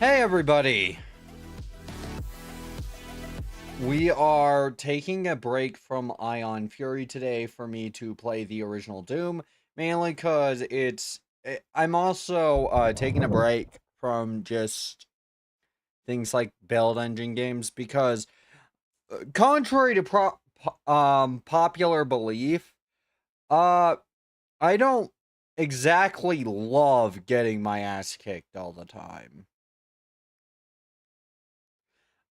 Hey everybody! We are taking a break from Ion Fury today for me to play the original Doom, mainly because I'm also taking a break from just things like build engine games because, contrary to popular belief, uh, I don't exactly love getting my ass kicked all the time.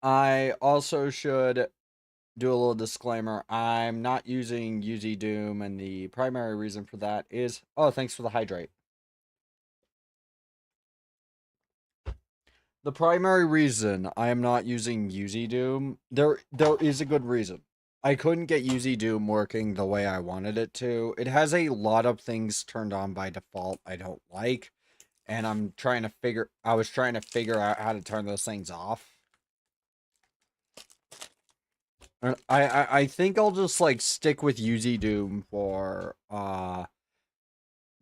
I also should do a little disclaimer. I'm not using UZ Doom, and the primary reason for that is thanks for the hydrate. The primary reason I am not using UZ Doom, there is a good reason. I couldn't get UZ Doom working the way I wanted it to. It has a lot of things turned on by default I don't like, and I was trying to figure out how to turn those things off. I think I'll just like stick with UZ Doom for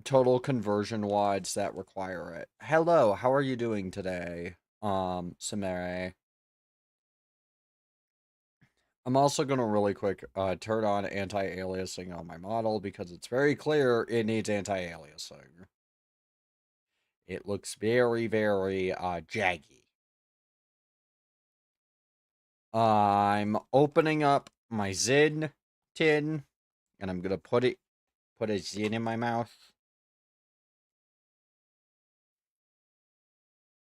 total conversion WODs that require it. Hello, how are you doing today? Samere. I'm also gonna really quick turn on anti-aliasing on my model because it's very clear it needs anti-aliasing. It looks very, very jaggy. I'm opening up my Zin tin and I'm gonna put a Zin in my mouth.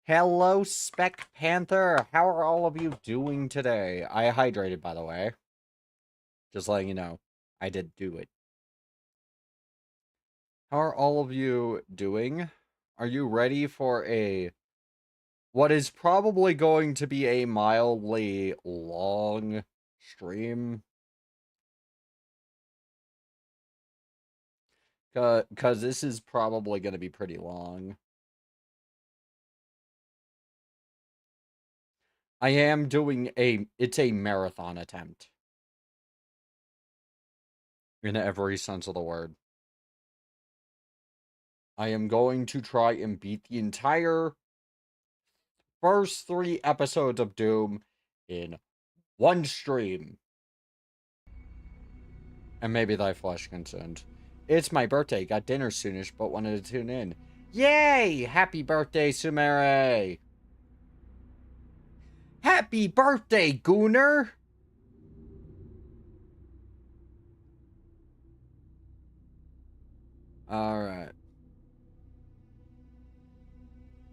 Hello, Spec Panther. How are all of you doing today? I hydrated, by the way. Just letting you know. I did do it. How are all of you doing? Are you ready for what is probably going to be a mildly long stream? Because this is probably going to be pretty long. I am doing it's a marathon attempt. In every sense of the word. I am going to try and beat the entire first 3 episodes of Doom in one stream. And maybe thy flesh consumed. It's my birthday, got dinner soonish, but wanted to tune in. Yay! Happy birthday, Sumere! Happy birthday, Gooner! Alright.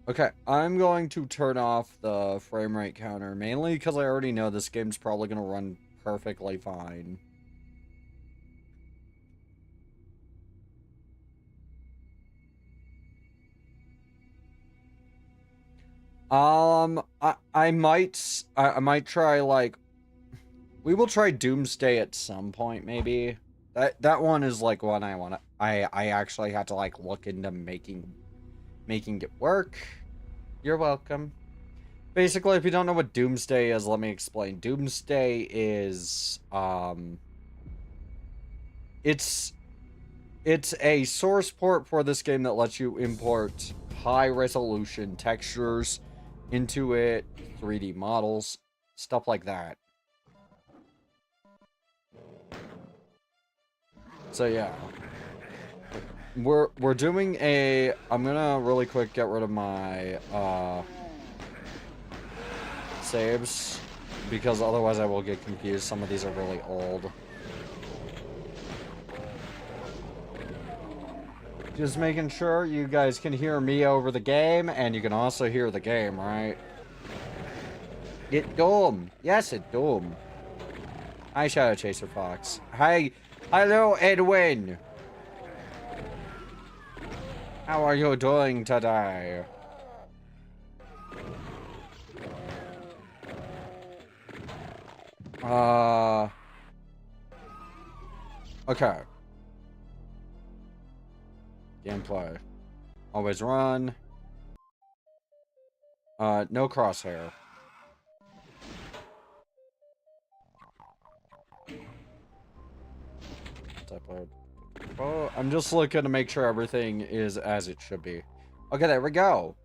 Okay, I'm going to turn off the frame rate counter, mainly because I already know this game's probably going to run perfectly fine. I might try, like, we will try Doomsday at some point, maybe. That one is, like, one I actually had to, like, look into making it work. You're welcome. Basically, if you don't know what Doomsday is, let me explain. Doomsday is, it's a source port for this game that lets you import high-resolution textures into it, 3D models, stuff like that. So yeah, we're doing a. I'm gonna really quick get rid of my saves because otherwise I will get confused. Some of these are really old. Just making sure you guys can hear me over the game, and you can also hear the game, right? It Doom. Yes, it Doom. Hi, Shadow Chaser Fox. Hi. Hello, Edwin. How are you doing today? Okay. Gameplay. Always run. No crosshair. Oh, I'm just looking to make sure everything is as it should be. Okay, there we go.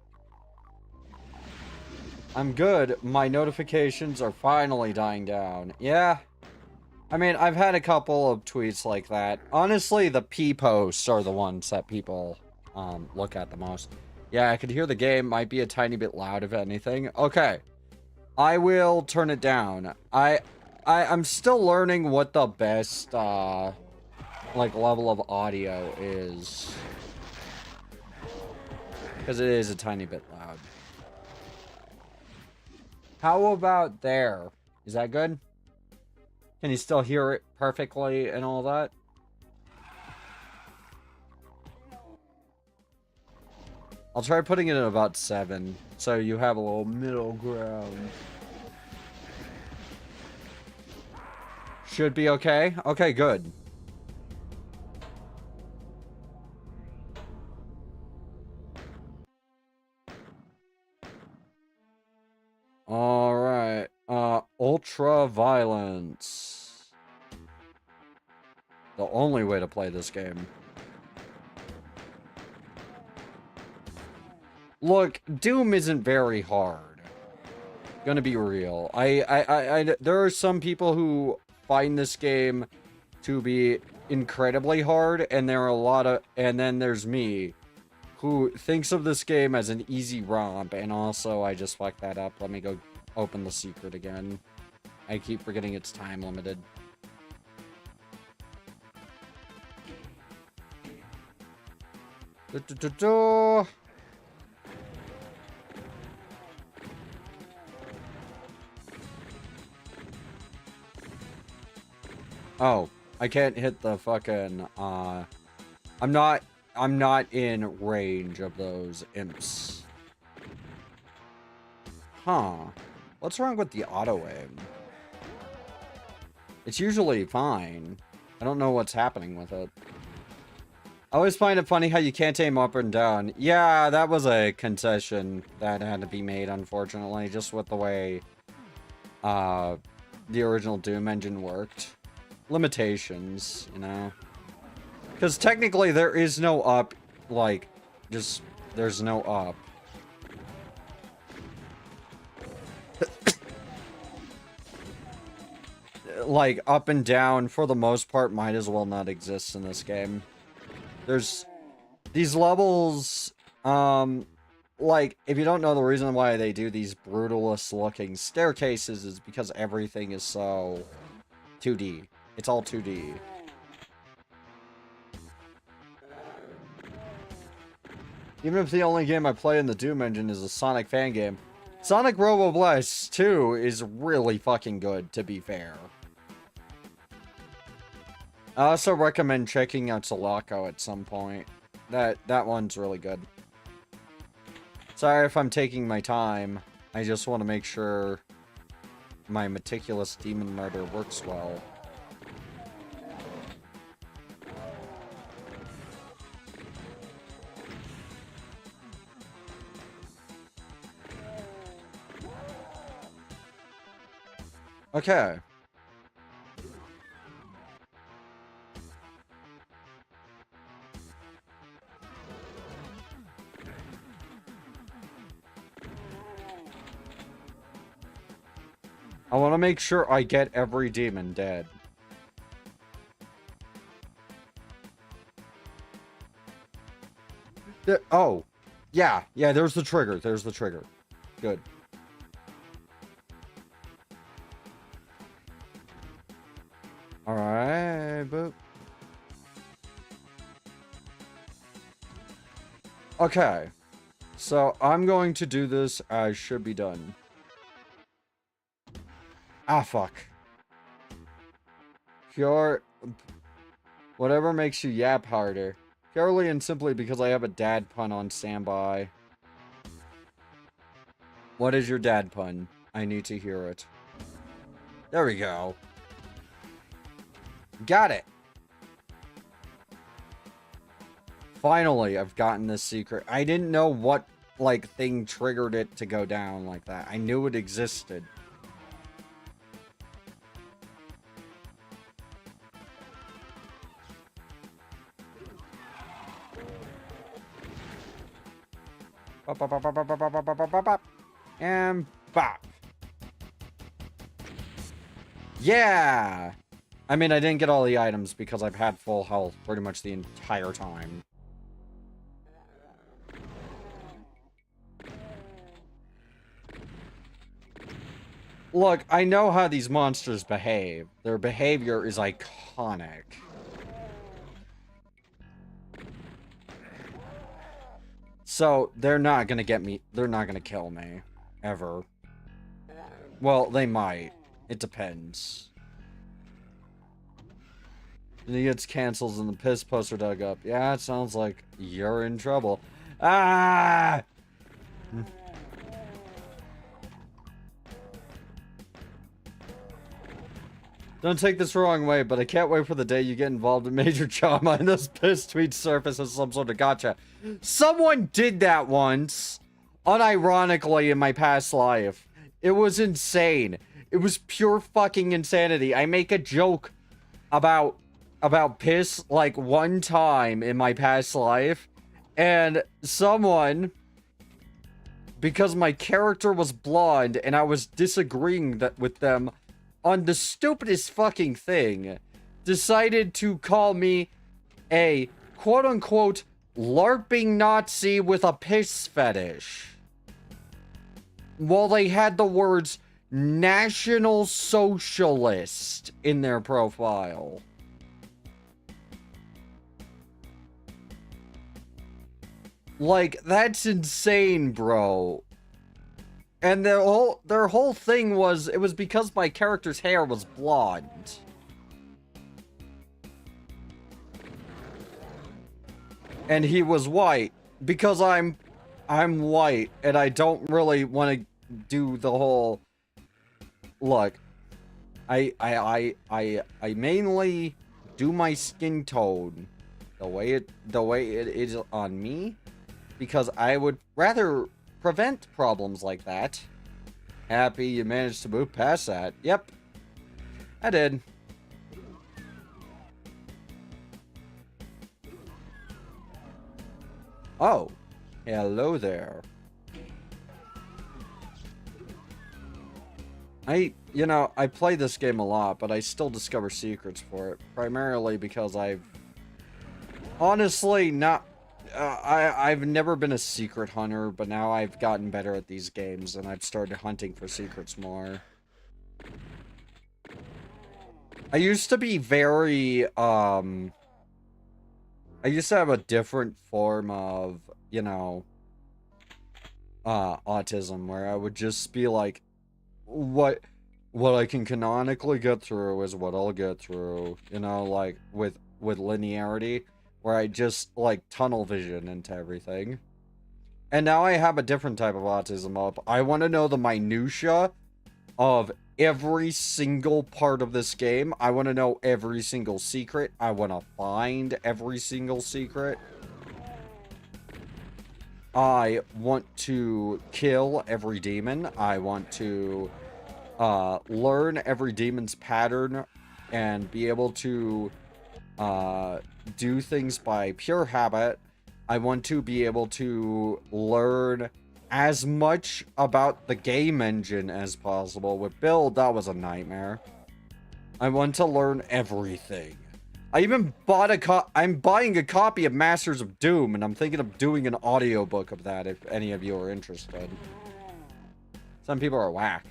I'm good. My notifications are finally dying down. Yeah. I mean, I've had a couple of tweets like that. Honestly, the P posts are the ones that people look at the most. Yeah, I could hear the game. Might be a tiny bit loud, if anything. Okay. I will turn it down. I'm still learning what the best, like, level of audio is. Because it is a tiny bit loud. How about there? Is that good? Can you still hear it perfectly and all that? I'll try putting it at about 7, so you have a little middle ground. Should be okay? Okay, good. Alright, Ultra Violence. The only way to play this game. Look, Doom isn't very hard. Gonna be real. There are some people who find this game to be incredibly hard, and and then there's me, who thinks of this game as an easy romp, and also I just fucked that up. Let me go open the secret again. I keep forgetting it's time limited. Oh, I can't hit the fucking, I'm not in range of those imps. Huh. What's wrong with the auto aim? It's usually fine. I don't know what's happening with it. I always find it funny how you can't aim up and down. Yeah, that was a concession that had to be made, unfortunately, just with the way, the original Doom engine worked. Limitations, you know? Because technically there is no up, like, just, there's no up. Like, up and down, for the most part, might as well not exist in this game. There's, these levels, like, if you don't know the reason why they do these brutalist-looking staircases is because everything is so 2D. It's all 2D. Even if the only game I play in the Doom engine is a Sonic fan game, Sonic Robo Blast 2 is really fucking good, to be fair. I also recommend checking out Sulaco at some point. That one's really good. Sorry if I'm taking my time. I just want to make sure my meticulous demon murder works well. Okay. I want to make sure I get every demon dead. Oh. Yeah, there's the trigger. There's the trigger. Good. Alright, boop. Okay. So, I'm going to do this as should be done. Ah, fuck. Pure... Whatever makes you yap harder. Purely and simply because I have a dad pun on standby. What is your dad pun? I need to hear it. There we go. Got it. Finally, I've gotten this secret. I didn't know what, like, thing triggered it to go down like that. I knew it existed. And Bop. Yeah! I mean, I didn't get all the items because I've had full health pretty much the entire time. Look, I know how these monsters behave. Their behavior is iconic. So, they're not gonna get me. They're not gonna kill me. Ever. Well, they might. It depends. And he gets cancels and the piss poster dug up. Yeah, it sounds like you're in trouble. Ah! Don't take this the wrong way, but I can't wait for the day you get involved in major trauma and this piss tweet surface as some sort of gotcha. Someone did that once, unironically, in my past life. It was insane. It was pure fucking insanity. I make a joke about piss like one time in my past life, and someone, because my character was blonde and I was disagreeing with them on the stupidest fucking thing, decided to call me a quote-unquote LARPing Nazi with a piss fetish, while they had the words National Socialist in their profile. Like, that's insane, bro. And their whole thing was, it was because my character's hair was blonde. And he was white. Because I'm white, and I don't really want to do the whole... Look, I mainly do my skin tone the way it is on me, because I would rather prevent problems like that. Happy you managed to move past that. Yep, I did. Oh, hello there. I play this game a lot, but I still discover secrets for it, primarily because I've honestly not... I've never been a secret hunter, but now I've gotten better at these games, and I've started hunting for secrets more. I used to be very, I used to have a different form of, autism, where I would just be like, what I can canonically get through is what I'll get through, like, with linearity, where I just, like, tunnel vision into everything. And now I have a different type of autism up. I want to know the minutia of every single part of this game. I want to know every single secret. I want to find every single secret. I want to kill every demon. I want to learn every demon's pattern and be able to do things by pure habit. I want to be able to learn as much about the game engine as possible. With Build, that was a nightmare. I want to learn everything. I even bought I'm buying a copy of Masters of Doom, and I'm thinking of doing an audiobook of that if any of you are interested. Some people are whack.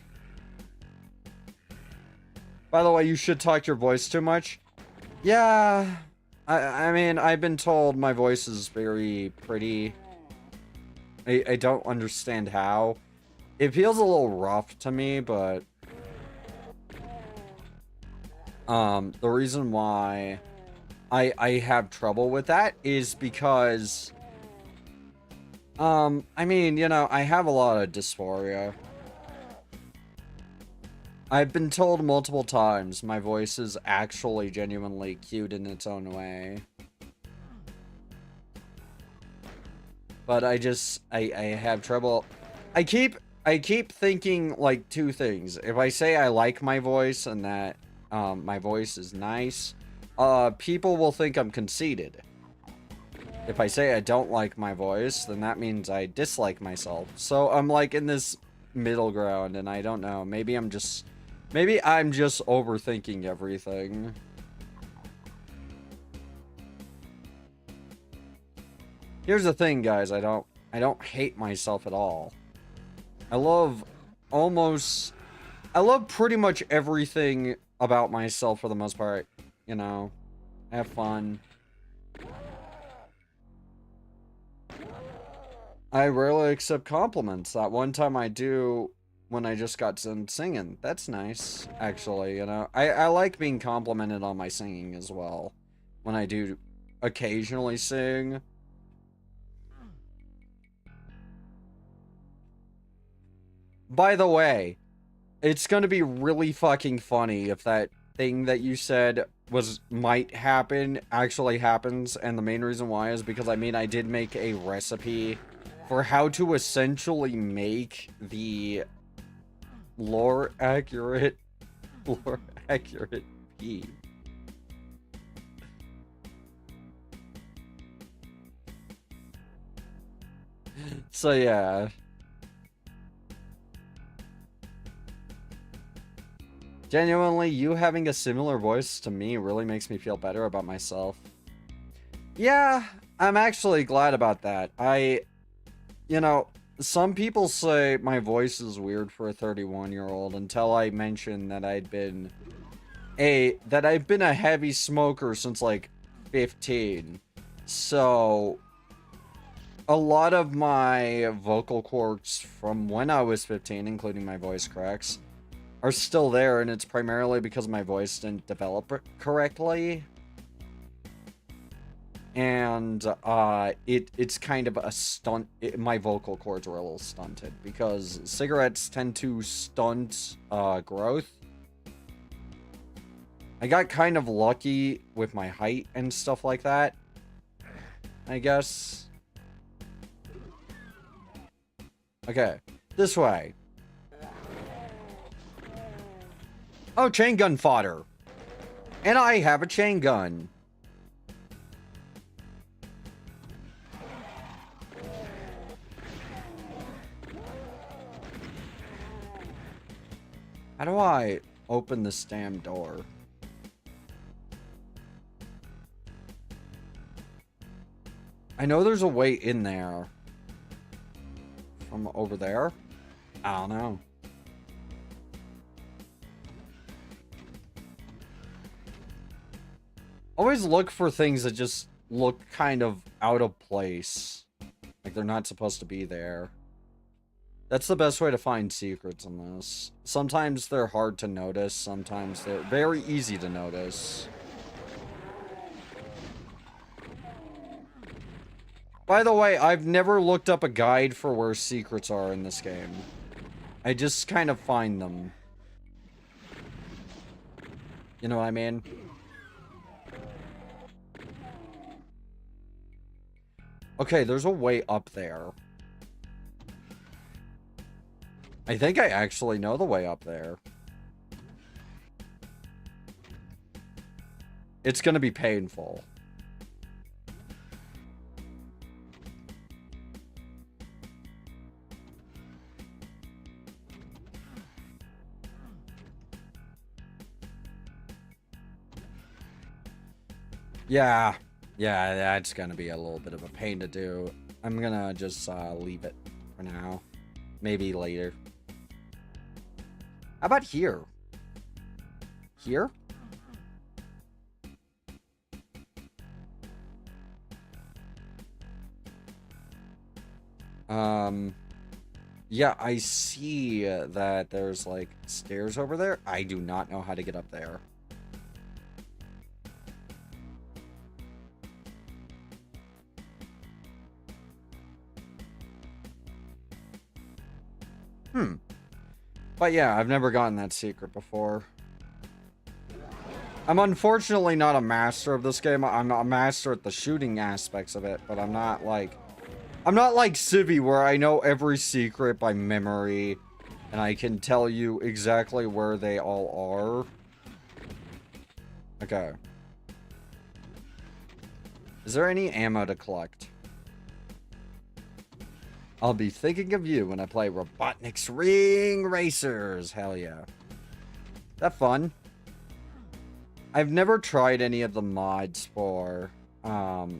By the way, you should talk your voice too much. Yeah, I mean, I've been told my voice is very pretty. I don't understand how. It feels a little rough to me, but... the reason why I have trouble with that is because... I mean, I have a lot of dysphoria. I've been told multiple times my voice is actually genuinely cute in its own way. But I have trouble. I keep thinking, like, two things. If I say I like my voice and that my voice is nice, people will think I'm conceited. If I say I don't like my voice, then that means I dislike myself. So I'm like in this middle ground, and I don't know. Maybe I'm just overthinking everything. Here's the thing, guys. I don't hate myself at all. I love pretty much everything about myself for the most part. You know, have fun. I rarely accept compliments. That one time I do when I just got done singing. That's nice, actually, you know. I like being complimented on my singing as well. When I do occasionally sing. By the way, it's gonna be really fucking funny if that thing that you said might happen actually happens, and the main reason why is because I did make a recipe for how to essentially make the lore accurate pea. So yeah. Genuinely, you having a similar voice to me really makes me feel better about myself. Yeah, I'm actually glad about that. You know, some people say my voice is weird for a 31-year-old until I mention that I've been a heavy smoker since like 15. So a lot of my vocal cords from when I was 15, including my voice cracks, are still there, and it's primarily because my voice didn't develop correctly. And it's kind of a stunt. My vocal cords were a little stunted because cigarettes tend to stunt growth. I got kind of lucky with my height and stuff like that, I guess. Okay, this way. Oh, chain gun fodder. And I have a chain gun. How do I open this damn door? I know there's a way in there. From over there? I don't know. Always look for things that just look kind of out of place. Like they're not supposed to be there. That's the best way to find secrets in this. Sometimes they're hard to notice, sometimes they're very easy to notice. By the way, I've never looked up a guide for where secrets are in this game. I just kind of find them. You know what I mean? Okay, there's a way up there. I think I actually know the way up there. It's gonna be painful. Yeah, that's gonna be a little bit of a pain to do. I'm gonna just leave it for now. Maybe later. How about here? Here? Yeah, I see that there's like stairs over there. I do not know how to get up there. But yeah, I've never gotten that secret before. I'm unfortunately not a master of this game. I'm a master at the shooting aspects of it, but I'm not like Civvy, where I know every secret by memory, and I can tell you exactly where they all are. Okay. Is there any ammo to collect? I'll be thinking of you when I play Robotnik's Ring Racers. Hell yeah. That fun. I've never tried any of the mods for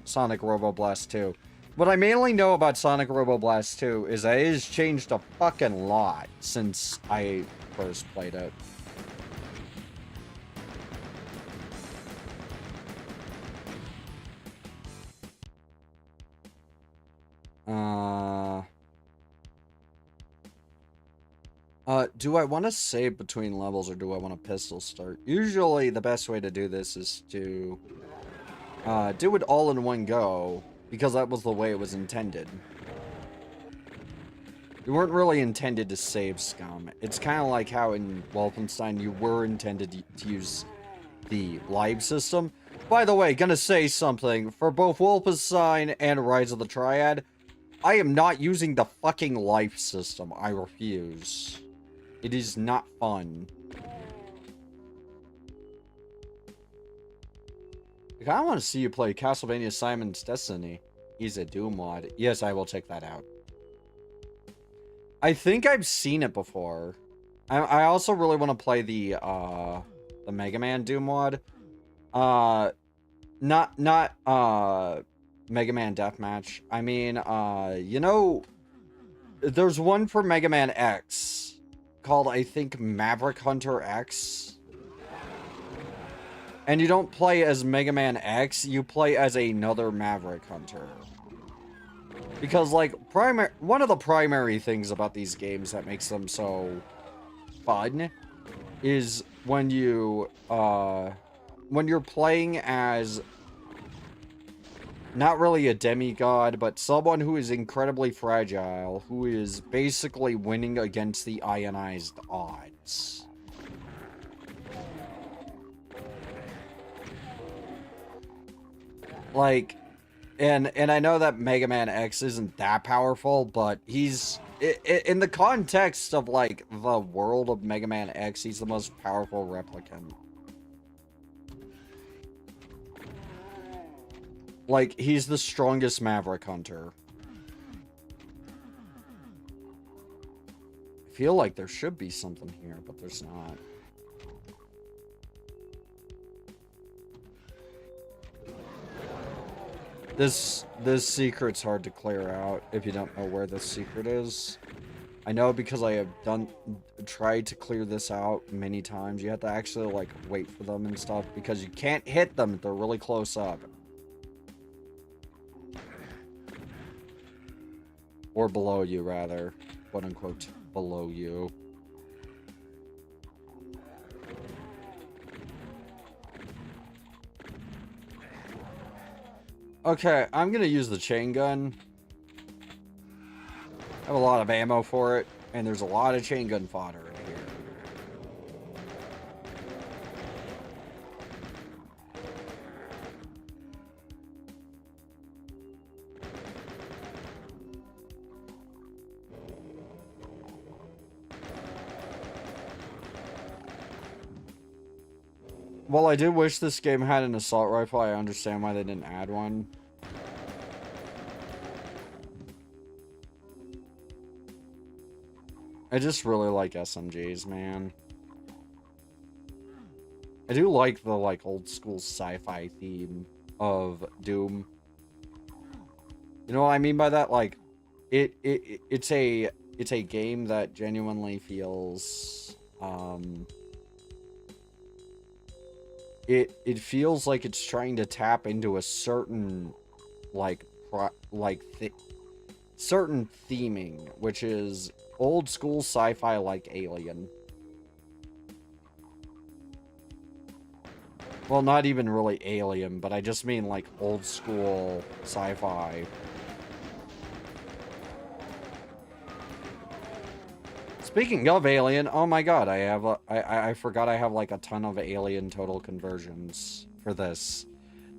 Sonic Robo Blast 2. What I mainly know about Sonic Robo Blast 2 is that it has changed a fucking lot since I first played it. Do I want to save between levels or do I want to pistol start? Usually the best way to do this is to do it all in one go, because that was the way it was intended. You weren't really intended to save scum. It's kind of like how in Wolfenstein you were intended to use the live system. By the way, gonna say something. For both Wolfenstein and Rise of the Triad, I am not using the fucking life system. I refuse. It is not fun. I kinda want to see you play Castlevania Simon's Destiny. He's a Doom mod. Yes, I will check that out. I think I've seen it before. I also really want to play the Mega Man Doom mod. Not Mega Man Deathmatch. I mean, you know, there's one for Mega Man X called, I think, Maverick Hunter X. And you don't play as Mega Man X, you play as another Maverick Hunter. Because, like, one of the primary things about these games that makes them so fun is when you're playing as not really a demigod, but someone who is incredibly fragile, who is basically winning against the ionized odds. Like, and I know that Mega Man X isn't that powerful, but he's, in the context of, like, the world of Mega Man X, he's the most powerful replicant. Like, he's the strongest Maverick Hunter. I feel like there should be something here, but there's not. This secret's hard to clear out if you don't know where this secret is. I know because I have tried to clear this out many times. You have to actually, like, wait for them and stuff because you can't hit them if they're really close up. Or below you, rather. Quote unquote, below you. Okay, I'm gonna use the chain gun. I have a lot of ammo for it, and there's a lot of chain gun fodder in here. While I do wish this game had an assault rifle, I understand why they didn't add one. I just really like SMGs, man. I do like the, like, old school sci-fi theme of Doom. You know what I mean by that? Like, it's a game that genuinely feels, it feels like it's trying to tap into a certain, like, certain theming, which is old school sci-fi like Alien. Well, not even really Alien, but I just mean, like, old school sci-fi. Speaking of Alien, oh my god, I forgot I have, like, a ton of Alien total conversions for this.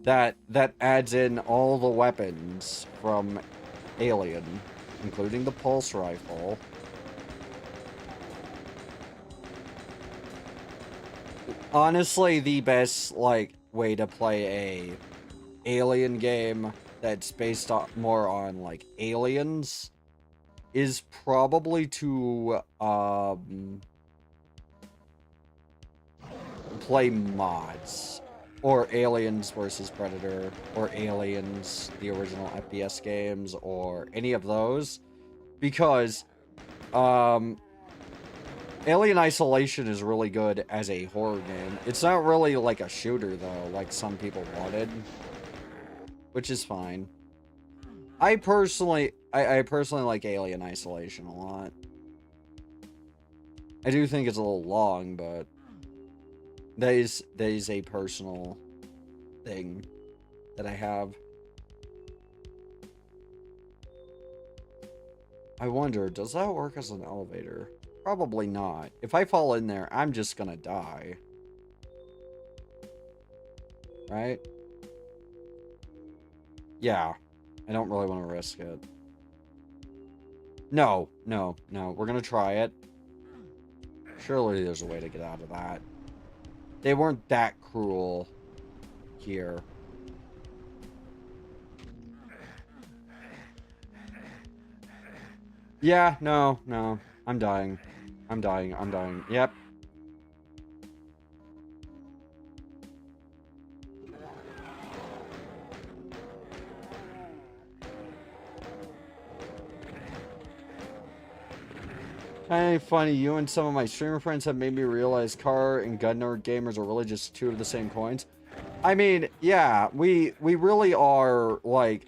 That adds in all the weapons from Alien, including the pulse rifle. Honestly, the best, like, way to play a Alien game that's based on more on, like, aliens is probably to play mods, or Aliens versus Predator, or Aliens, the original FPS games, or any of those, because Alien Isolation is really good as a horror game. It's not really like a shooter though, like some people wanted, which is fine. I personally like Alien Isolation a lot. I do think it's a little long, but that is a personal thing that I have. I wonder, does that work as an elevator? Probably not. If I fall in there, I'm just gonna die. Right? Yeah. I don't really want to risk it. No, no, no. We're gonna try it. Surely there's a way to get out of that. They weren't that cruel here. Yeah, no, no. I'm dying. I'm dying. I'm dying. Yep. Kinda funny, you and some of my streamer friends have made me realize car and gun nerd gamers are really just two of the same coins. I mean, yeah, we really are, like,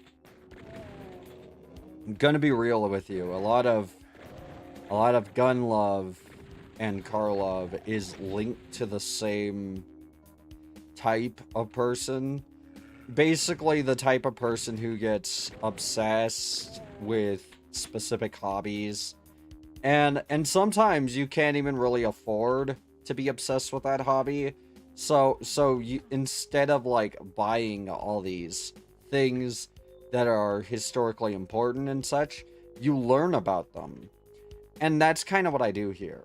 I'm gonna be real with you. A lot of gun love and car love is linked to the same type of person. Basically the type of person who gets obsessed with specific hobbies. And sometimes you can't even really afford to be obsessed with that hobby. So you, instead of like buying all these things that are historically important and such, you learn about them. And that's kind of what I do here.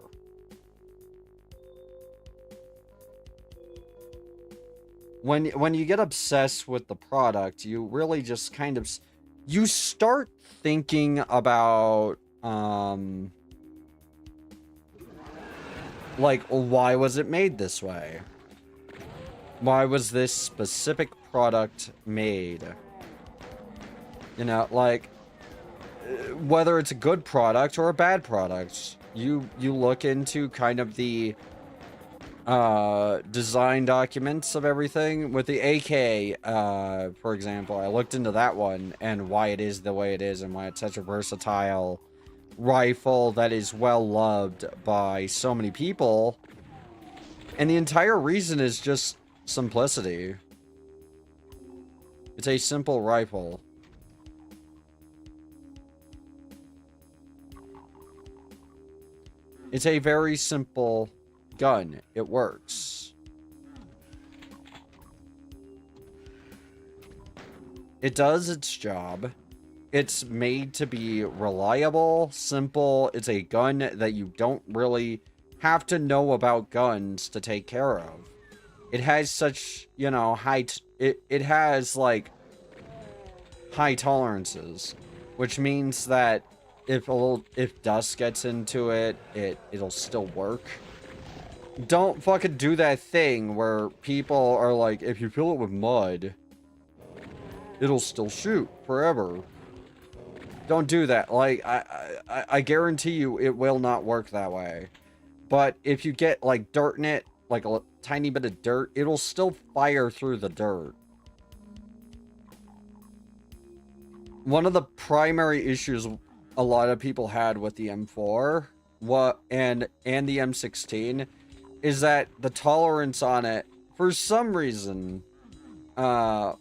When you get obsessed with the product, you really just kind of you start thinking about like, why was it made this way? Why was this specific product made? You know, like, whether it's a good product or a bad product, you look into kind of the design documents of everything. With the AK, for example, I looked into that one and why it is the way it is and why it's such a versatile rifle that is well loved by so many people. And the entire reason is just simplicity. It's a simple rifle. It's a very simple gun. It works. It does its job. It's made to be reliable, simple. It's a gun that you don't really have to know about guns to take care of. It has such, you know, it has like high tolerances, which means that if dust gets into it, it'll still work. Don't fucking do that thing where people are like, if you fill it with mud, it'll still shoot forever. Don't do that. Like, I guarantee you it will not work that way. But if you get, like, dirt in it, like a tiny bit of dirt, it'll still fire through the dirt. One of the primary issues a lot of people had with the M4 and the M16 is that the tolerance on it, for some reason, a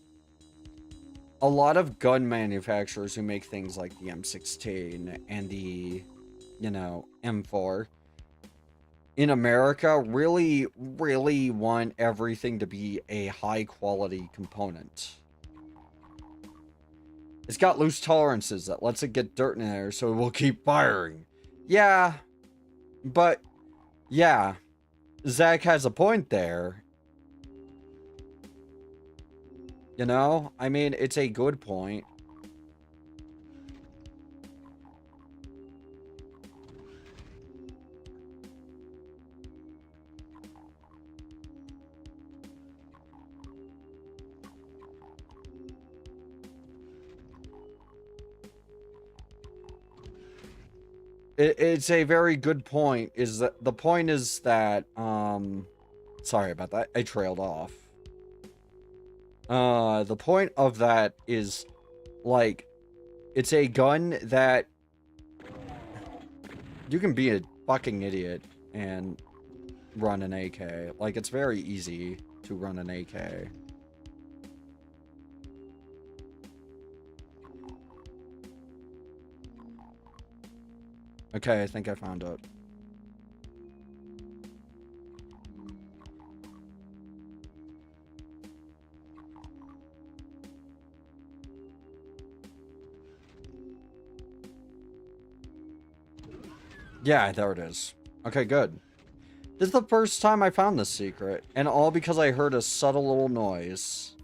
lot of gun manufacturers who make things like the M16 and the, you know, M4 in America really want everything to be a high quality component. It's got loose tolerances that lets it get dirt in there so it will keep firing. Yeah, but yeah, Zach has a point there. You know, I mean, it's a good point. It's a very good point. Is that the point is that sorry about that. I trailed off. The point of that is like it's a gun that you can be a fucking idiot and run an AK. Like it's very easy to run an AK. Okay, I think I found it. Yeah, there it is. Okay, good. This is the first time I found this secret, and all because I heard a subtle little noise.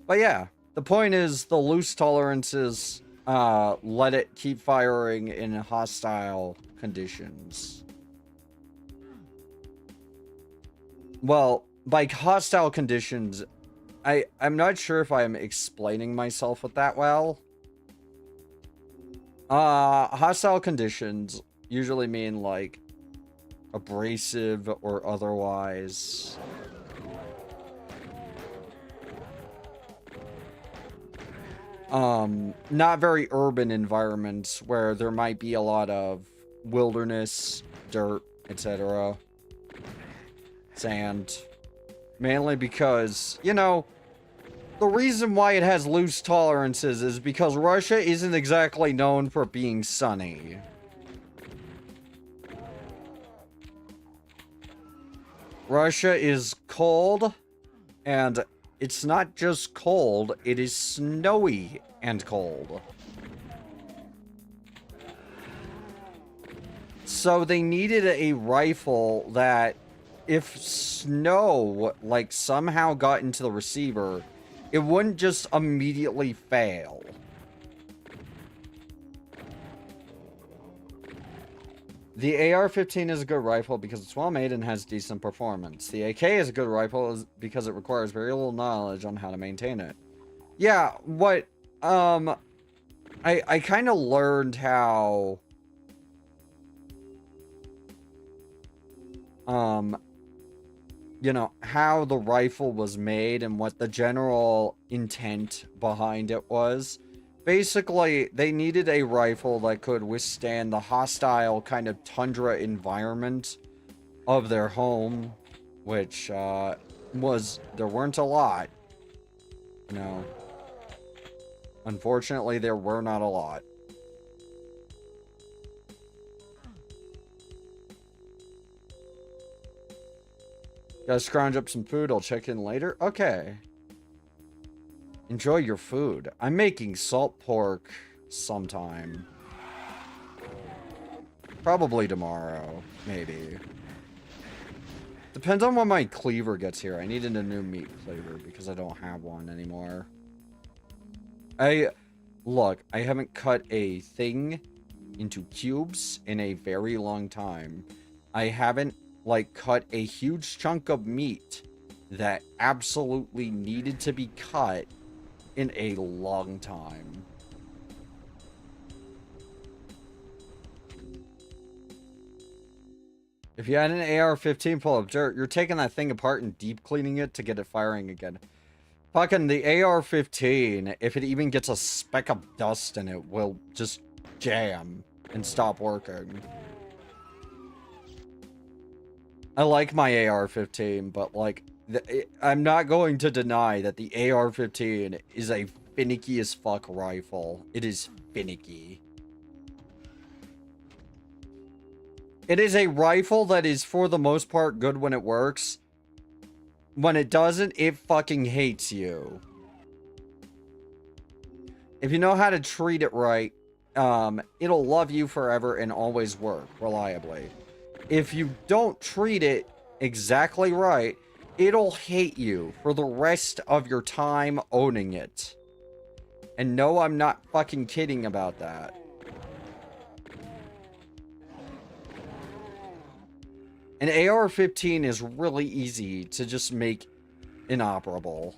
But yeah, the point is the loose tolerances let it keep firing in hostile conditions. Well, by hostile conditions, I'm not sure if I'm explaining myself with that well. Hostile conditions usually mean like abrasive or otherwise. Not very urban environments where there might be a lot of wilderness, dirt, etc. Sand. Mainly because, you know, the reason why it has loose tolerances is because Russia isn't exactly known for being sunny. Russia is cold, and it's not just cold, it is snowy and cold. So they needed a rifle that, if snow, like, somehow got into the receiver, it wouldn't just immediately fail. The AR-15 is a good rifle because it's well made and has decent performance. The AK is a good rifle because it requires very little knowledge on how to maintain it. Yeah, what, I kind of learned how, you know, how the rifle was made and what the general intent behind it was. Basically, they needed a rifle that could withstand the hostile kind of tundra environment of their home, which, there weren't a lot. You know. Unfortunately, there were not a lot. Gotta scrounge up some food, I'll check in later. Okay. Enjoy your food. I'm making salt pork sometime. Probably tomorrow, maybe. Depends on when my cleaver gets here. I needed a new meat cleaver because I don't have one anymore. Look, I haven't cut a thing into cubes in a very long time. I haven't, like, cut a huge chunk of meat that absolutely needed to be cut in a long time. If you had an AR-15 full of dirt, you're taking that thing apart and deep cleaning it to get it firing again. Fucking the AR-15, if it even gets a speck of dust in it, will just jam and stop working. I like my AR-15, but, like, I'm not going to deny that the AR-15 is a finicky as fuck rifle. It is finicky. It is a rifle that is, for the most part, good when it works. When it doesn't, it fucking hates you. If you know how to treat it right, it'll love you forever and always work reliably. If you don't treat it exactly right, it'll hate you for the rest of your time owning it. And no, I'm not fucking kidding about that. An AR-15 is really easy to just make inoperable.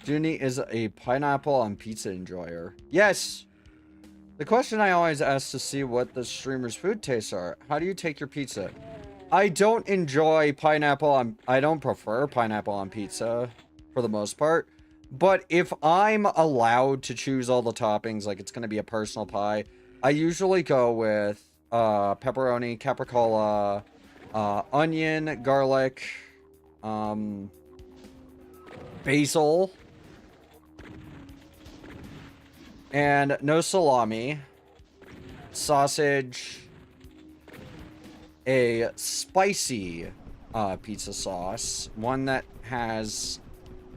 Junie is a pineapple on pizza enjoyer. Yes! The question I always ask to see what the streamer's food tastes are. How do you take your pizza? I don't enjoy pineapple on... I don't prefer pineapple on pizza, for the most part. But if I'm allowed to choose all the toppings, like it's going to be a personal pie, I usually go with pepperoni, capricola, onion, garlic, basil, and no salami, sausage, a spicy pizza sauce, one that has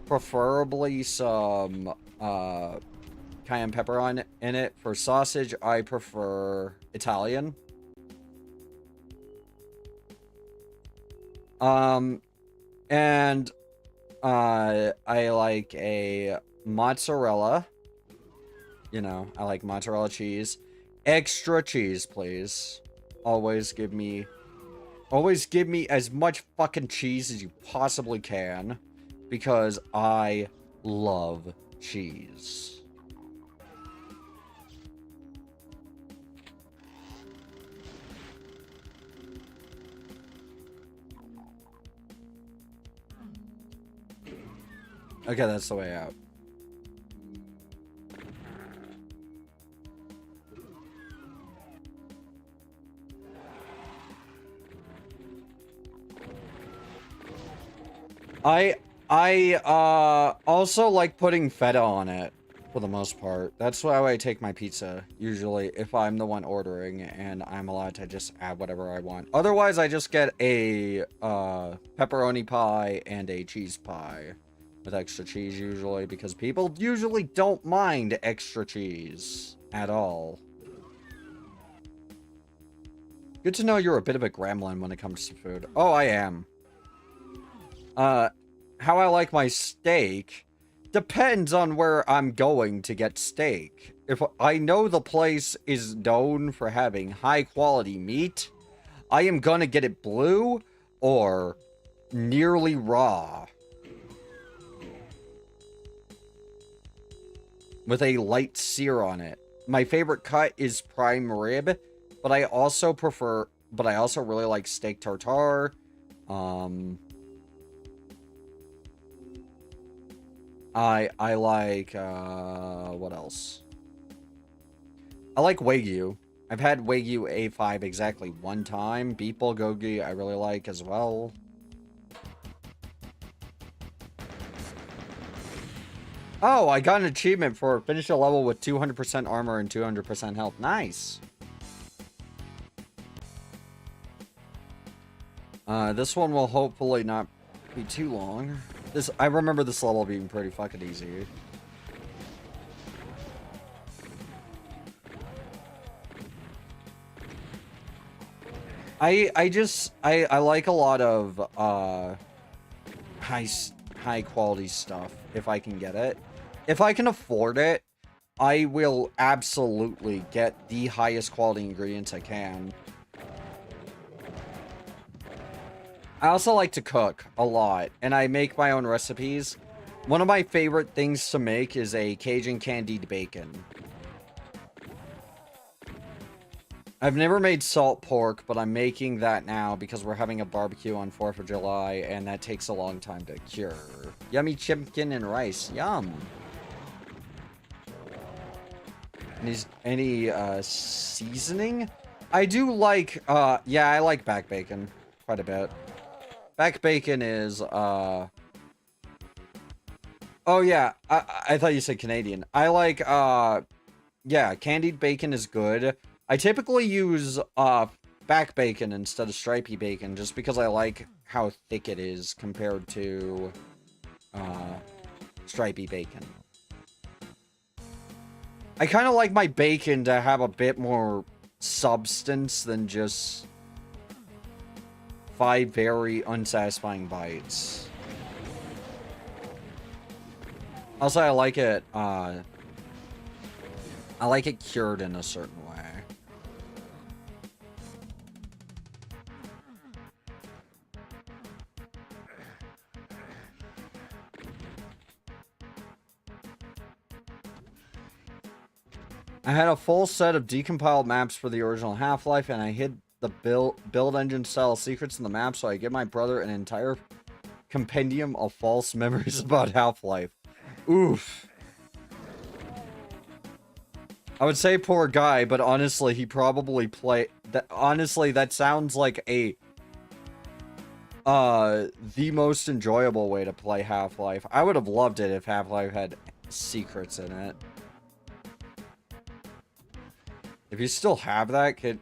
preferably some cayenne pepper in it. For sausage, I prefer Italian. And I like a mozzarella. You know, I like mozzarella cheese. Extra cheese, please. Always give me as much fucking cheese as you possibly can, because I love cheese. Okay, that's the way out. I also like putting feta on it, for the most part. That's how I take my pizza, usually, if I'm the one ordering, and I'm allowed to just add whatever I want. Otherwise, I just get a pepperoni pie and a cheese pie with extra cheese, usually, because people usually don't mind extra cheese at all. Good to know you're a bit of a gremlin when it comes to food. Oh, I am. How I like my steak depends on where I'm going to get steak. If I know the place is known for having high quality meat, I am gonna get it blue or nearly raw, with a light sear on it. My favorite cut is prime rib, but I also really like steak tartare. I like, what else? I like Wagyu. I've had Wagyu A5 exactly one time. Beef bulgogi I really like as well. Oh, I got an achievement for finish a level with 200% armor and 200% health. Nice. This one will hopefully not be too long. I remember this level being pretty fucking easy. I like a lot of high quality stuff if I can get it. If I can afford it, I will absolutely get the highest quality ingredients I can. I also like to cook a lot, and I make my own recipes. One of my favorite things to make is a Cajun candied bacon. I've never made salt pork, but I'm making that now because we're having a barbecue on 4th of July, and that takes a long time to cure. Yummy chicken and rice. Yum. Any seasoning? I do like, yeah, I like back bacon quite a bit. Back bacon is, oh yeah, I thought you said Canadian. I like, yeah, candied bacon is good. I typically use, back bacon instead of stripey bacon, just because I like how thick it is compared to, stripey bacon. I kind of like my bacon to have a bit more substance than just 5 very unsatisfying bites. Also, I like it cured in a certain way. I had a full set of decompiled maps for the original Half-Life, and I hid the build engine style secrets in the map, so I give my brother an entire compendium of false memories about Half-Life. Oof. I would say poor guy, but honestly, he probably that. Honestly, that sounds like a the most enjoyable way to play Half-Life. I would have loved it if Half-Life had secrets in it. If you still have that,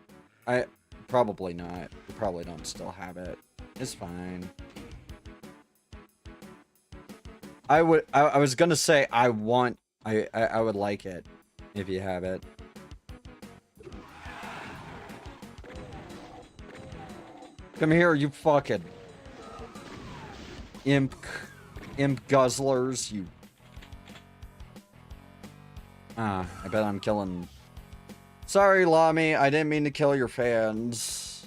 I probably not. You probably don't still have it. It's fine. I was gonna say I would like it if you have it. Come here, you fucking imp guzzlers, you. I bet I'm killing. Sorry, Lami, I didn't mean to kill your fans.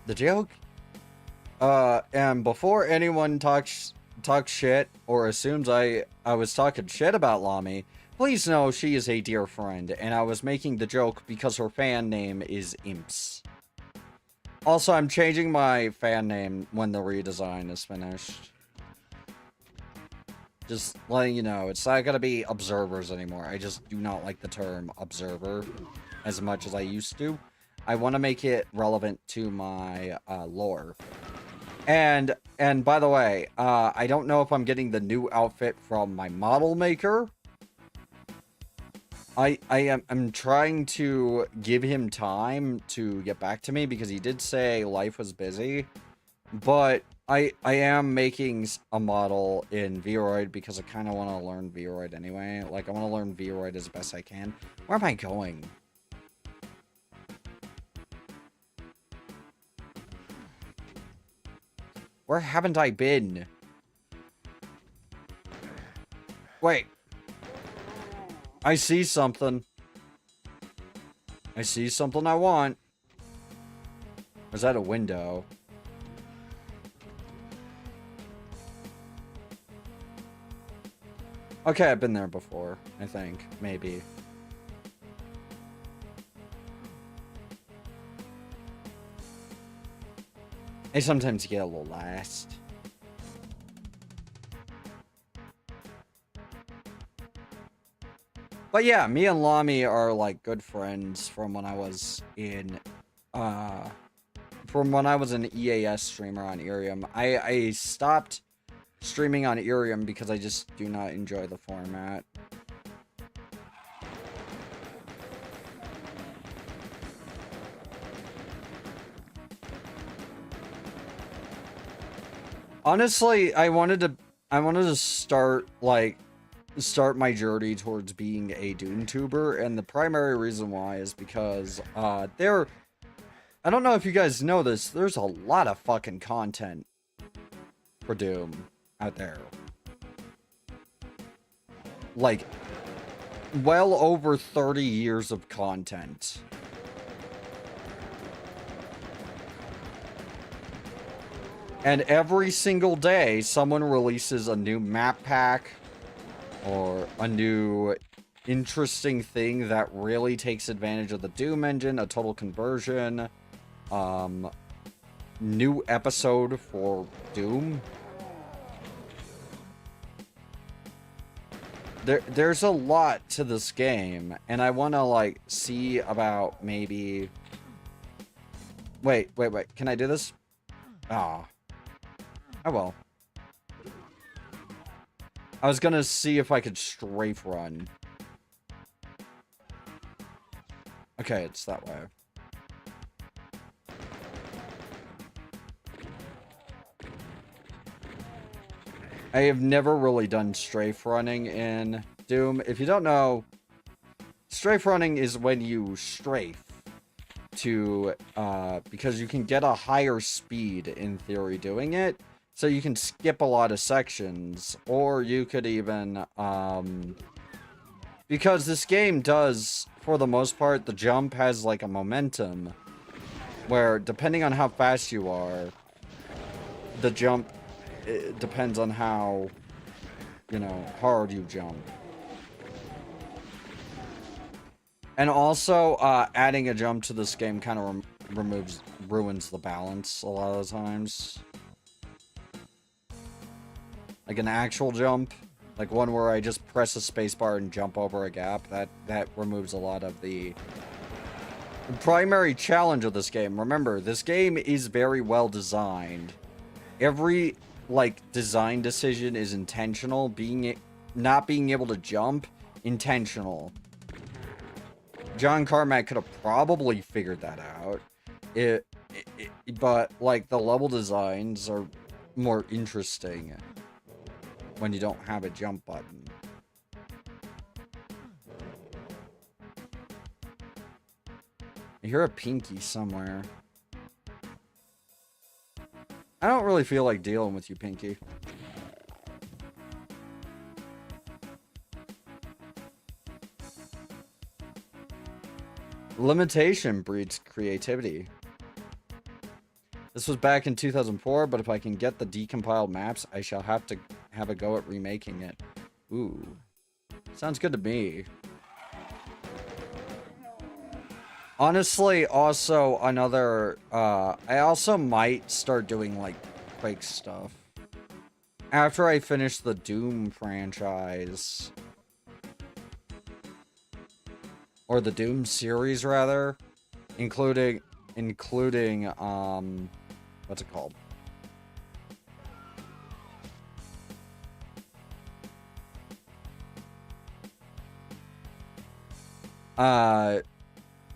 The joke? And before anyone talks shit or assumes I was talking shit about Lami, please know she is a dear friend, and I was making the joke because her fan name is Imps. Also, I'm changing my fan name when the redesign is finished. Just letting you know, it's not gonna be observers anymore. I just do not like the term observer as much as I used to. I want to make it relevant to my lore. And by the way, I don't know if I'm getting the new outfit from my model maker. I'm trying to give him time to get back to me because he did say life was busy. But I am making a model in Vroid because I kind of want to learn Vroid anyway. Like, I want to learn Vroid as best I can. Where am I going? Where haven't I been? Wait. I see something. I see something I want. Or is that a window? Okay, I've been there before, I think. Maybe. I sometimes get a little lost. But yeah, me and Lami are like good friends from when I was in an EAS streamer on Irium. I stopped streaming on Irium because I just do not enjoy the format. Honestly, I wanted to start my journey towards being a DoomTuber, and the primary reason why is because I don't know if you guys know this, there's a lot of fucking content for Doom out there. Like, well over 30 years of content. And every single day, someone releases a new map pack or a new interesting thing that really takes advantage of the Doom engine, a total conversion, new episode for Doom. There's a lot to this game, and I want to, like, see about maybe... Wait, can I do this? Ah. Oh well. I was gonna see if I could strafe run. Okay, it's that way. I have never really done strafe running in Doom. If you don't know, strafe running is when you strafe to, because you can get a higher speed in theory doing it. So you can skip a lot of sections, or you could even, because this game does, for the most part, the jump has like a momentum, where depending on how fast you are, the jump depends on how, hard you jump. And also, adding a jump to this game kind of ruins the balance a lot of the times. Like an actual jump, like one where I just press a spacebar and jump over a gap, that removes a lot of the primary challenge of this game. Remember, this game is very well designed. Every, like, design decision is intentional. Not being able to jump, intentional. John Carmack could have probably figured that out. But, like, the level designs are more interesting when you don't have a jump button. I hear a Pinky somewhere. I don't really feel like dealing with you, Pinky. Limitation breeds creativity. This was back in 2004, but if I can get the decompiled maps, I shall have to have a go at remaking it. Ooh. Sounds good to me. Honestly, also another, I also might start doing, like, Quake stuff. After I finish the Doom franchise. Or the Doom series, rather. Including, what's it called?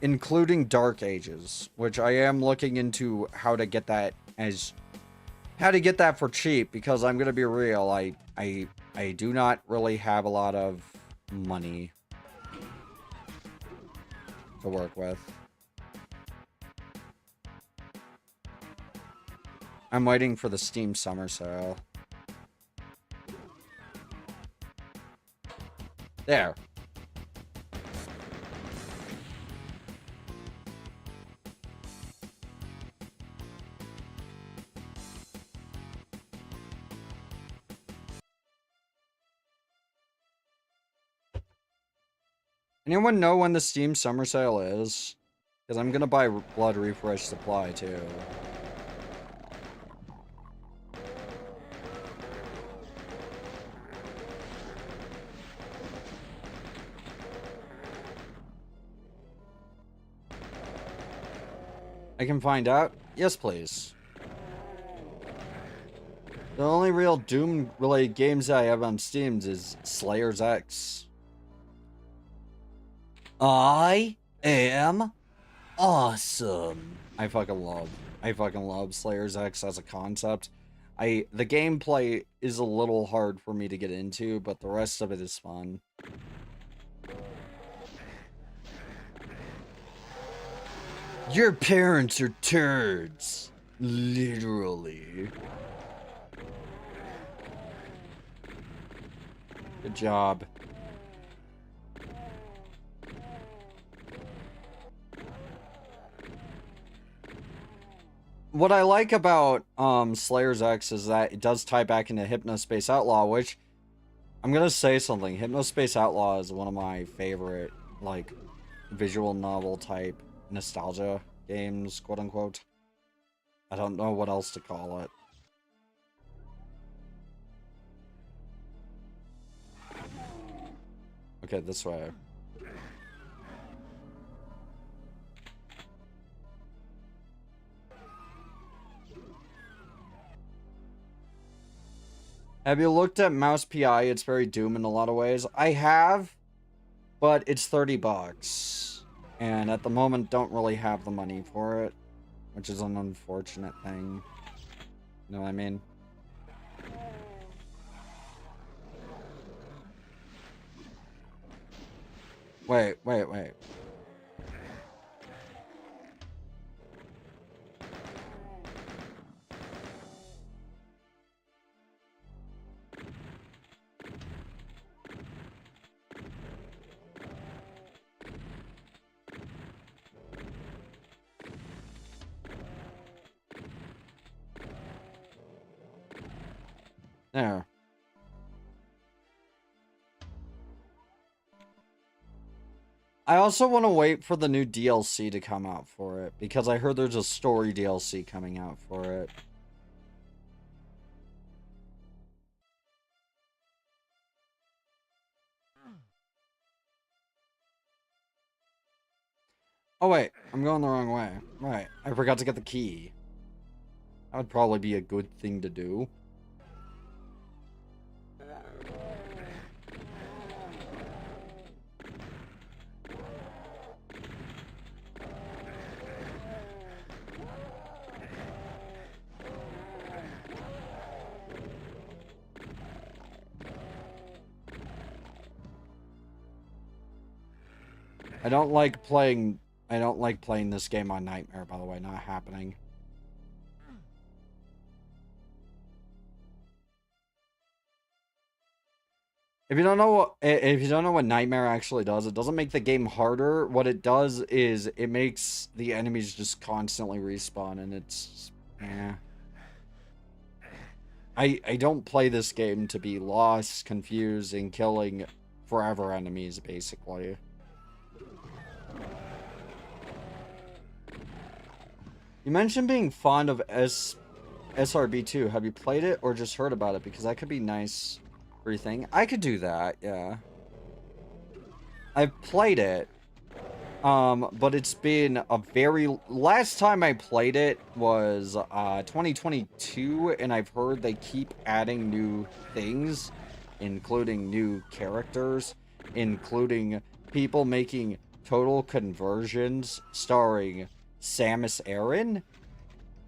Including Dark Ages, which I am looking into how to get that for cheap, because I'm gonna be real, I do not really have a lot of money to work with. I'm waiting for the Steam Summer Sale. There. Anyone know when the Steam Summer Sale is? Because I'm gonna buy Blood Refresh Supply, too. I can find out? Yes, please. The only real Doom-related games I have on Steam is Slayers X. I am awesome. I fucking love Slayers X as a concept. The gameplay is a little hard for me to get into, but the rest of it is fun. Your parents are turds. Literally. Good job. What I like about Slayers X is that it does tie back into Hypnospace Outlaw, which I'm gonna say something. Hypnospace Outlaw is one of my favorite, like, visual novel type nostalgia games, quote unquote. I don't know what else to call it. Okay, this way. Have you looked at Mouse PI? It's very Doom in a lot of ways. I have, but it's $30. And at the moment, don't really have the money for it, which is an unfortunate thing. You know what I mean? Wait. There. I also want to wait for the new DLC to come out for it, because I heard there's a story DLC coming out for it. Oh wait, I'm going the wrong way. Right, I forgot to get the key. That would probably be a good thing to do. I don't like playing this game on Nightmare, by the way, not happening. If you don't know what Nightmare actually does, it doesn't make the game harder. What it does is it makes the enemies just constantly respawn, and it's I don't play this game to be lost, confused, and killing forever enemies, basically. You mentioned being fond of SRB2. Have you played it or just heard about it? Because that could be nice for your thing. I could do that, yeah. I've played it. But it's been a very... Last time I played it was 2022, and I've heard they keep adding new things, including new characters, including people making total conversions starring Samus Aran,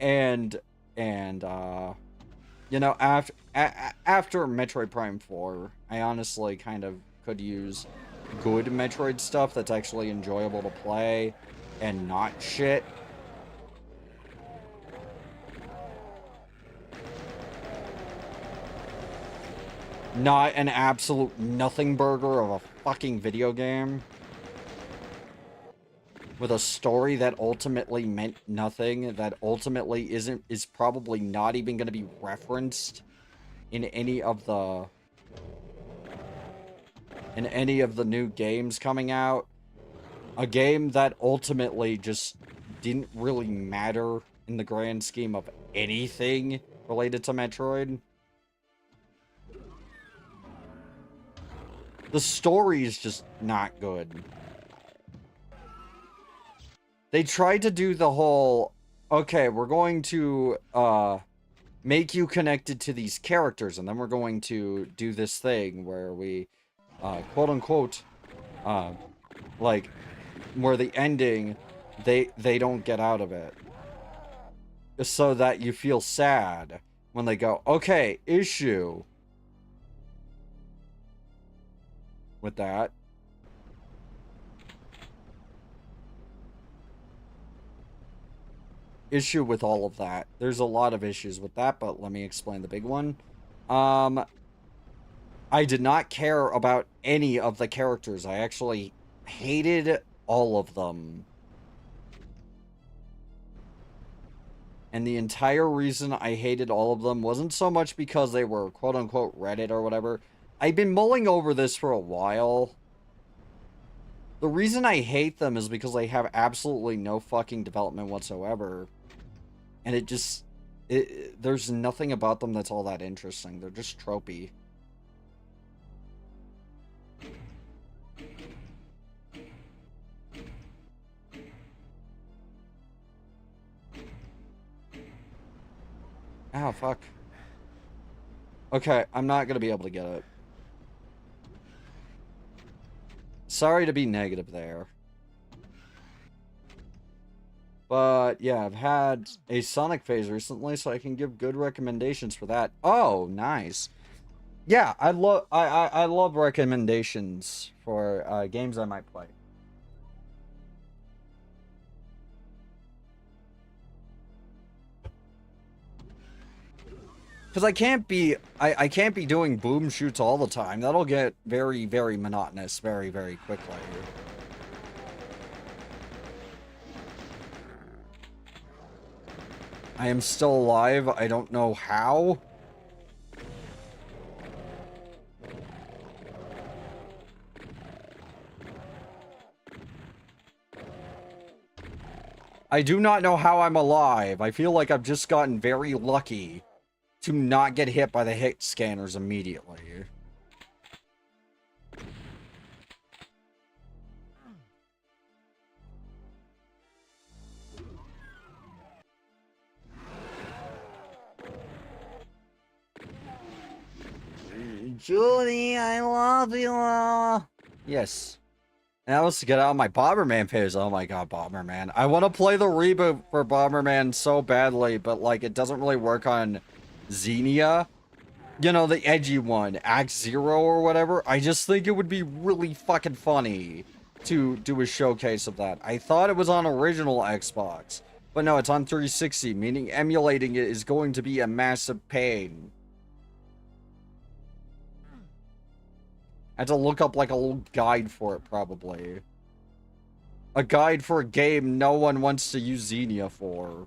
and you know, after Metroid Prime 4, I honestly kind of could use good Metroid stuff that's actually enjoyable to play and not shit. Not an absolute nothing burger of a fucking video game with a story that ultimately meant nothing, that ultimately is probably not even going to be referenced in any of the new games coming out. A game that ultimately just didn't really matter in the grand scheme of anything related to Metroid. The story is just not good. They tried to do the whole, okay, we're going to make you connected to these characters, and then we're going to do this thing where we quote unquote like where the ending they don't get out of it, so that you feel sad when they go, okay, issue with that. Issue with all of that. There's a lot of issues with that, but let me explain the big one. I did not care about any of the characters. I actually hated all of them. And the entire reason I hated all of them wasn't so much because they were quote-unquote Reddit or whatever. I've been mulling over this for a while. The reason I hate them is because they have absolutely no fucking development whatsoever. And it just... there's nothing about them that's all that interesting. They're just tropey. Oh, fuck. Okay, I'm not gonna be able to get it. Sorry to be negative there. But, yeah, I've had a Sonic phase recently, so I can give good recommendations for that. Oh, nice. Yeah, I love recommendations for games I might play. Because I can't be doing boom shoots all the time. That'll get very, very monotonous very, very quickly. I am still alive. I don't know how. I do not know how I'm alive. I feel like I've just gotten very lucky to not get hit by the hit scanners immediately. Julie, I love you. Yes. Now let's get out of my Bomberman phase. Oh my god, Bomberman. I want to play the reboot for Bomberman so badly, but like it doesn't really work on Xenia. You know, the edgy one, Act Zero or whatever. I just think it would be really fucking funny to do a showcase of that. I thought it was on original Xbox, but no, it's on 360, meaning emulating it is going to be a massive pain. I had to look up like a little guide for it, probably. A guide for a game no one wants to use Xenia for.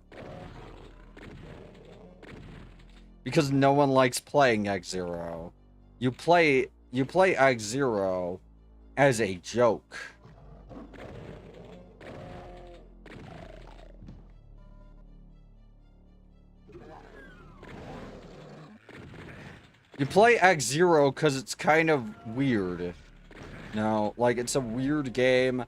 Because no one likes playing X-Zero. You play X-Zero as a joke. You play X-Zero because it's kind of weird. No, like, it's a weird game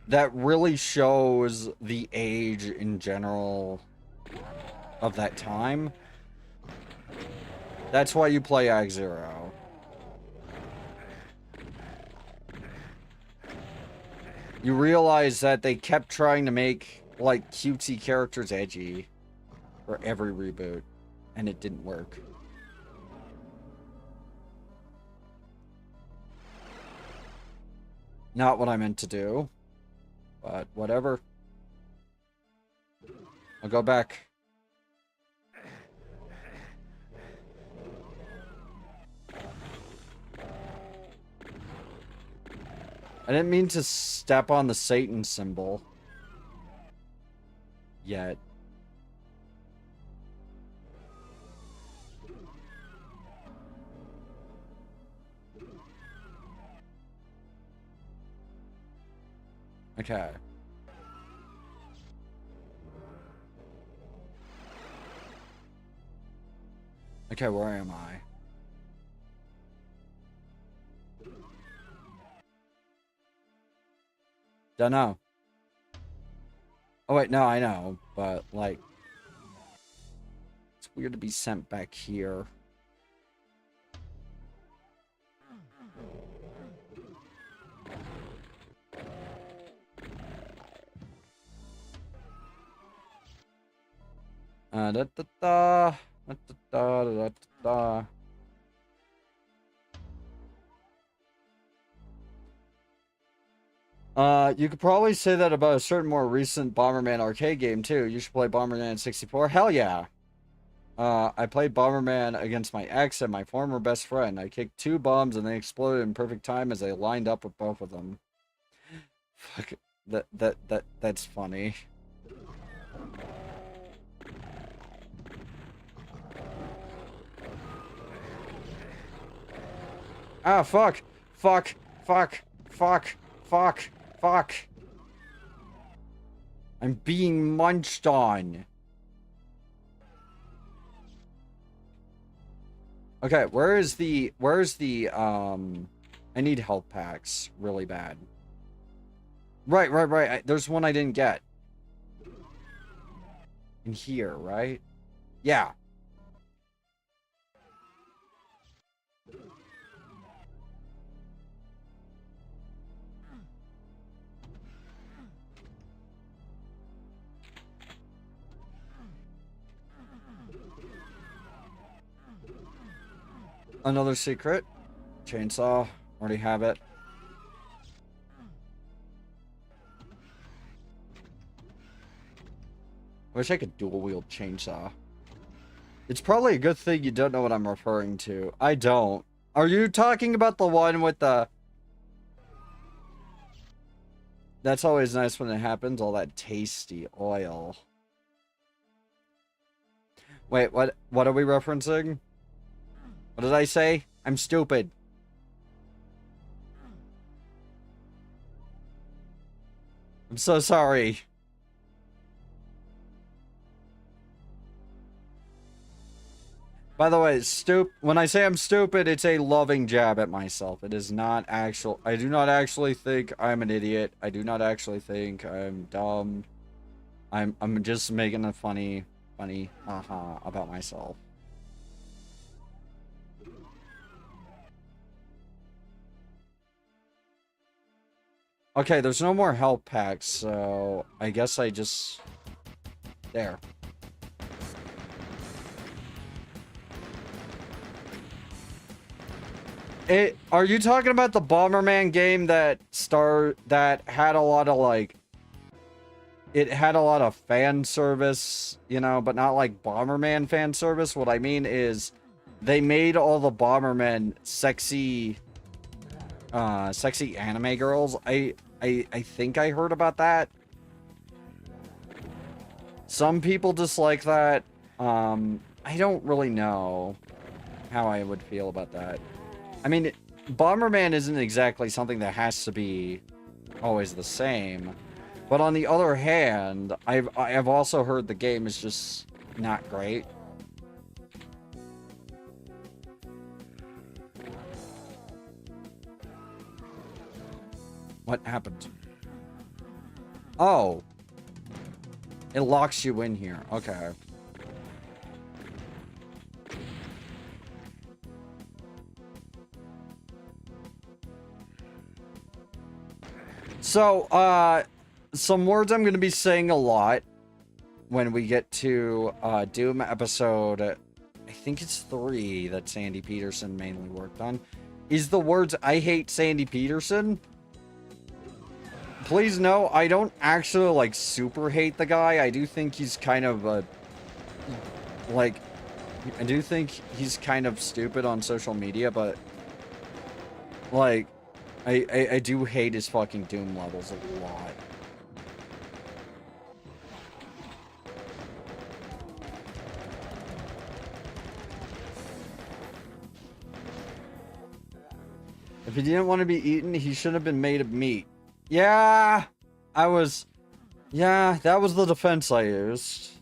that really shows the age in general of that time. That's why you play X-Zero. You realize that they kept trying to make, like, cutesy characters edgy for every reboot, and it didn't work. Not what I meant to do, but whatever. I'll go back. I didn't mean to step on the Satan symbol. Yet. Okay. Okay, where am I? Don't know. Oh wait, no, I know, but like, it's weird to be sent back here. Da da da da da da da da. You could probably say that about a certain more recent Bomberman arcade game, too. You should play Bomberman 64. Hell yeah! I played Bomberman against my ex and my former best friend. I kicked 2 bombs and they exploded in perfect time as they lined up with both of them. Fuck. That's funny. Ah, fuck! Fuck! Fuck! Fuck! Fuck! Fuck! I'm being munched on. Okay, where's the, I need health packs really bad. Right. There's one I didn't get. In here, right? Yeah. Another secret. Chainsaw. Already have it. I wish I could dual-wield chainsaw. It's probably a good thing you don't know what I'm referring to. I don't. Are you talking about the one with the... That's always nice when it happens, all that tasty oil. Wait, what are we referencing? What did I say? I'm stupid. I'm so sorry. By the way, when I say I'm stupid, it's a loving jab at myself. It is not actual. I do not actually think I'm an idiot. I do not actually think I'm dumb. I'm just making a funny haha about myself. Okay, there's no more health packs, so I guess I just... There. Are you talking about the Bomberman game that had a lot of, like... It had a lot of fan service, you know, but not like Bomberman fan service? What I mean is, they made all the Bombermen sexy anime girls. I think I heard about that. Some people dislike that. I don't really know how I would feel about that. I mean, Bomberman isn't exactly something that has to be always the same. But on the other hand, I've also heard the game is just not great. What happened? Oh. It locks you in here. Okay. So, some words I'm going to be saying a lot when we get to Doom episode, I think it's 3 that Sandy Peterson mainly worked on, is the words "I hate Sandy Peterson." Please know, I don't actually, like, super hate the guy. I do think he's kind of, like, I do think he's kind of stupid on social media, but, like, I do hate his fucking Doom levels a lot. If he didn't want to be eaten, he should have been made of meat. Yeah, yeah, that was the defense I used.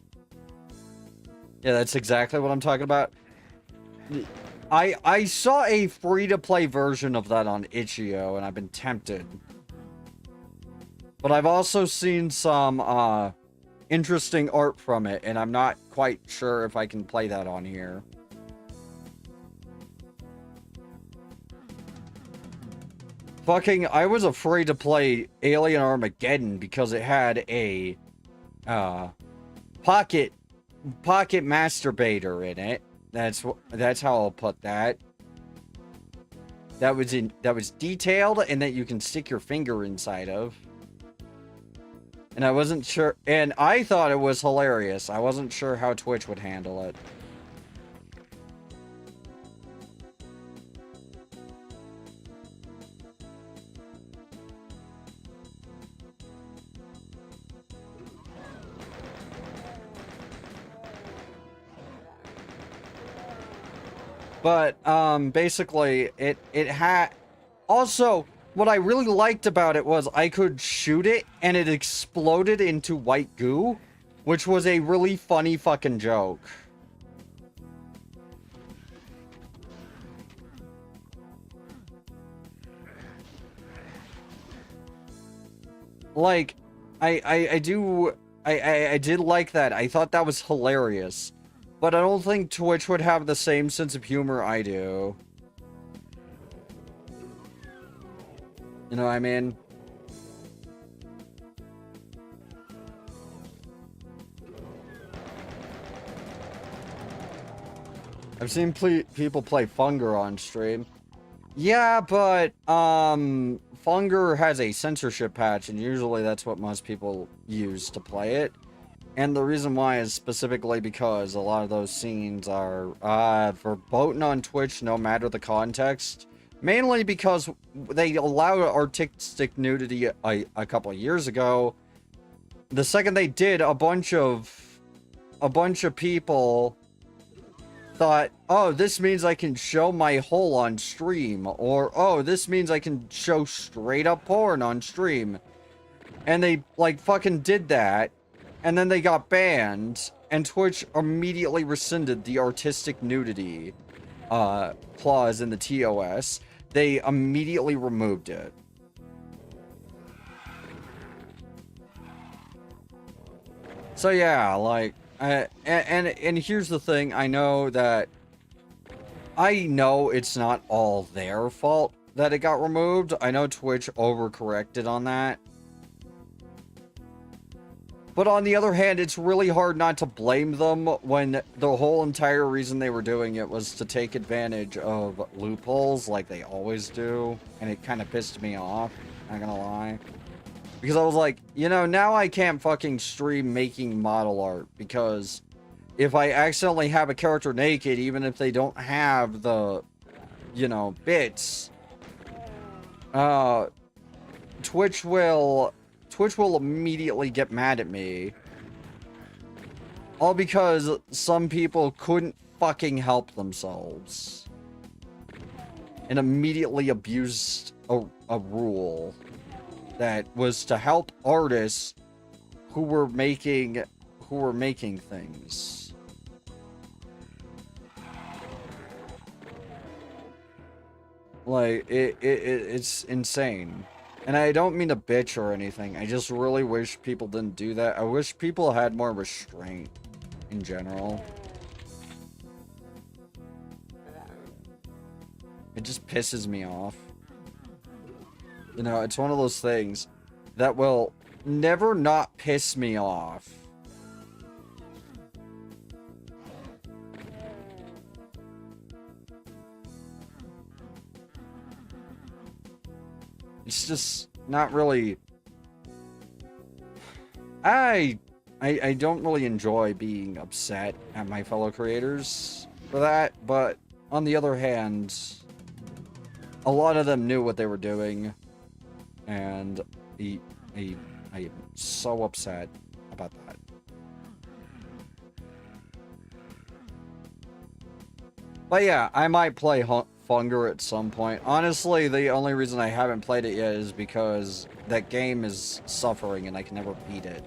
Yeah, that's exactly what I'm talking about. I saw a free-to-play version of that on Itch.io, and I've been tempted. But I've also seen some, interesting art from it, and I'm not quite sure if I can play that on here. Fucking, I was afraid to play Alien Armageddon because it had a, pocket masturbator in it. That's how I'll put that. That was detailed and that you can stick your finger inside of. And I wasn't sure, and I thought it was hilarious. I wasn't sure how Twitch would handle it. But, basically, it had... Also, what I really liked about it was I could shoot it, and it exploded into white goo, which was a really funny fucking joke. Like, I did like that. I thought that was hilarious. But I don't think Twitch would have the same sense of humor I do. You know what I mean? I've seen people play Funger on stream. Yeah, but, Funger has a censorship patch, and usually that's what most people use to play it. And the reason why is specifically because a lot of those scenes are verboten on Twitch, no matter the context. Mainly because they allowed artistic nudity a couple of years ago. The second they did, a bunch of people thought, oh, this means I can show my hole on stream, or oh, this means I can show straight up porn on stream. And they, like, fucking did that. And then they got banned, and Twitch immediately rescinded the artistic nudity clause in the TOS. They immediately removed it. So yeah, like, and here's the thing. I know it's not all their fault that it got removed. I know Twitch overcorrected on that. But on the other hand, it's really hard not to blame them when the whole entire reason they were doing it was to take advantage of loopholes like they always do. And it kind of pissed me off, not gonna lie. Because I was like, you know, now I can't fucking stream making model art because if I accidentally have a character naked, even if they don't have the, you know, bits, Twitch will immediately get mad at me. All because some people couldn't fucking help themselves. And immediately abused a rule that was to help artists who were making things. Like, it's insane. And I don't mean to bitch or anything. I just really wish people didn't do that. I wish people had more restraint in general. It just pisses me off. You know, it's one of those things that will never not piss me off. It's just not really... I don't really enjoy being upset at my fellow creators for that, but on the other hand, a lot of them knew what they were doing, and I am so upset about that. But yeah, I might play Funger at some point. Honestly, the only reason I haven't played it yet is because that game is suffering and I can never beat it.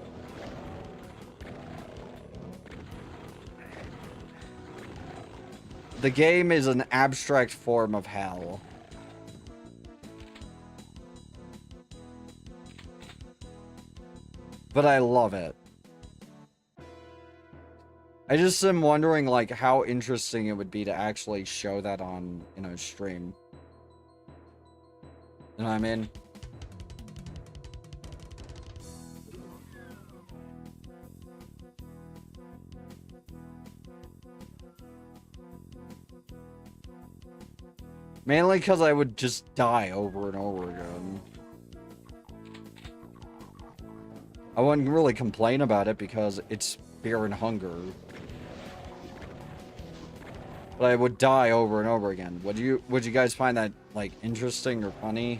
The game is an abstract form of hell. But I love it. I just am wondering, like, how interesting it would be to actually show that on, you know, stream. You know what I mean? Mainly because I would just die over and over again. I wouldn't really complain about it because it's fear and hunger. But I would die over and over again. Would you guys find that, like, interesting or funny?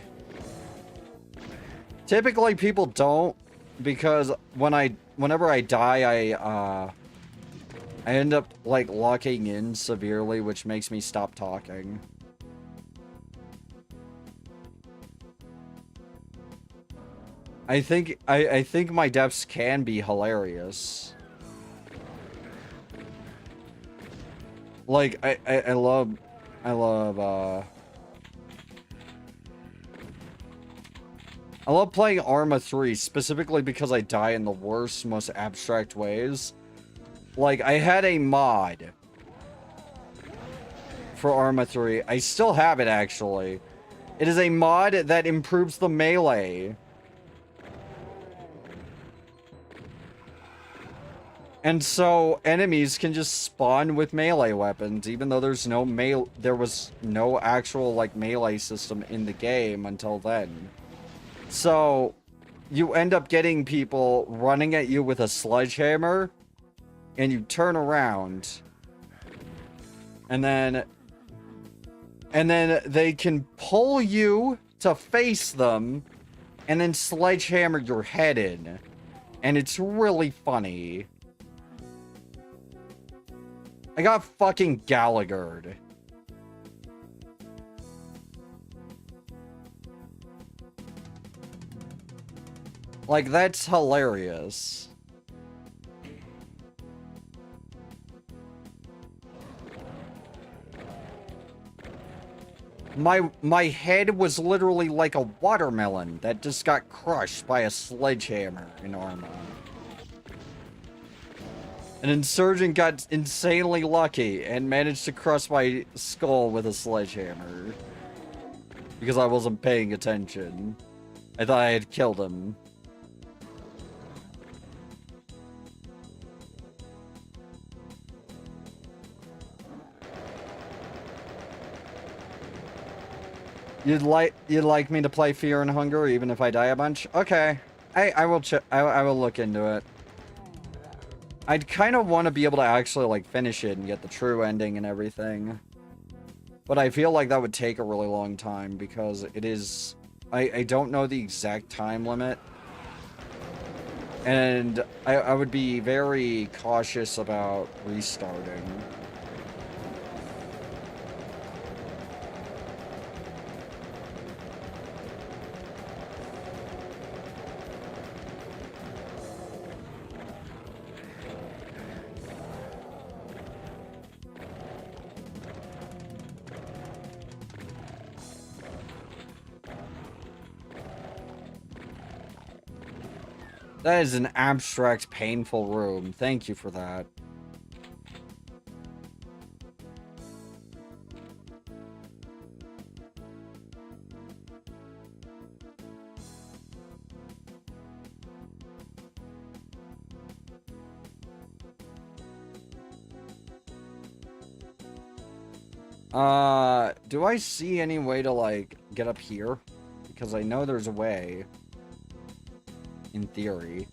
Typically people don't, because whenever I die, I end up, like, locking in severely, which makes me stop talking. I think my deaths can be hilarious. Like, I love playing Arma 3, specifically because I die in the worst, most abstract ways. Like, I had a mod for Arma 3. I still have it, actually. It is a mod that improves the melee. And so enemies can just spawn with melee weapons, even though there was no actual, like, melee system in the game until then. So you end up getting people running at you with a sledgehammer, and you turn around, and then they can pull you to face them, and then sledgehammer your head in. And it's really funny. I got fucking Gallaghered. Like, that's hilarious. My head was literally like a watermelon that just got crushed by a sledgehammer in Arma. An insurgent got insanely lucky and managed to crush my skull with a sledgehammer. Because I wasn't paying attention. I thought I had killed him. You'd like me to play Fear and Hunger even if I die a bunch? Okay. I will look into it. I'd kind of want to be able to actually like finish it and get the true ending and everything. But I feel like that would take a really long time because it is... I don't know the exact time limit. And I would be very cautious about restarting. That is an abstract, painful room. Thank you for that. Do I see any way to, like, get up here? Because I know there's a way. In theory.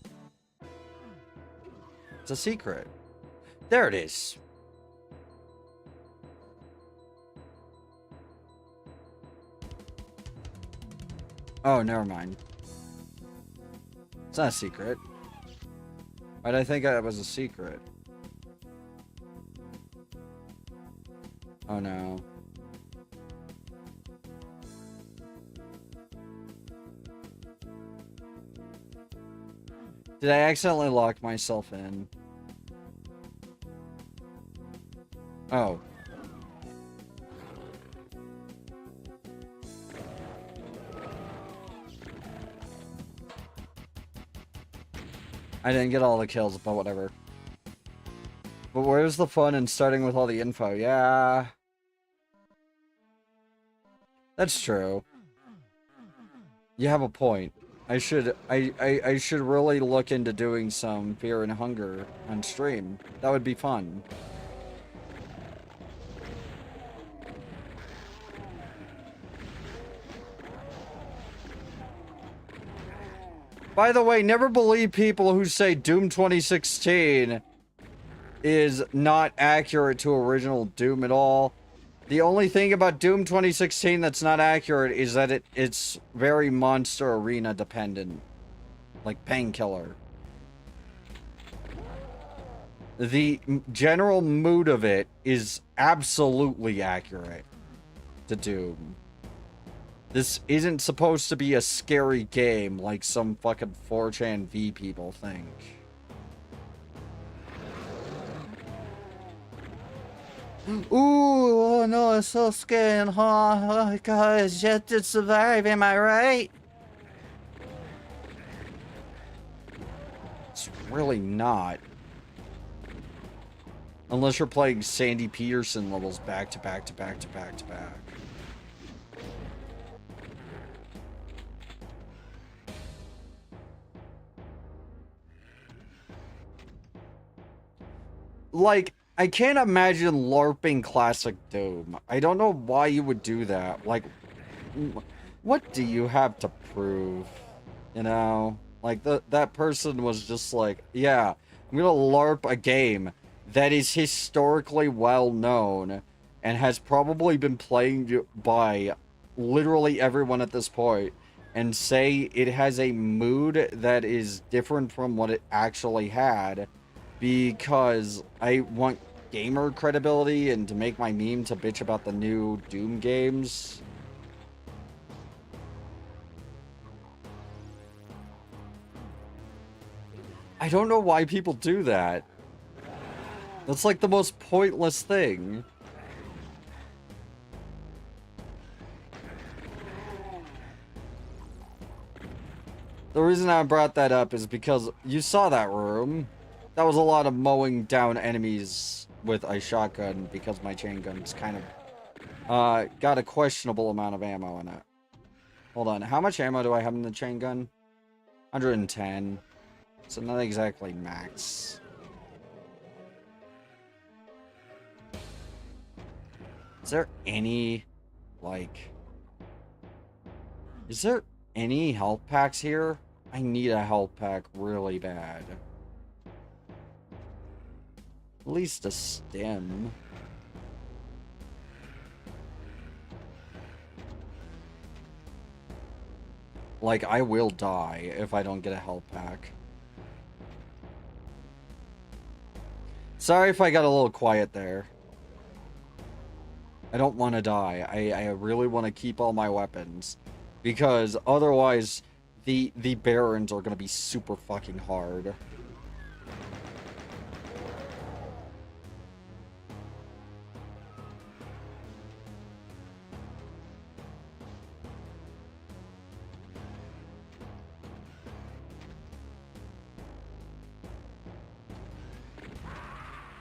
It's a secret. There it is. Oh, never mind. It's not a secret. Why'd I think that was a secret? Oh no. Did I accidentally lock myself in? Oh. I didn't get all the kills, but whatever. But where's the fun in starting with all the info? Yeah. That's true. You have a point. I should really look into doing some Fear and Hunger on stream. That would be fun. By the way, never believe people who say Doom 2016 is not accurate to original Doom at all. The only thing about Doom 2016 that's not accurate is that it's very Monster Arena dependent. Like Painkiller. The general mood of it is absolutely accurate to Doom. This isn't supposed to be a scary game like some fucking 4chan V people think. Ooh, oh no, it's so scary, huh? Oh god, it's yet to survive, am I right? It's really not. Unless you're playing Sandy Peterson levels back to back to back to back to back. Like, I can't imagine LARPing classic Doom. I don't know why you would do that. Like, what do you have to prove? You know? Like, that person was just like, yeah, I'm gonna LARP a game that is historically well known and has probably been played by literally everyone at this point, and say it has a mood that is different from what it actually had because I want gamer credibility and to make my meme to bitch about the new Doom games. I don't know why people do that. That's like the most pointless thing. The reason I brought that up is because you saw that room. That was a lot of mowing down enemies with a shotgun because my chain gun's kind of got a questionable amount of ammo in it. Hold on, how much ammo do I have in the chain gun? 110. So not exactly max. Is there any, like... Is there any health packs here? I need a health pack really bad. At least a stem. Like, I will die if I don't get a health pack. Sorry if I got a little quiet there. I don't want to die. I really want to keep all my weapons. Because otherwise, the Barons are going to be super fucking hard.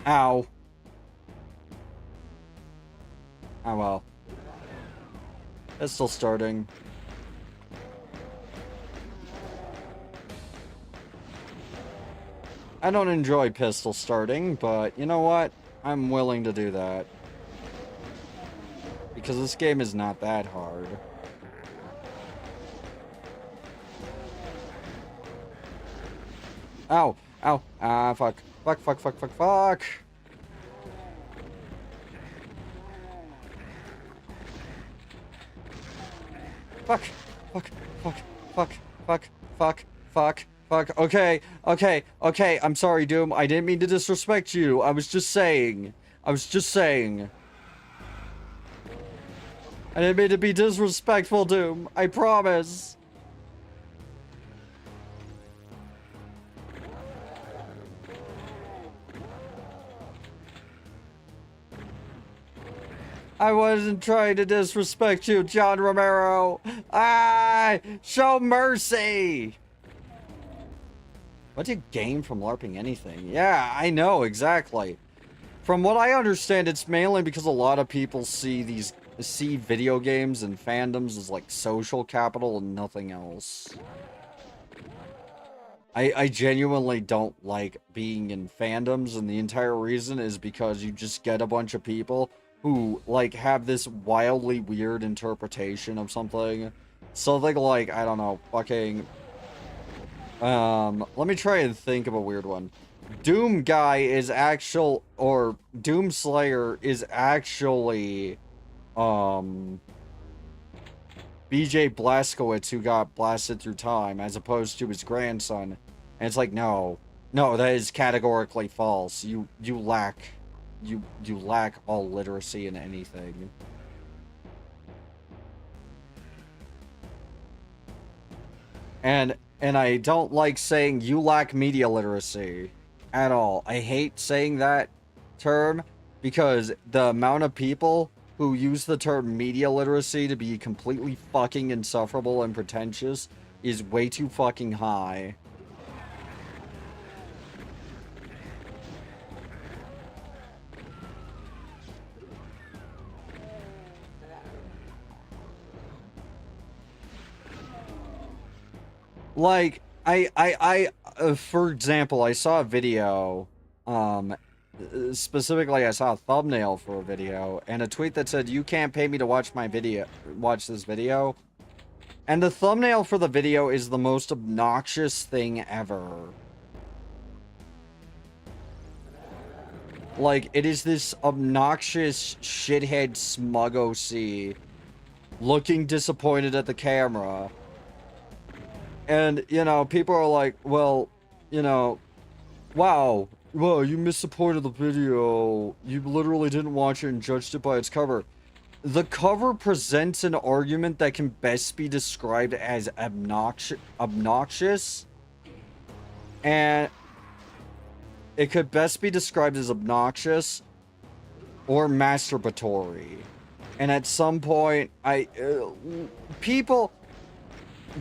Ow. Oh well. It's still starting. I don't enjoy pistol starting, but you know what? I'm willing to do that. Because this game is not that hard. Ow! Ow! Ah, fuck. Fuck, fuck, fuck, fuck, fuck! Fuck! Fuck! Fuck! Fuck! Fuck! Fuck! Fuck! Fuck! Okay! Okay! Okay! I'm sorry, Doom. I didn't mean to disrespect you. I was just saying. I was just saying. I didn't mean to be disrespectful, Doom. I promise. I wasn't trying to disrespect you, John Romero. Ah! Show mercy! What do you gain from LARPing anything? Yeah, I know, exactly. From what I understand, it's mainly because a lot of people see video games and fandoms as like social capital and nothing else. I genuinely don't like being in fandoms, and the entire reason is because you just get a bunch of people who, like, have this wildly weird interpretation of something. Something like, I don't know, fucking... let me try and think of a weird one. Doom Guy is or Doom Slayer is actually, BJ Blazkowicz, who got blasted through time, as opposed to his grandson. And it's like, no, that is categorically false. You lack all literacy in anything. And I don't like saying you lack media literacy at all. I hate saying that term because the amount of people who use the term media literacy to be completely fucking insufferable and pretentious is way too fucking high. Like, for example, I saw a video, specifically I saw a thumbnail for a video, and a tweet that said, "You can't pay me to watch this video." And the thumbnail for the video is the most obnoxious thing ever. Like, it is this obnoxious shithead smug OC looking disappointed at the camera. And, you know, people are like, well, you know, wow, well, you missupported the video. You literally didn't watch it and judged it by its cover. The cover presents an argument that can best be described as obnoxious. And it could best be described as obnoxious or masturbatory. And at some point, people...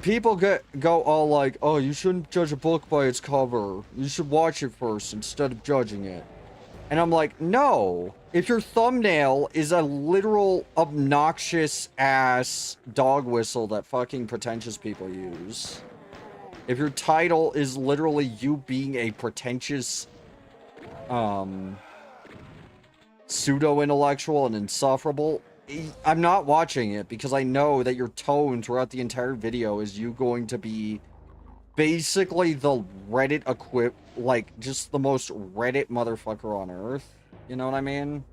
people go all like, oh, you shouldn't judge a book by its cover. You should watch it first instead of judging it. And I'm like, no. If your thumbnail is a literal obnoxious ass dog whistle that fucking pretentious people use. If your title is literally you being a pretentious, pseudo-intellectual and insufferable, I'm not watching it because I know that your tone throughout the entire video is you going to be basically the Reddit like, just the most Reddit motherfucker on earth. You know what I mean?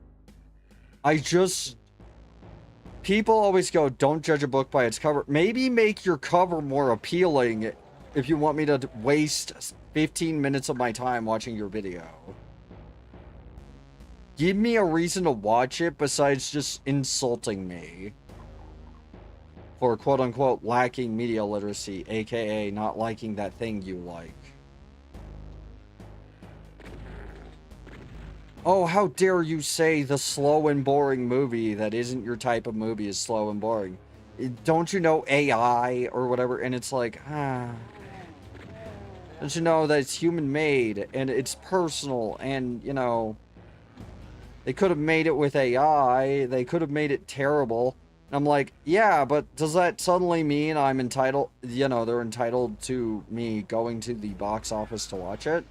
People always go, don't judge a book by its cover. Maybe make your cover more appealing if you want me to waste 15 minutes of my time watching your video. Give me a reason to watch it besides just insulting me for quote-unquote lacking media literacy, aka not liking that thing you like. Oh, how dare you say the slow and boring movie that isn't your type of movie is slow and boring. Don't you know AI or whatever? And it's like, don't you know that it's human-made and it's personal and, you know, they could have made it with AI. They could have made it terrible. And I'm like, yeah, but does that suddenly mean I'm entitled, you know, they're entitled to me going to the box office to watch it?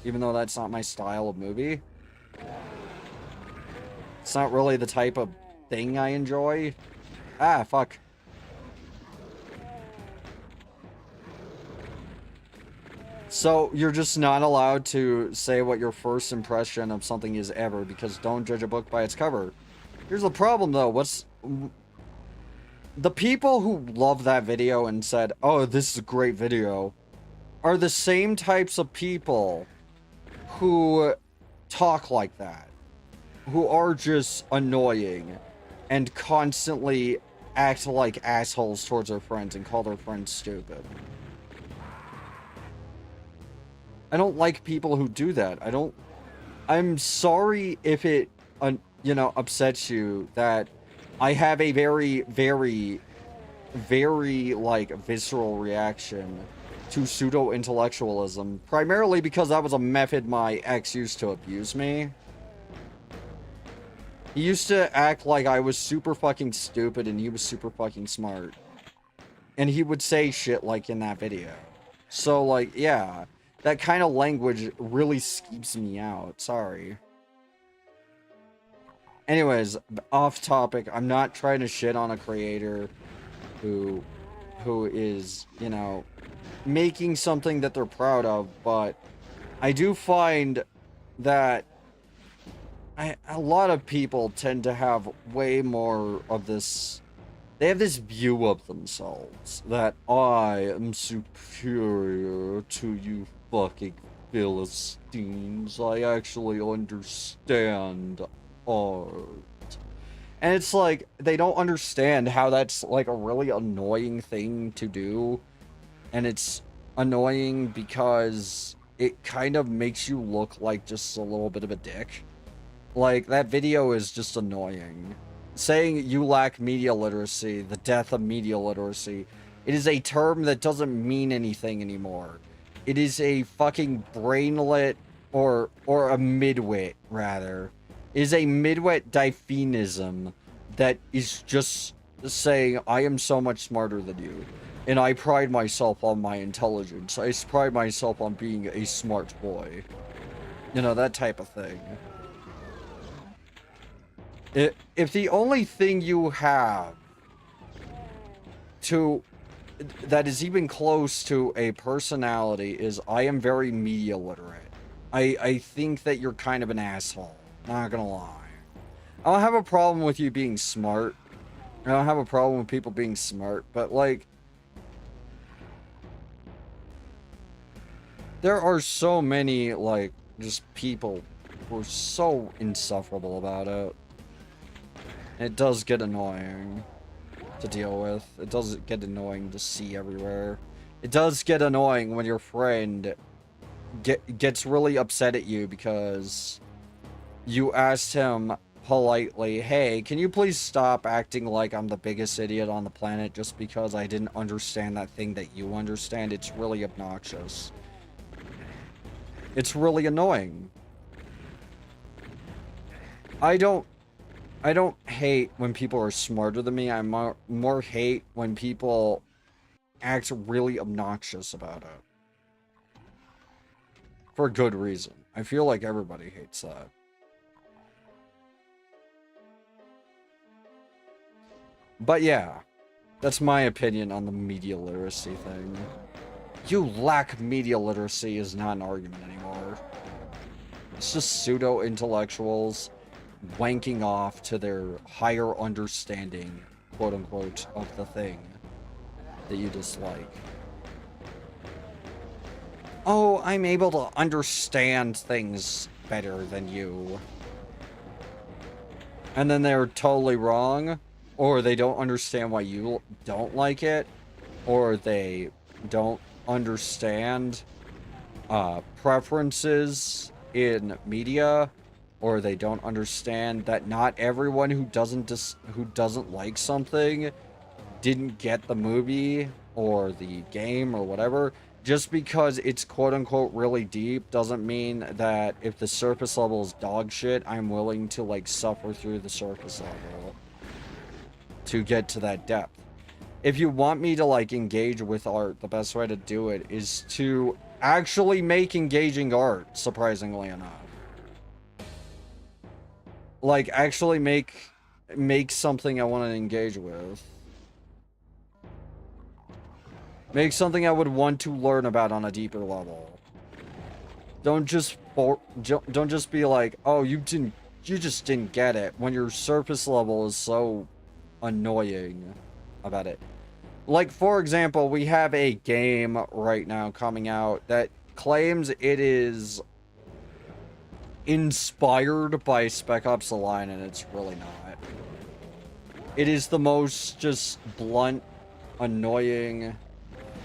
Even though that's not my style of movie? It's not really the type of thing I enjoy. Ah, fuck. So, you're just not allowed to say what your first impression of something is ever, because don't judge a book by its cover. Here's the problem, though. The people who love that video and said, oh, this is a great video, are the same types of people who talk like that. Who are just annoying and constantly act like assholes towards their friends and call their friends stupid. I don't like people who do that. I'm sorry if it, you know, upsets you that I have a very, very, very, like, visceral reaction to pseudo-intellectualism. Primarily because that was a method my ex used to abuse me. He used to act like I was super fucking stupid and he was super fucking smart. And he would say shit like in that video. So, like, yeah. That kind of language really skeeps me out. Sorry. Anyways, off topic. I'm not trying to shit on a creator who is, you know, making something that they're proud of, but I do find that a lot of people tend to have way more of this. They have this view of themselves that I am superior to you fucking Philistines. I actually understand art. And it's like, they don't understand how that's like a really annoying thing to do. And it's annoying because it kind of makes you look like just a little bit of a dick. Like, that video is just annoying. Saying you lack media literacy, the death of media literacy, it is a term that doesn't mean anything anymore. It is a fucking brainlet, or a midwit, rather. It is a midwit Diphenism that is just saying, I am so much smarter than you. And I pride myself on my intelligence. I pride myself on being a smart boy. You know, that type of thing. If the only thing you have that is even close to a personality is I am very media literate, I think that you're kind of an asshole. Not gonna lie. I don't have a problem with you being smart. I don't have a problem with people being smart, but like, there are so many, like, just people who are so insufferable about it. It does get annoying to deal with. It does get annoying to see everywhere. It does get annoying when your friend gets really upset at you because you asked him politely, hey, can you please stop acting like I'm the biggest idiot on the planet just because I didn't understand that thing that you understand? It's really obnoxious. It's really annoying. I don't hate when people are smarter than me. I more hate when people act really obnoxious about it. For good reason. I feel like everybody hates that. But yeah, that's my opinion on the media literacy thing. You lack media literacy is not an argument anymore. It's just pseudo-intellectuals wanking off to their higher understanding, quote-unquote, of the thing that you dislike. Oh, I'm able to understand things better than you. And then they're totally wrong, or they don't understand why you don't like it, or they don't understand preferences in media, or they don't understand that not everyone who doesn't like something didn't get the movie or the game or whatever. Just because it's quote-unquote really deep doesn't mean that if the surface level is dog shit, I'm willing to, like, suffer through the surface level to get to that depth. If you want me to, like, engage with art, the best way to do it is to actually make engaging art, surprisingly enough. Like, actually make something I want to engage with. Make something I would want to learn about on a deeper level. Don't just be like, oh, you just didn't get it, when your surface level is so annoying about it. Like, for example, we have a game right now coming out that claims it is inspired by Spec Ops: The Line, and it's really not. It is the most just blunt, annoying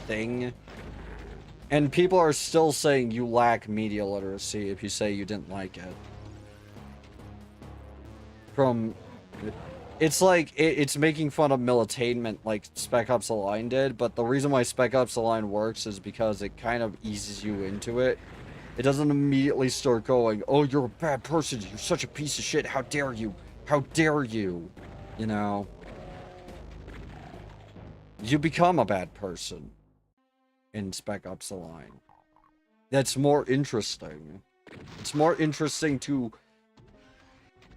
thing. And people are still saying you lack media literacy if you say you didn't like it. It's like, it's making fun of militainment like Spec Ops: The Line did, but the reason why Spec Ops: The Line works is because it kind of eases you into it. It doesn't immediately start going, oh, you're a bad person, you're such a piece of shit, how dare you? How dare you? You know? You become a bad person in Spec Ops: The Line. That's more interesting. It's more interesting to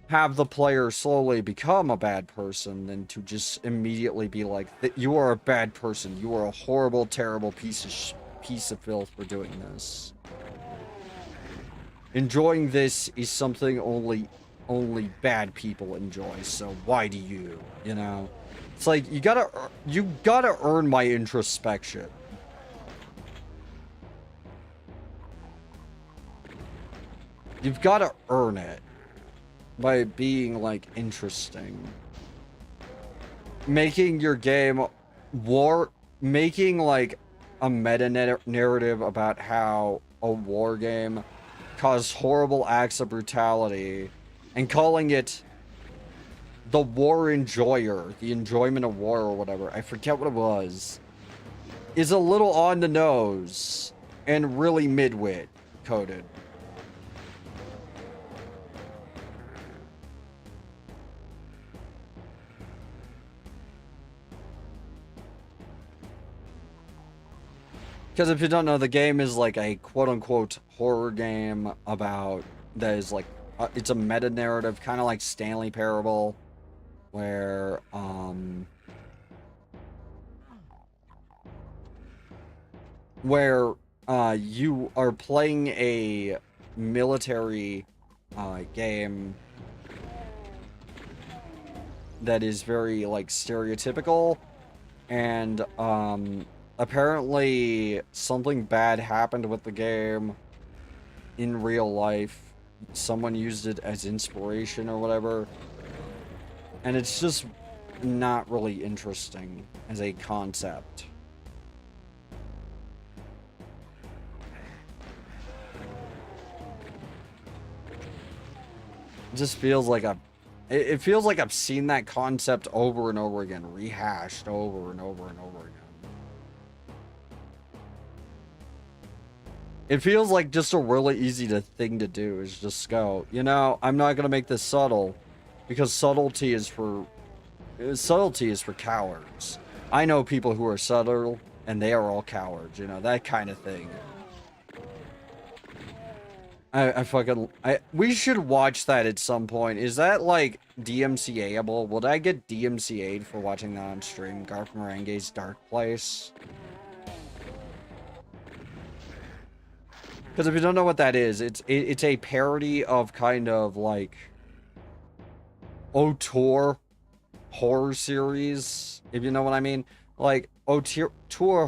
have the player slowly become a bad person than to just immediately be like, you are a bad person, you are a horrible, terrible piece of filth for doing this. Enjoying this is something only bad people enjoy, so why do you? You know? It's like, you gotta earn my introspection. You've gotta earn it by being, like, interesting. Making your game making, like, a meta-narrative about how a war game caused horrible acts of brutality, and calling it the war enjoyer, the enjoyment of war or whatever, I forget what it was, is a little on the nose and really midwit coded. Because if you don't know, the game is like a quote-unquote horror game about, that is like, it's a meta-narrative, kind of like Stanley Parable, where, you are playing a military, game that is very, like, stereotypical, and, apparently something bad happened with the game in real life. Someone used it as inspiration or whatever. And it's just not really interesting as a concept. It just feels like a It feels like I've seen that concept over and over again, rehashed over and over and over again. It feels like just a really easy thing to do is just go, you know, I'm not gonna make this subtle because subtlety is for cowards. I know people who are subtle and they are all cowards, you know, that kind of thing. We should watch that at some point. Is that like DMCA-able? Would I get DMCA'd for watching that on stream? Garth Marenghi's Dark Place? Because if you don't know what that is, it's a parody of kind of like auteur horror series, if you know what I mean. Like auteur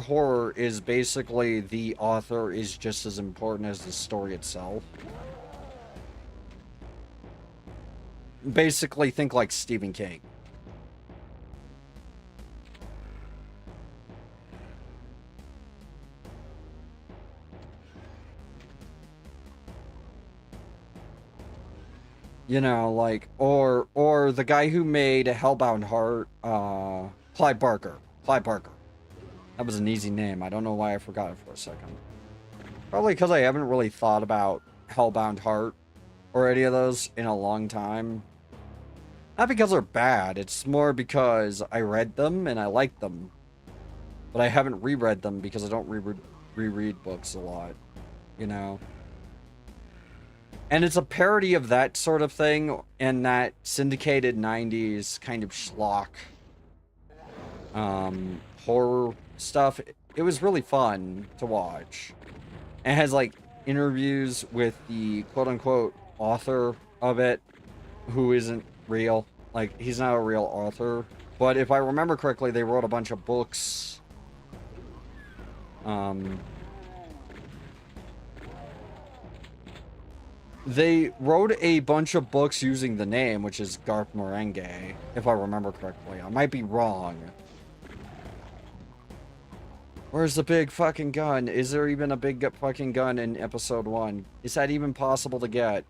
horror is basically the author is just as important as the story itself. Basically think like Stephen King. You know, like, or the guy who made Hellbound Heart, Clive Barker. Clive Barker. That was an easy name. I don't know why I forgot it for a second. Probably because I haven't really thought about Hellbound Heart or any of those in a long time. Not because they're bad, it's more because I read them and I liked them. But I haven't reread them because I don't reread books a lot, you know? And it's a parody of that sort of thing and that syndicated 90s kind of schlock horror stuff. It was really fun to watch. It has like interviews with the quote-unquote author of it, who isn't real. Like, he's not a real author. But if I remember correctly, they wrote a bunch of books. They wrote a bunch of books using the name, which is Garth Marenghi, if I remember correctly. I might be wrong. Where's the big fucking gun? Is there even a big fucking gun in episode 1? Is that even possible to get?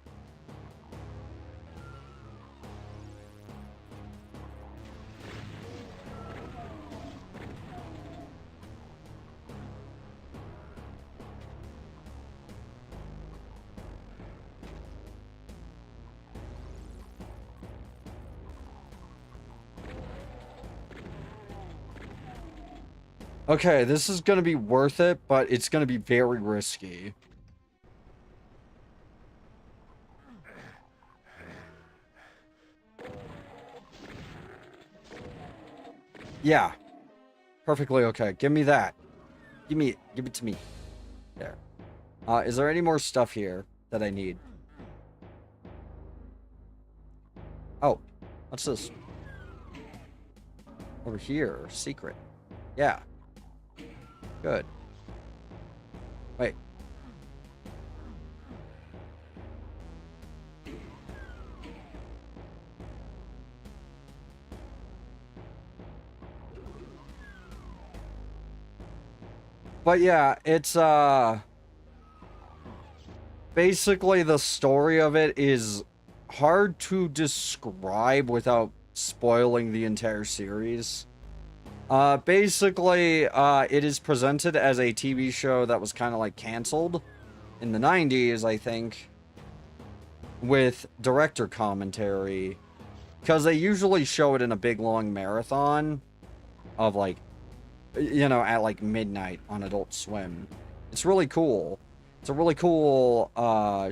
Okay, this is gonna be worth it, but it's gonna be very risky. Yeah. Perfectly okay. Give me that. Give it to me. There. Is there any more stuff here that I need? Oh. What's this? Over here. Secret. Yeah. Good. Wait. But yeah, it's basically the story of it is hard to describe without spoiling the entire series. Basically, it is presented as a TV show that was kind of like canceled in the 90s, I think, with director commentary, because they usually show it in a big long marathon of like, you know, at like midnight on Adult Swim. It's really cool. It's a really cool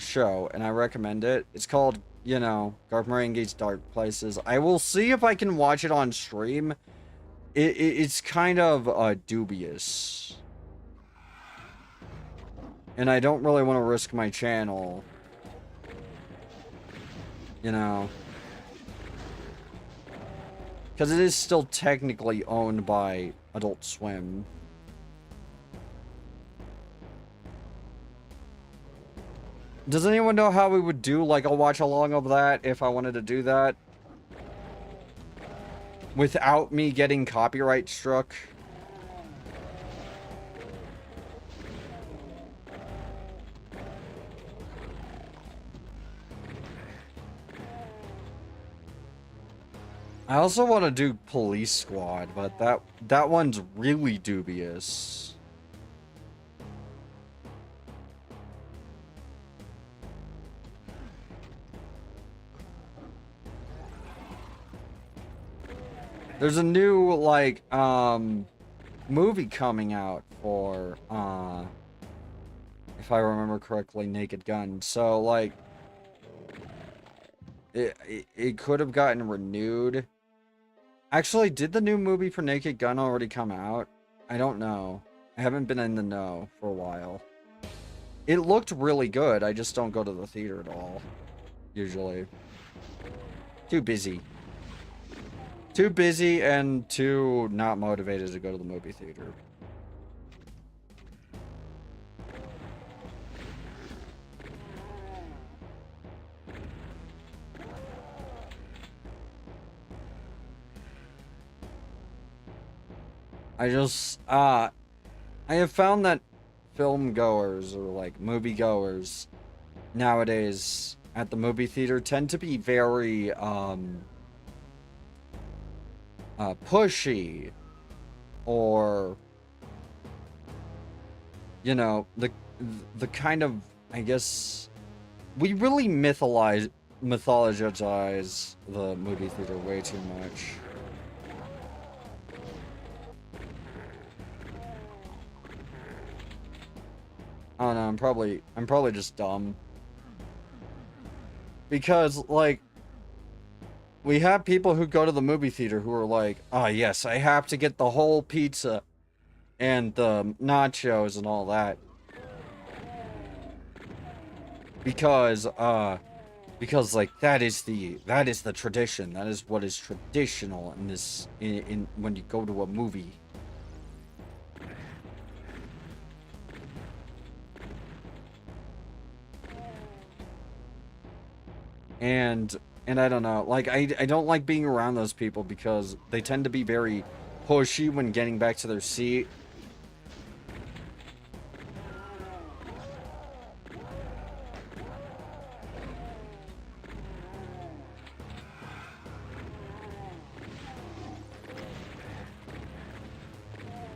show, and I recommend it. It's called, you know, Garth Marenghi's Dark Places. I will see if I can watch it on stream. It's kind of dubious. And I don't really want to risk my channel. You know. Because it is still technically owned by Adult Swim. Does anyone know how we would do like a watch along of that if I wanted to do that? Without me getting copyright struck? I also want to do Police Squad, but that one's really dubious. There's a new like movie coming out for if I remember correctly, Naked Gun. So like it could have gotten renewed. Actually, did the new movie for Naked Gun already come out? I don't know. I haven't been in the know for a while. It looked really good. I just don't go to the theater at all. Usually. Too busy. Too busy and too not motivated to go to the movie theater. I have found that film goers or like movie goers nowadays at the movie theater tend to be very pushy, or you know, the kind of, I guess we really mythologize the movie theater way too much. I don't know, I'm probably just dumb. Because like we have people who go to the movie theater who are like, "Oh, yes, I have to get the whole pizza and the nachos and all that." Because like that is the tradition. That is what is traditional in this in when you go to a movie. And I don't know, like I don't like being around those people because they tend to be very pushy when getting back to their seat.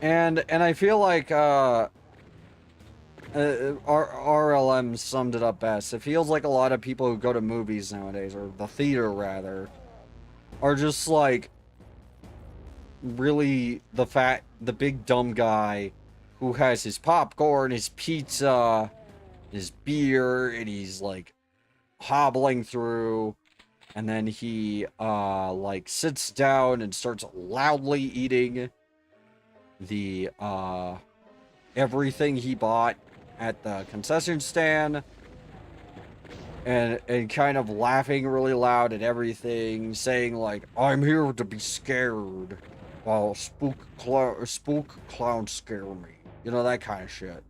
And I feel like RLM summed it up best. It feels like a lot of people who go to movies nowadays, or the theater rather, are just like really the big dumb guy who has his popcorn, his pizza, his beer, and he's like hobbling through, and then he like sits down and starts loudly eating the everything he bought at the concession stand, and kind of laughing really loud at everything, saying like, "I'm here to be scared while spook clowns scare me." You know, that kind of shit.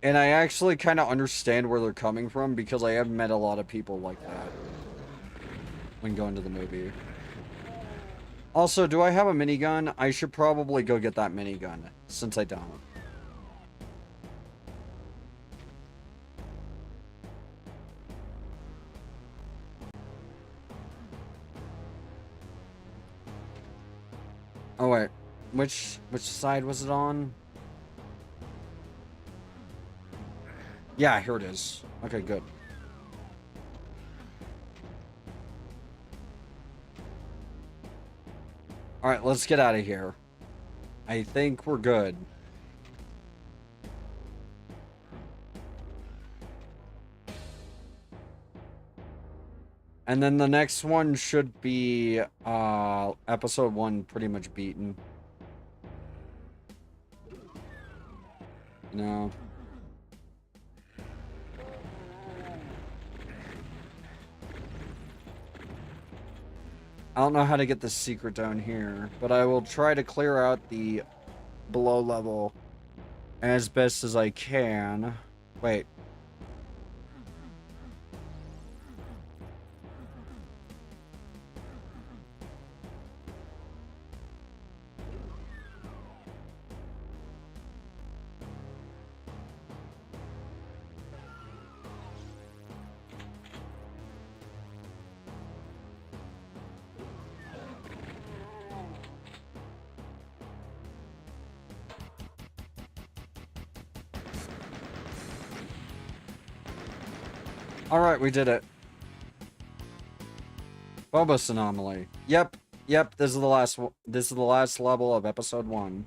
And I actually kind of understand where they're coming from, because I have met a lot of people like that when going to the movie. Also, do I have a minigun? I should probably go get that minigun, since I don't. Oh wait, which side was it on? Yeah, here it is. Okay, good. Alright, let's get out of here. I think we're good. And then the next one should be episode 1 pretty much beaten. No. I don't know how to get the secret down here, but I will try to clear out the below level as best as I can. Wait. Alright, we did it. Phobos anomaly. Yep. Yep, this is the last level of episode 1.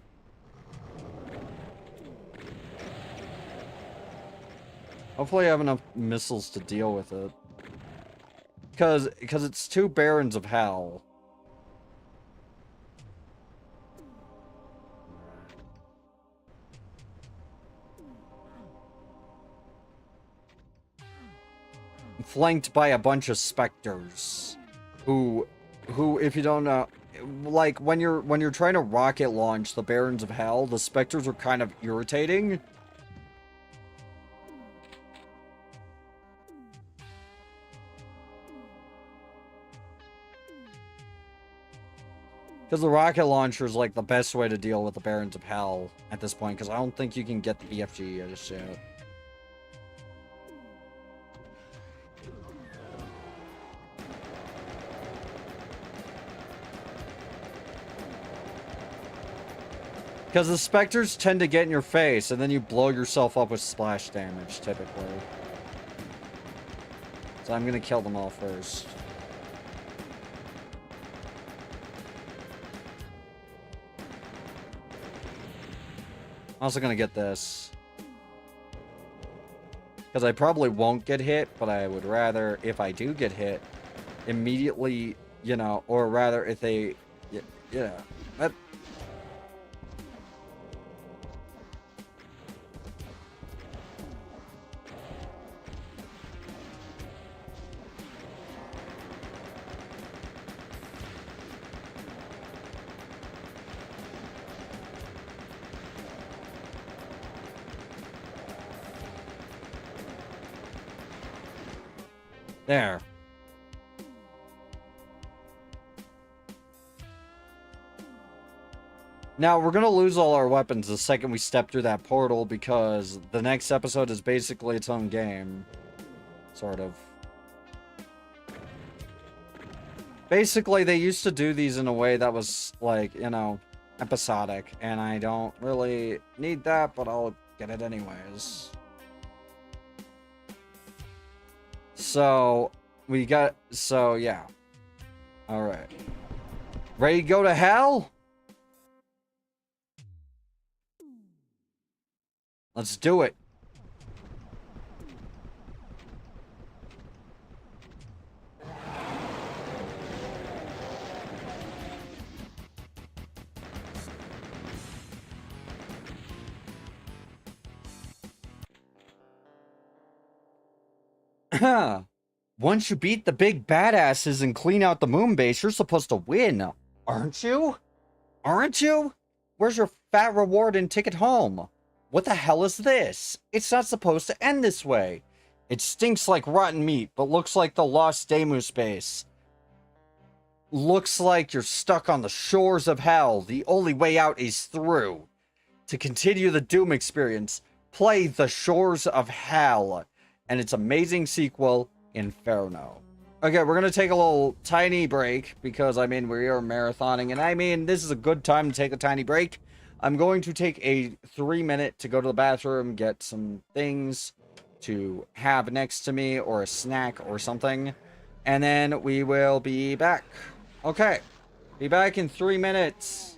Hopefully I have enough missiles to deal with it. Because it's 2 Barons of Hell. Flanked by a bunch of specters. Who, if you don't know, like, when you're trying to rocket launch the Barons of Hell, the specters are kind of irritating. Because the rocket launcher is, like, the best way to deal with the Barons of Hell at this point, because I don't think you can get the BFG just yet. Because the specters tend to get in your face, and then you blow yourself up with splash damage, typically. So I'm gonna kill them all first. I'm also gonna get this. Because I probably won't get hit, but I would rather, if I do get hit, immediately, you know, or rather if they, yeah, that... There. Now, we're gonna lose all our weapons the second we step through that portal, because the next episode is basically its own game. Sort of. Basically, they used to do these in a way that was, like, you know, episodic, and I don't really need that, but I'll get it anyways. So, yeah. Alright. Ready to go to hell? Let's do it. Once you beat the big badasses and clean out the moon base, you're supposed to win, aren't you? Aren't you? Where's your fat reward and ticket home? What the hell is this? It's not supposed to end this way. It stinks like rotten meat, but looks like the lost Deimos base. Looks like you're stuck on the shores of hell. The only way out is through. To continue the Doom experience, play The Shores of Hell and its amazing sequel, Inferno. Okay, we're going to take a little tiny break because, I mean, we are marathoning, and I mean, this is a good time to take a tiny break. I'm going to take a 3-minute to go to the bathroom, get some things to have next to me, or a snack or something, and then we will be back. Okay, be back in 3 minutes.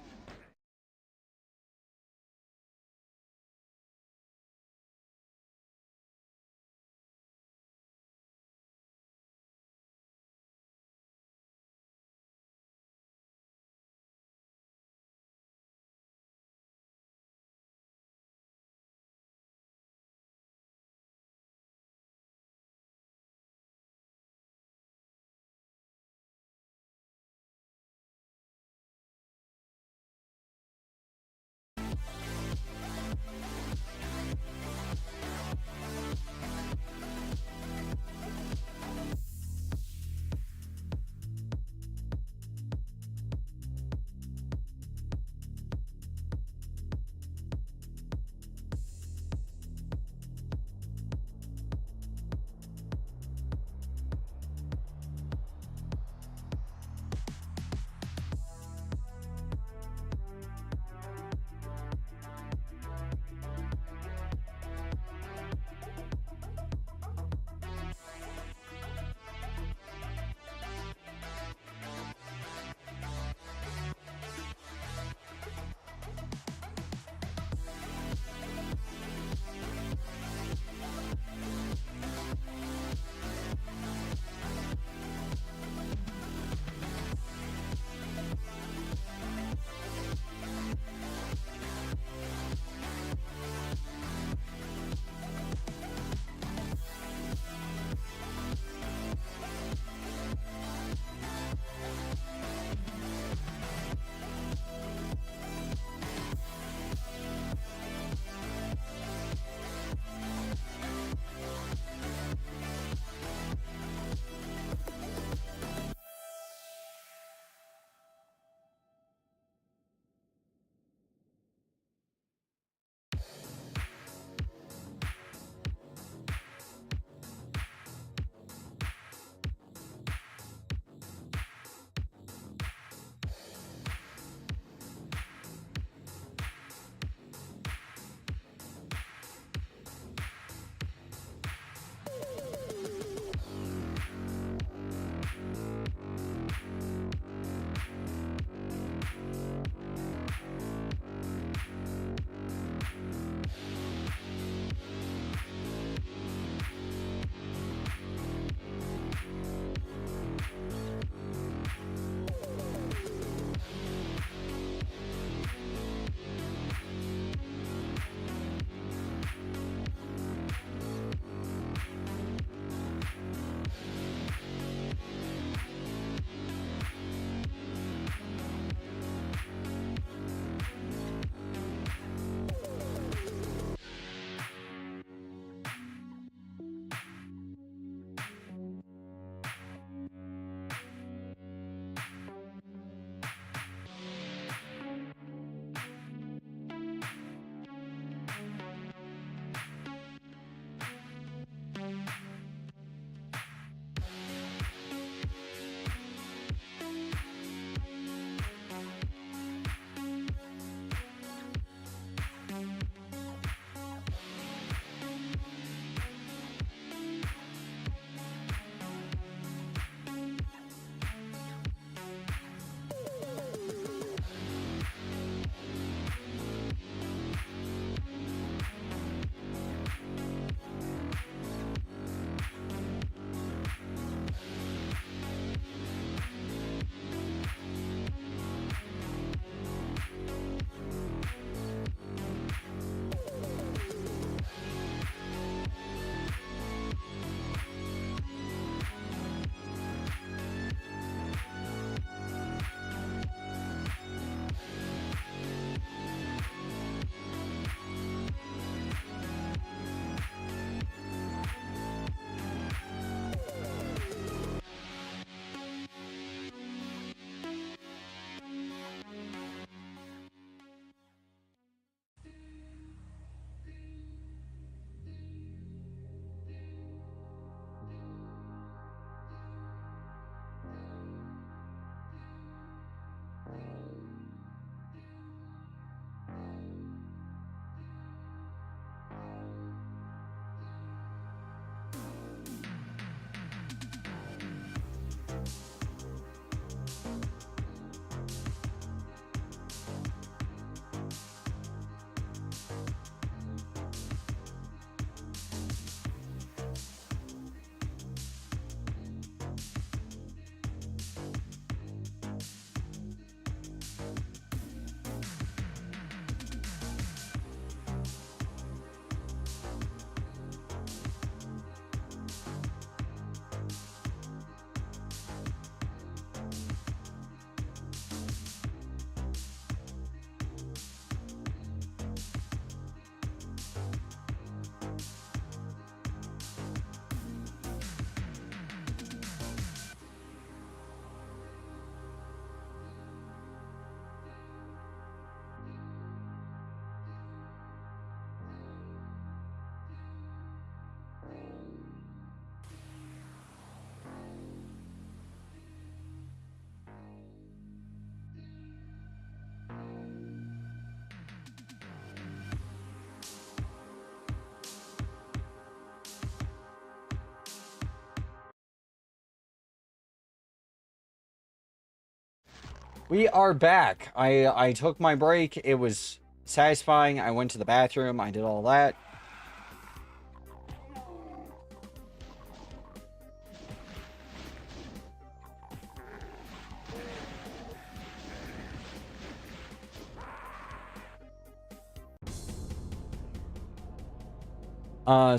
We are back. I took my break. It was satisfying. I went to the bathroom. I did all that.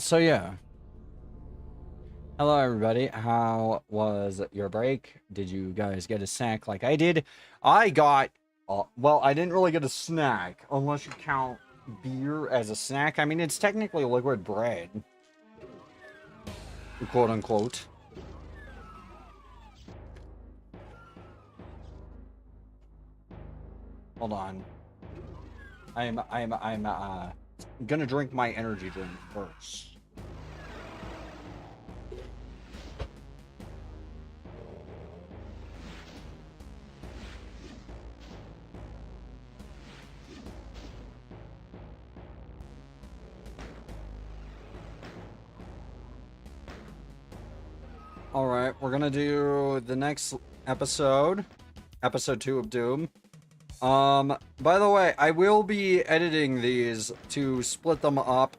So yeah. Hello everybody. How was your break? Did you guys get a snack like I did? I got well, I didn't really get a snack unless you count beer as a snack. I mean, it's technically liquid bread, quote unquote. Hold on. I'm gonna drink my energy drink first. Alright, we're gonna do the next episode. Episode 2 of Doom. By the way, I will be editing these to split them up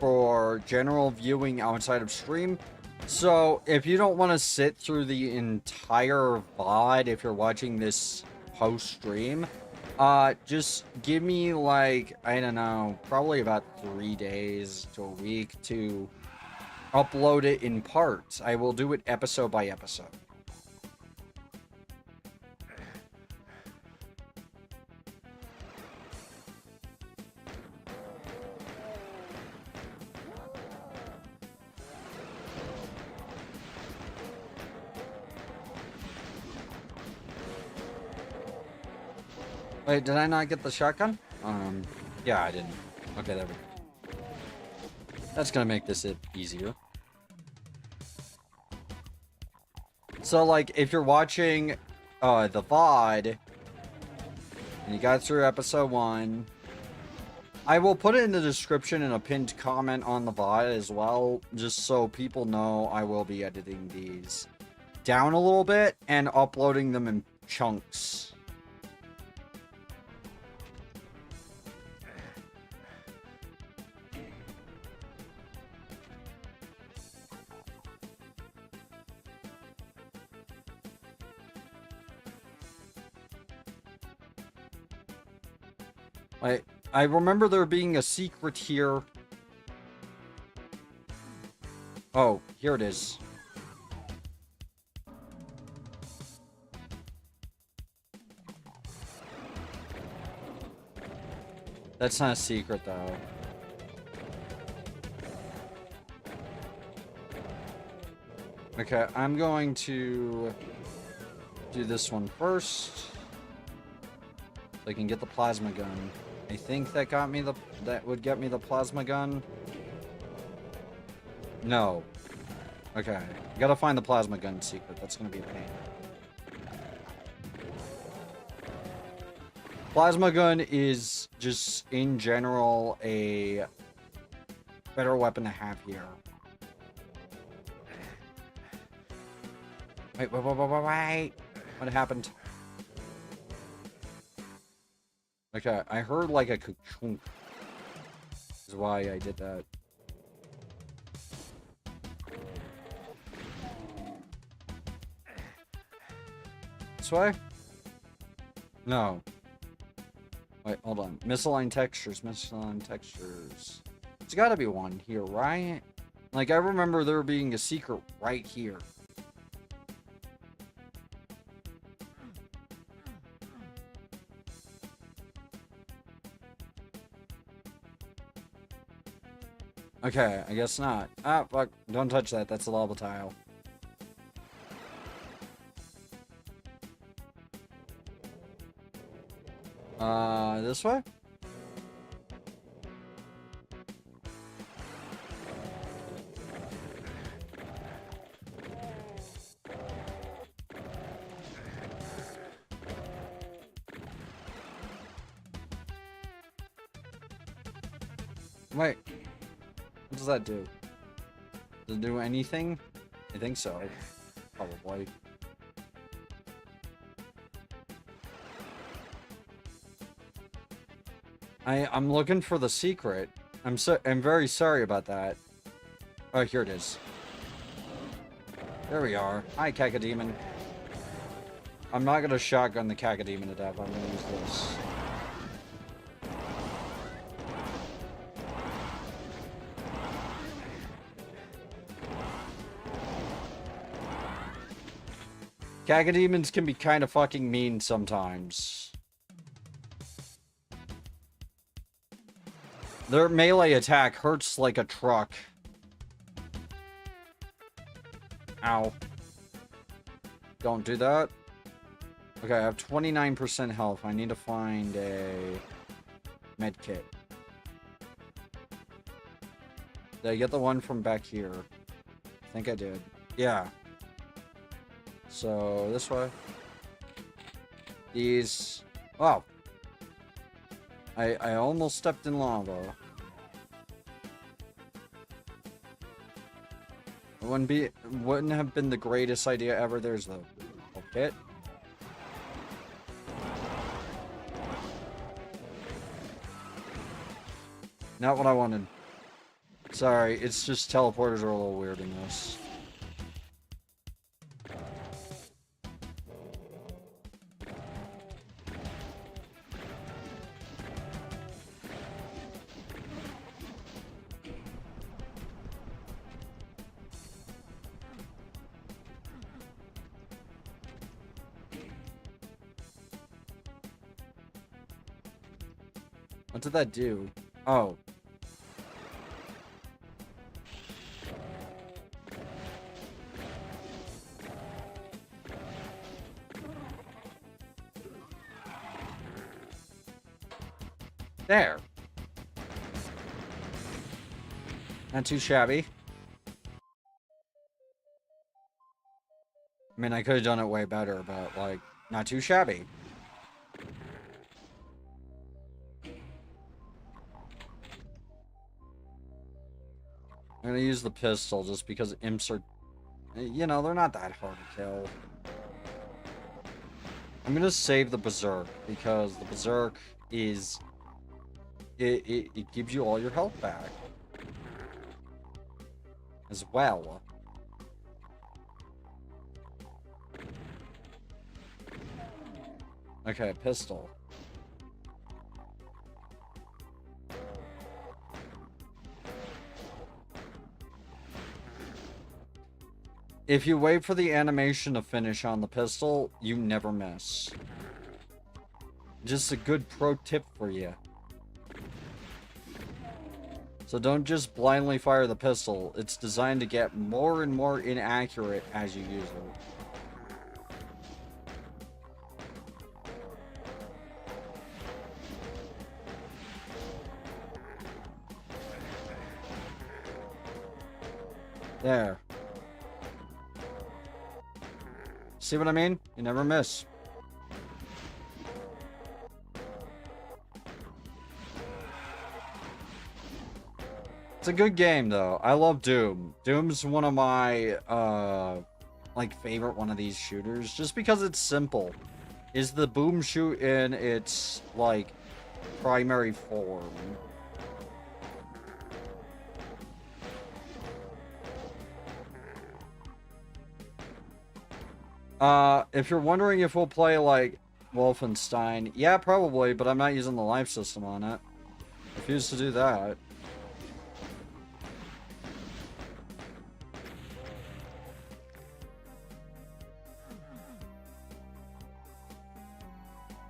for general viewing outside of stream. So, if you don't want to sit through the entire VOD if you're watching this post-stream, just give me, like, I don't know, probably about 3 days to a week to upload it in parts. I will do it episode by episode. Wait, did I not get the shotgun? Yeah, I didn't. Okay, there we go. That's gonna make this easier. So, like, if you're watching, the VOD, and you got through episode 1, I will put it in the description and a pinned comment on the VOD as well, just so people know I will be editing these down a little bit and uploading them in chunks. I remember there being a secret here. Oh, here it is. That's not a secret, though. Okay, I'm going to do this one first, so I can get the plasma gun. I think that would get me the plasma gun. No. Okay. Gotta find the plasma gun secret. That's gonna be a pain. Plasma gun is just, in general, a better weapon to have here. Wait. What happened? Okay, I heard like a ka-chunk. Is why I did that. This way? No. Wait, hold on. Misaligned textures. There's gotta be one here, right? Like, I remember there being a secret right here. Okay, I guess not. Ah, fuck. Don't touch that. That's a lava tile. This way? Wait. What does that do? Does it do anything? I think so. Probably. I'm looking for the secret. I'm very sorry about that. Oh, here it is. There we are. Hi, Cacodemon. I'm not gonna shotgun the Cacodemon to death. I'm gonna use this. Cacodemons can be kind of fucking mean sometimes. Their melee attack hurts like a truck. Ow. Don't do that. Okay, I have 29% health. I need to find a med kit. Did I get the one from back here? I think I did. Yeah. So, this way. These... Wow. I almost stepped in lava. It wouldn't have been the greatest idea ever. There's the kit. Not what I wanted. Sorry, it's just teleporters are a little weird in this. What did that do? Oh. There. Not too shabby. I mean, I could have done it way better, but, like, not too shabby. I'm gonna use the pistol just because imps are... You know, they're not that hard to kill. I'm gonna save the Berserk because the Berserk is... It gives you all your health back. As well. Okay, pistol. If you wait for the animation to finish on the pistol, you never miss. Just a good pro tip for you. So don't just blindly fire the pistol. It's designed to get more and more inaccurate as you use it. There. See what I mean? You never miss. It's a good game, though. I love Doom. Doom's one of my, like, favorite one of these shooters. Just because it's simple. Is the boom shoot in its, like, primary form. If you're wondering if we'll play, like, Wolfenstein, yeah, probably, but I'm not using the life system on it. I refuse to do that.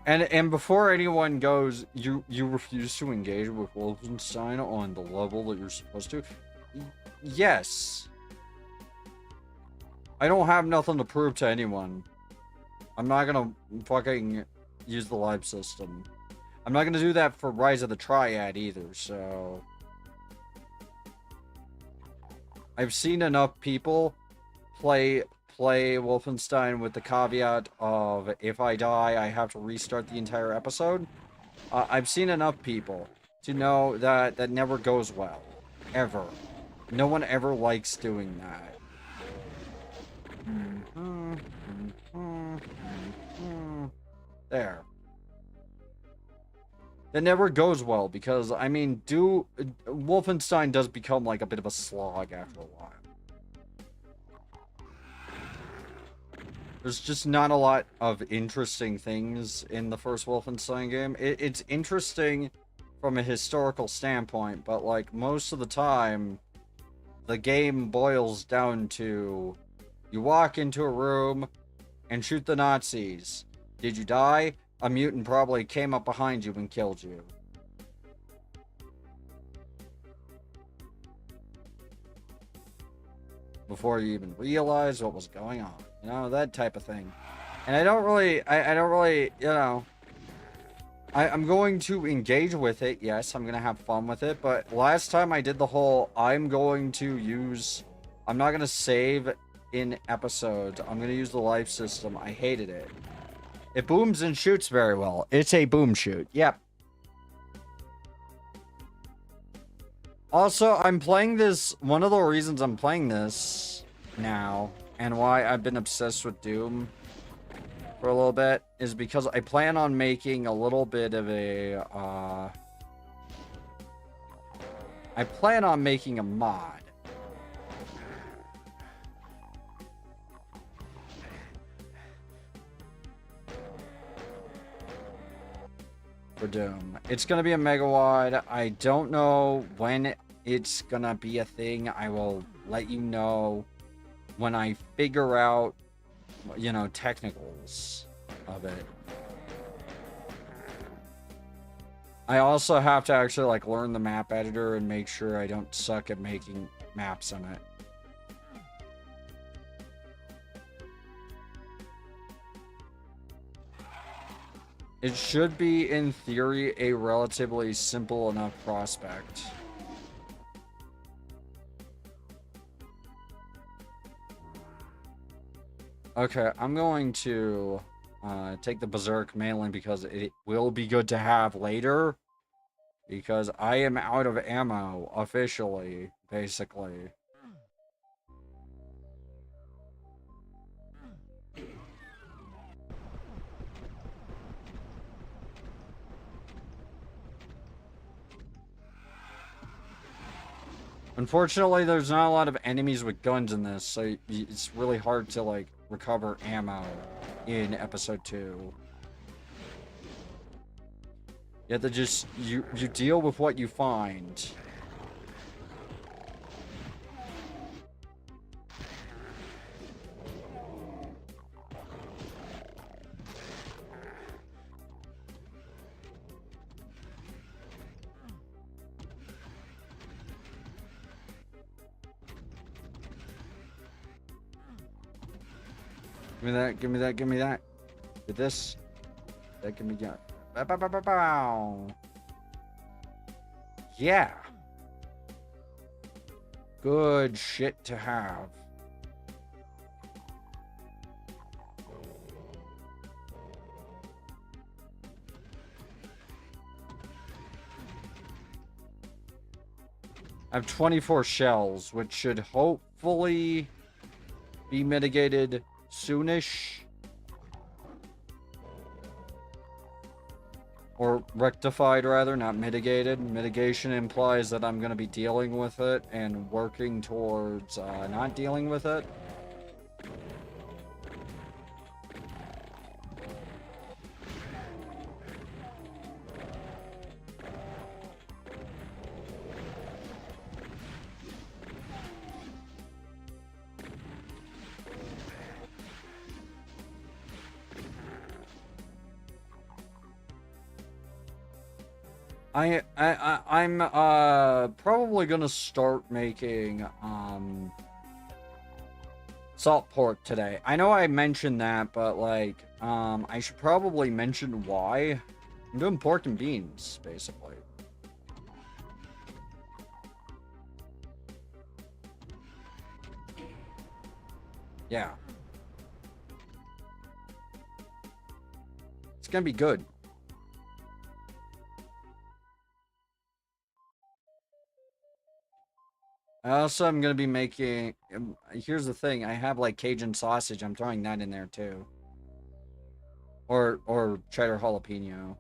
And before anyone goes, you refuse to engage with Wolfenstein on the level that you're supposed to? Yes. I don't have nothing to prove to anyone. I'm not gonna fucking use the live system. I'm not gonna do that for Rise of the Triad either, so... I've seen enough people play Wolfenstein with the caveat of if I die, I have to restart the entire episode. I've seen enough people to know that that never goes well. Ever. No one ever likes doing that. There. that never goes well because I mean, Wolfenstein does become like a bit of a slog after a while. There's just not a lot of interesting things in the first Wolfenstein game. It's interesting from a historical standpoint, but like most of the time, the game boils down to you walk into a room and shoot the Nazis. Did you die? A mutant probably came up behind you and killed you. Before you even realized what was going on. You know, that type of thing. And I don't really, you know, I'm going to engage with it. Yes, I'm going to have fun with it. But last time I did the whole, I'm not going to save in episodes. I'm going to use the life system. I hated it. It booms and shoots very well. It's a boom shoot. Yep. Also, I'm playing this, one of the reasons I'm playing this now, and why I've been obsessed with Doom for a little bit, is because I plan on making a little bit of a, I plan on making a mod. For Doom. It's gonna be a Megawad. I don't know when it's gonna be a thing. I will let you know when I figure out, you know, technicals of it. I also have to actually like learn the map editor and make sure I don't suck at making maps in it. It should be, in theory, a relatively simple enough prospect. Okay, I'm going to take the Berserk mainly because it will be good to have later. Because I am out of ammo, officially, basically. Unfortunately, there's not a lot of enemies with guns in this, so it's really hard to, like, recover ammo in episode 2. You have to just, you deal with what you find. Give me that, give me that, give me that. Get this. That can be done. Bow, bow, bow, bow, bow. Yeah. Good shit to have. I have 24 shells, which should hopefully be mitigated soonish. Or rectified, rather, not mitigated. Mitigation implies that I'm going to be dealing with it and working towards not dealing with it. I'm probably gonna start making salt pork today. I know I mentioned that, but like I should probably mention why. I'm doing pork and beans, basically. Yeah. It's gonna be good. I also am going to be making, here's the thing, I have like Cajun sausage, I'm throwing that in there too. Or cheddar jalapeno.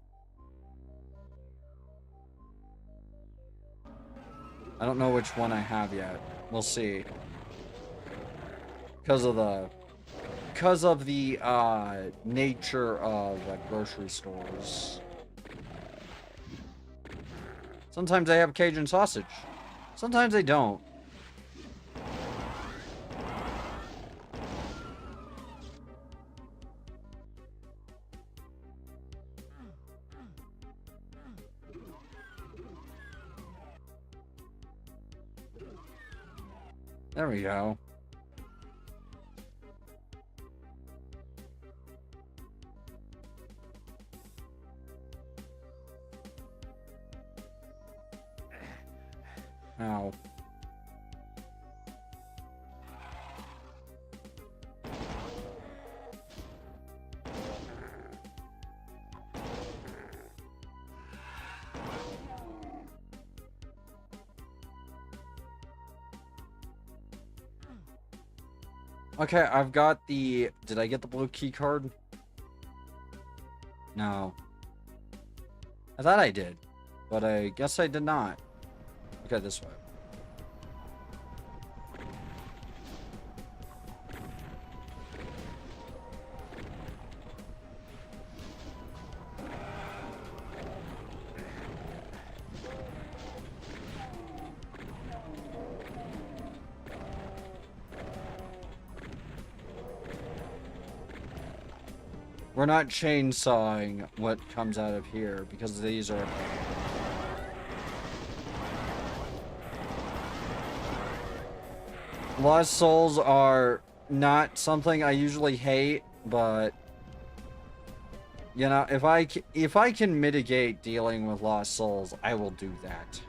I don't know which one I have yet. We'll see. Because of the nature of grocery stores. Sometimes they have Cajun sausage. Sometimes they don't. There we go. Ow. Okay, I've got the... Did I get the blue key card? No. I thought I did, but I guess I did not. Okay, this way. We're not chainsawing what comes out of here, because these are... Lost souls are not something I usually hate, but... You know, if I can mitigate dealing with lost souls, I will do that.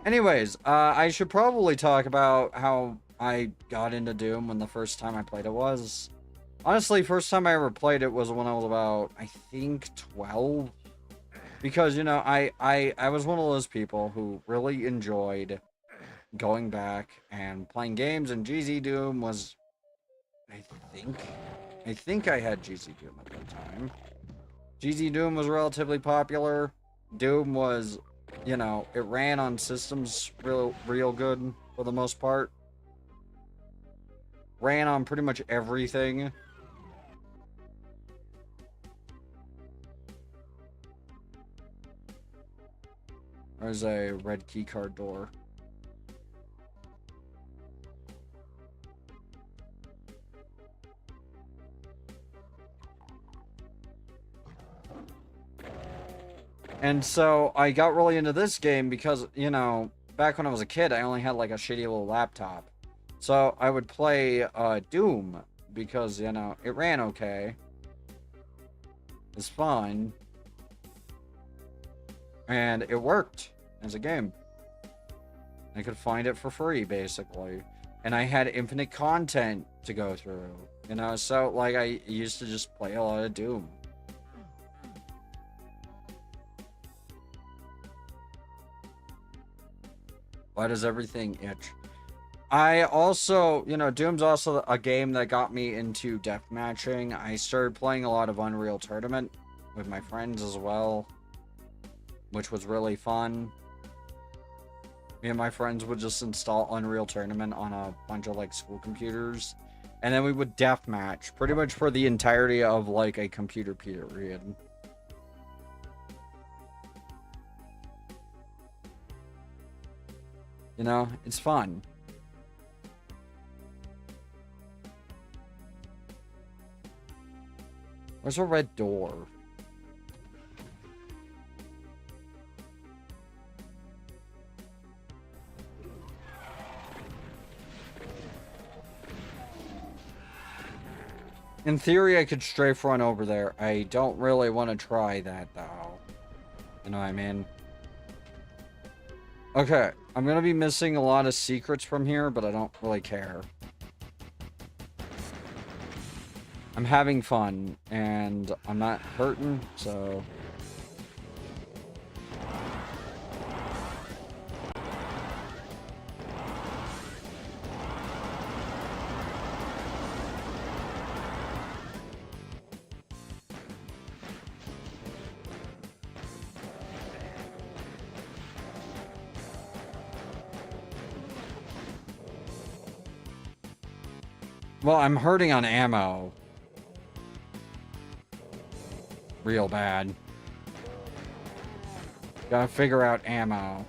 Anyways, I should probably talk about how I got into Doom when the first time I played it was. Honestly, first time I ever played it was when I was about, I think, 12. Because, you know, I was one of those people who really enjoyed going back and playing games, and GZ Doom was, I think I had GZ Doom at that time. GZ Doom was relatively popular. Doom was, you know, it ran on systems real good for the most part. Ran on pretty much everything. There's a red keycard door. And so I got really into this game because, you know, back when I was a kid, I only had like a shitty little laptop. So I would play Doom because, you know, it ran okay. It's fun. And it worked as a game. I could find it for free, basically. And I had infinite content to go through. You know, so, like, I used to just play a lot of Doom. Why does everything itch? I also, you know, Doom's also a game that got me into deathmatching. I started playing a lot of Unreal Tournament with my friends as well, which was really fun. Me and my friends would just install Unreal Tournament on a bunch of, like, school computers, and then we would deathmatch pretty much for the entirety of, like, a computer period. You know, it's fun. Where's a red door? In theory, I could strafe run over there. I don't really want to try that, though. You know what I mean? Okay, I'm gonna be missing a lot of secrets from here, but I don't really care. I'm having fun, and I'm not hurting, so... Well, I'm hurting on ammo. Real bad. Gotta figure out ammo.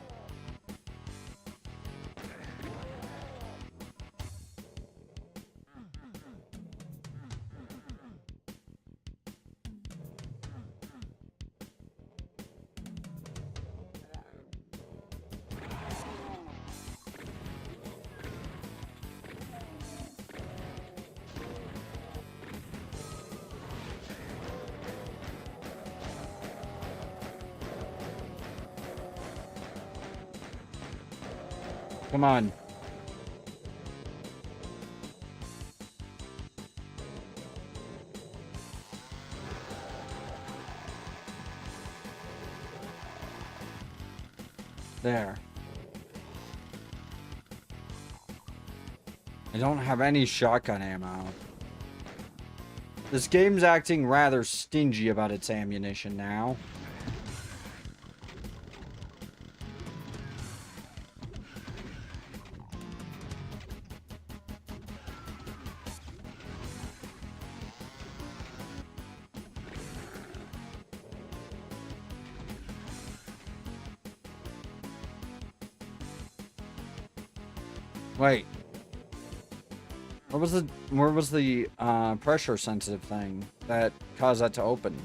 Come on. There. I don't have any shotgun ammo. This game's acting rather stingy about its ammunition now. Wait. Where was the pressure sensitive thing that caused that to open?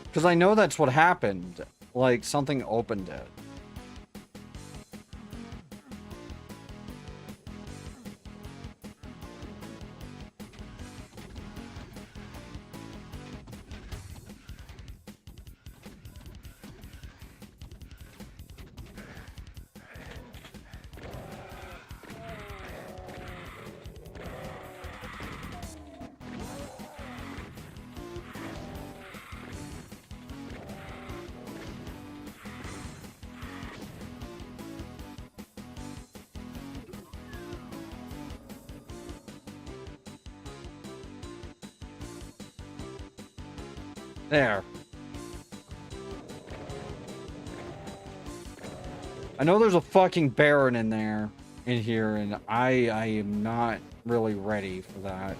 Because I know that's what happened. Like, something opened it. There. I know there's a fucking Baron in here, and I am not really ready for that.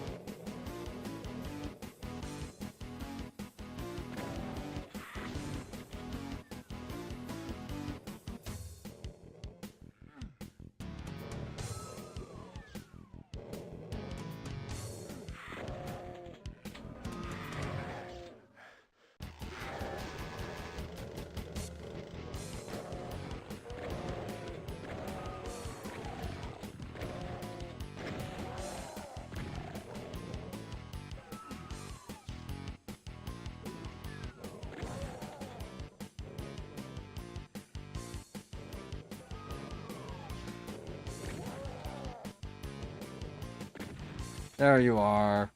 There you are.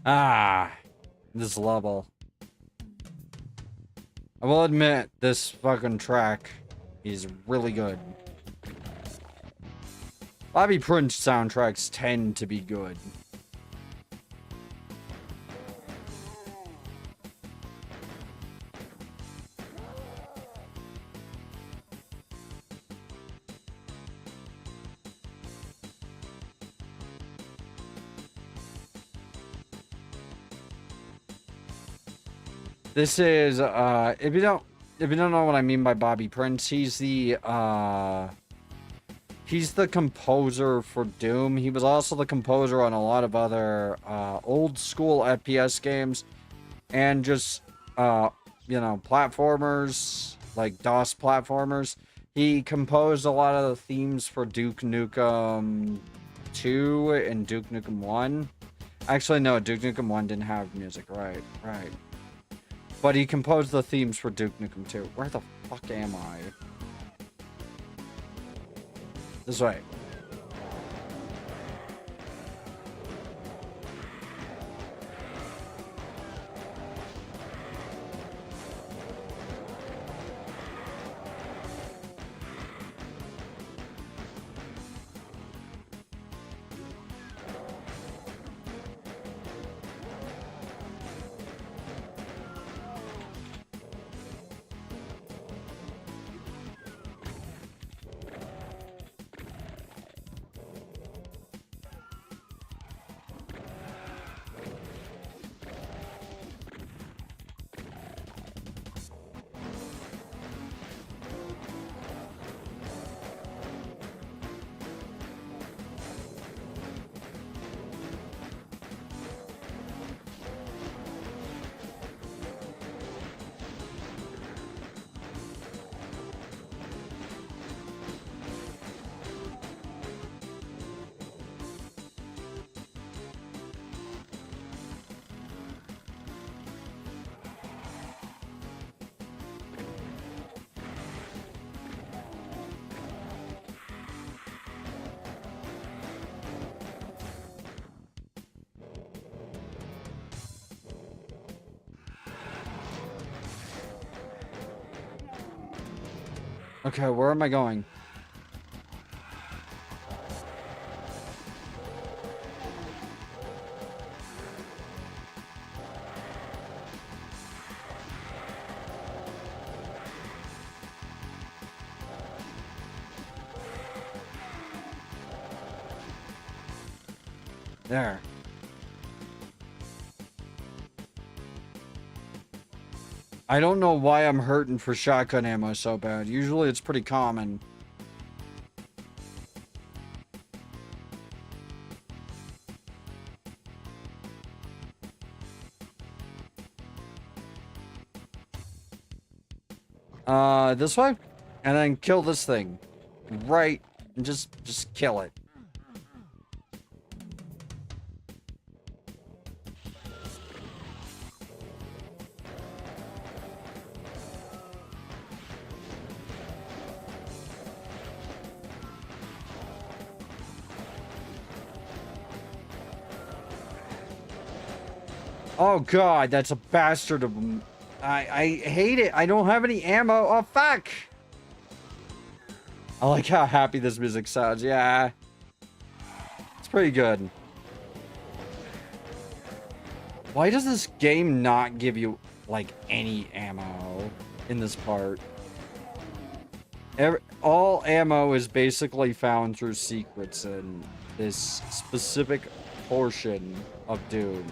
Ah, this level. I will admit, this fucking track is really good. Bobby Prince soundtracks tend to be good. This is if you don't know what I mean by Bobby Prince, he's the composer for Doom. He was also the composer on a lot of other old school FPS games and just you know, platformers, like DOS platformers. He composed a lot of the themes for Duke Nukem 2 and Duke Nukem 1. Actually, no, Duke Nukem 1 didn't have music. Right. But he composed the themes for Duke Nukem 2. Where the fuck am I? This way. Okay, where am I going? There. I don't know why I'm hurting for shotgun ammo so bad. Usually it's pretty common. This way? And then kill this thing. Right. And just kill it. Oh god, that's a bastard of a... I hate it. I don't have any ammo. Oh fuck! I like how happy this music sounds. Yeah. It's pretty good. Why does this game not give you, like, any ammo in this part? All ammo is basically found through secrets in this specific portion of Doom.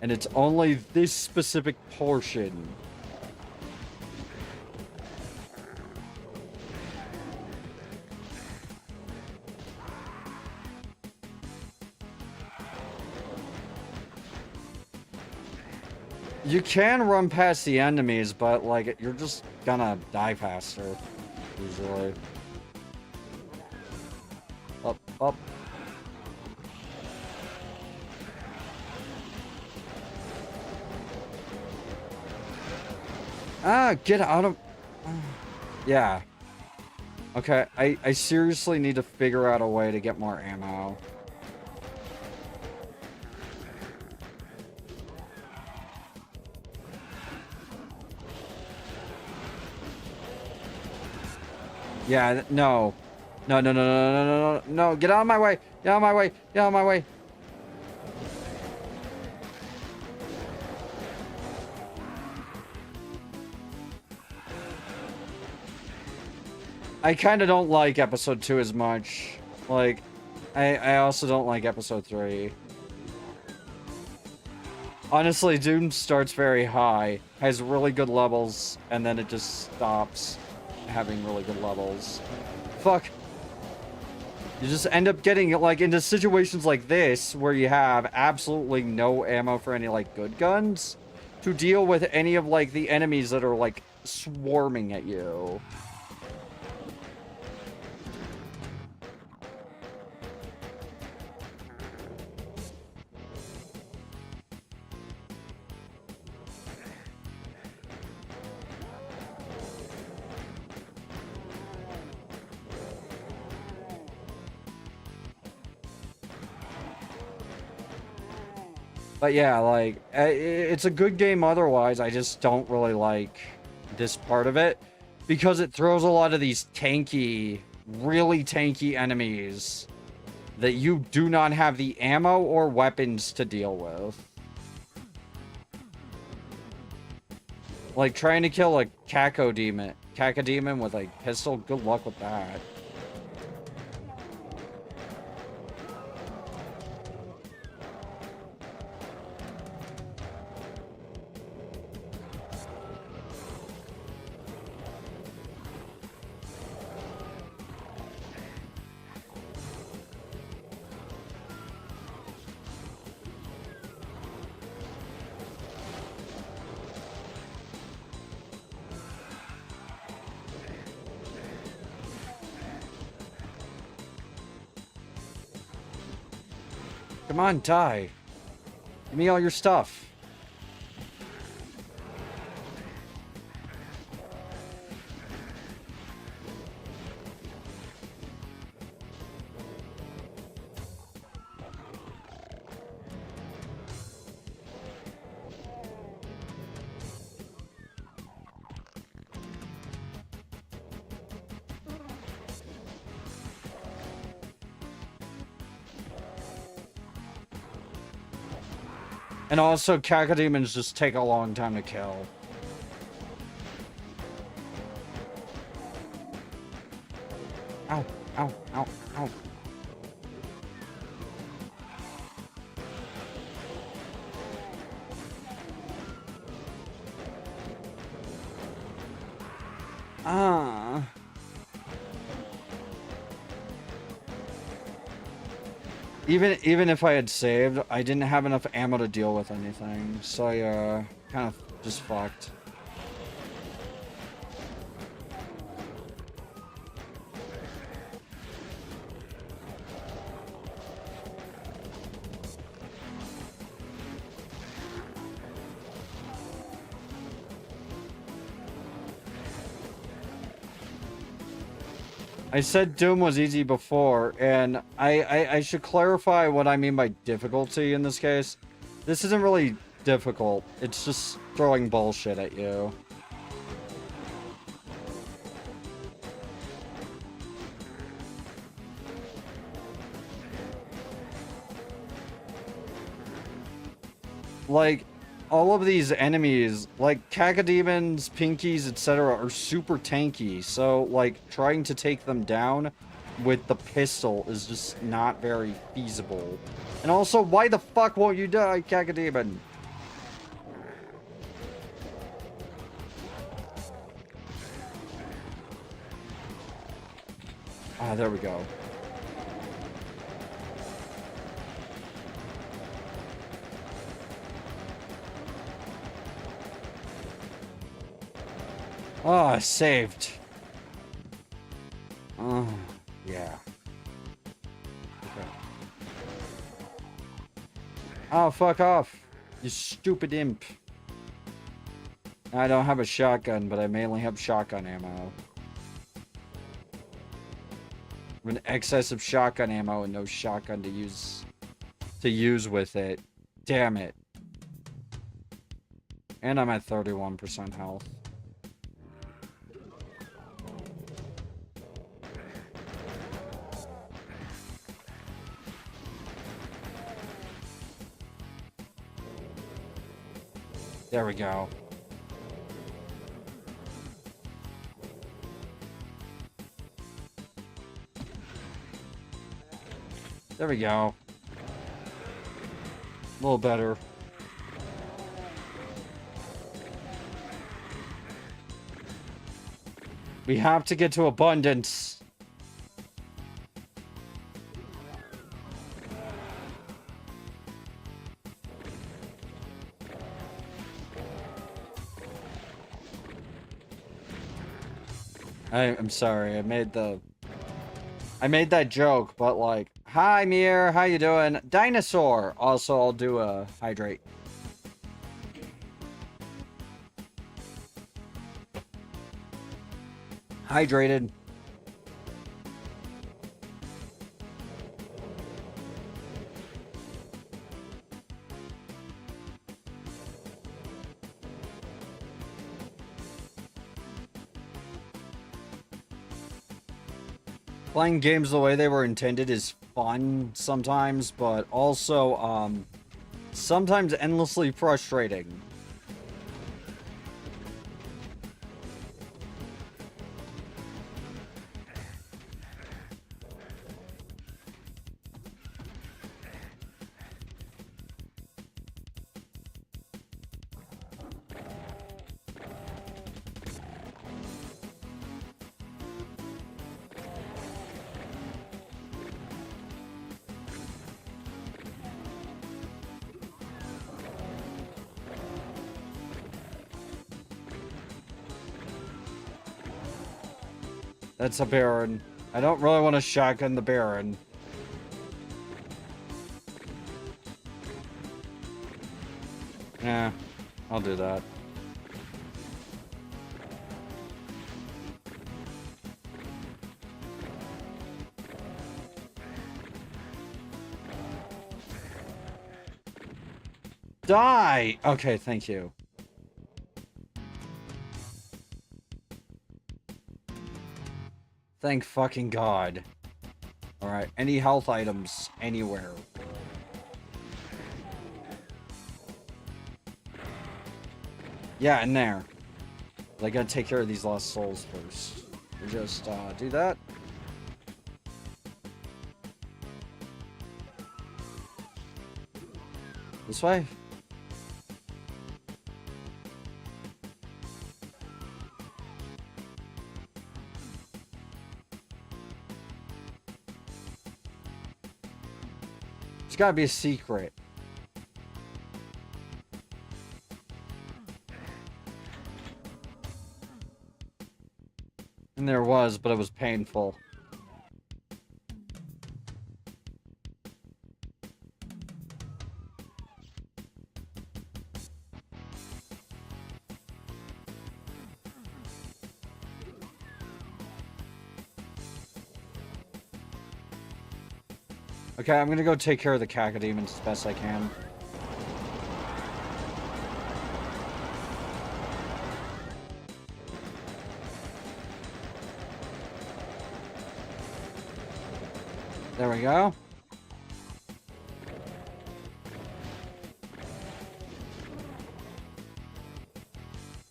And it's only this specific portion. You can run past the enemies, but, like, you're just gonna die faster, usually. Up, up. Ah, get out of... Yeah. Okay, I seriously need to figure out a way to get more ammo. Yeah, no. No, no, no, no, no, no, no, no, get out of my way! Get out of my way! Get out of my way! I kind of don't like episode 2 as much. Like, I also don't like episode 3. Honestly, Doom starts very high, has really good levels, and then it just stops having really good levels. Fuck. You just end up getting, like, into situations like this, where you have absolutely no ammo for any, like, good guns, to deal with any of, like, the enemies that are, like, swarming at you. But yeah, like, it's a good game otherwise. I just don't really like this part of it because it throws a lot of these tanky, really tanky enemies that you do not have the ammo or weapons to deal with. Like, trying to kill a Cacodemon with a pistol, good luck with that. Come on, die. Give me all your stuff. And also, cacodemons just take a long time to kill. Ow, ow, ow, ow. Ah. Even if I had saved, I didn't have enough ammo to deal with anything. So yeah, kind of just fucked. I said Doom was easy before, and I should clarify what I mean by difficulty in this case. This isn't really difficult. It's just throwing bullshit at you. Like, all of these enemies, like cacodemons, pinkies, etc., are super tanky, so, like, trying to take them down with the pistol is just not very feasible. And also, why the fuck won't you die, cacodemon? Ah, there we go. Ah, saved. Oh, yeah. Okay. Oh, fuck off. You stupid imp. I don't have a shotgun, but I mainly have shotgun ammo. An excess of shotgun ammo and no shotgun to use with it. Damn it. And I'm at 31% health. There we go. There we go. A little better. We have to get to abundance. I'm sorry, I made that joke, but like, hi Mir, how you doing? Dinosaur! Also, I'll do a hydrate. Hydrated. Playing games the way they were intended is fun sometimes, but also, sometimes endlessly frustrating. That's a Baron. I don't really want to shotgun the Baron. Yeah, I'll do that. Die! Okay, thank you. Thank fucking God. Alright, any health items anywhere. Yeah, in there. I gotta take care of these lost souls first. We just, do that. This way? There's gotta be a secret. And there was, but it was painful. Okay, I'm gonna go take care of the Cacodemons as best I can. There we go.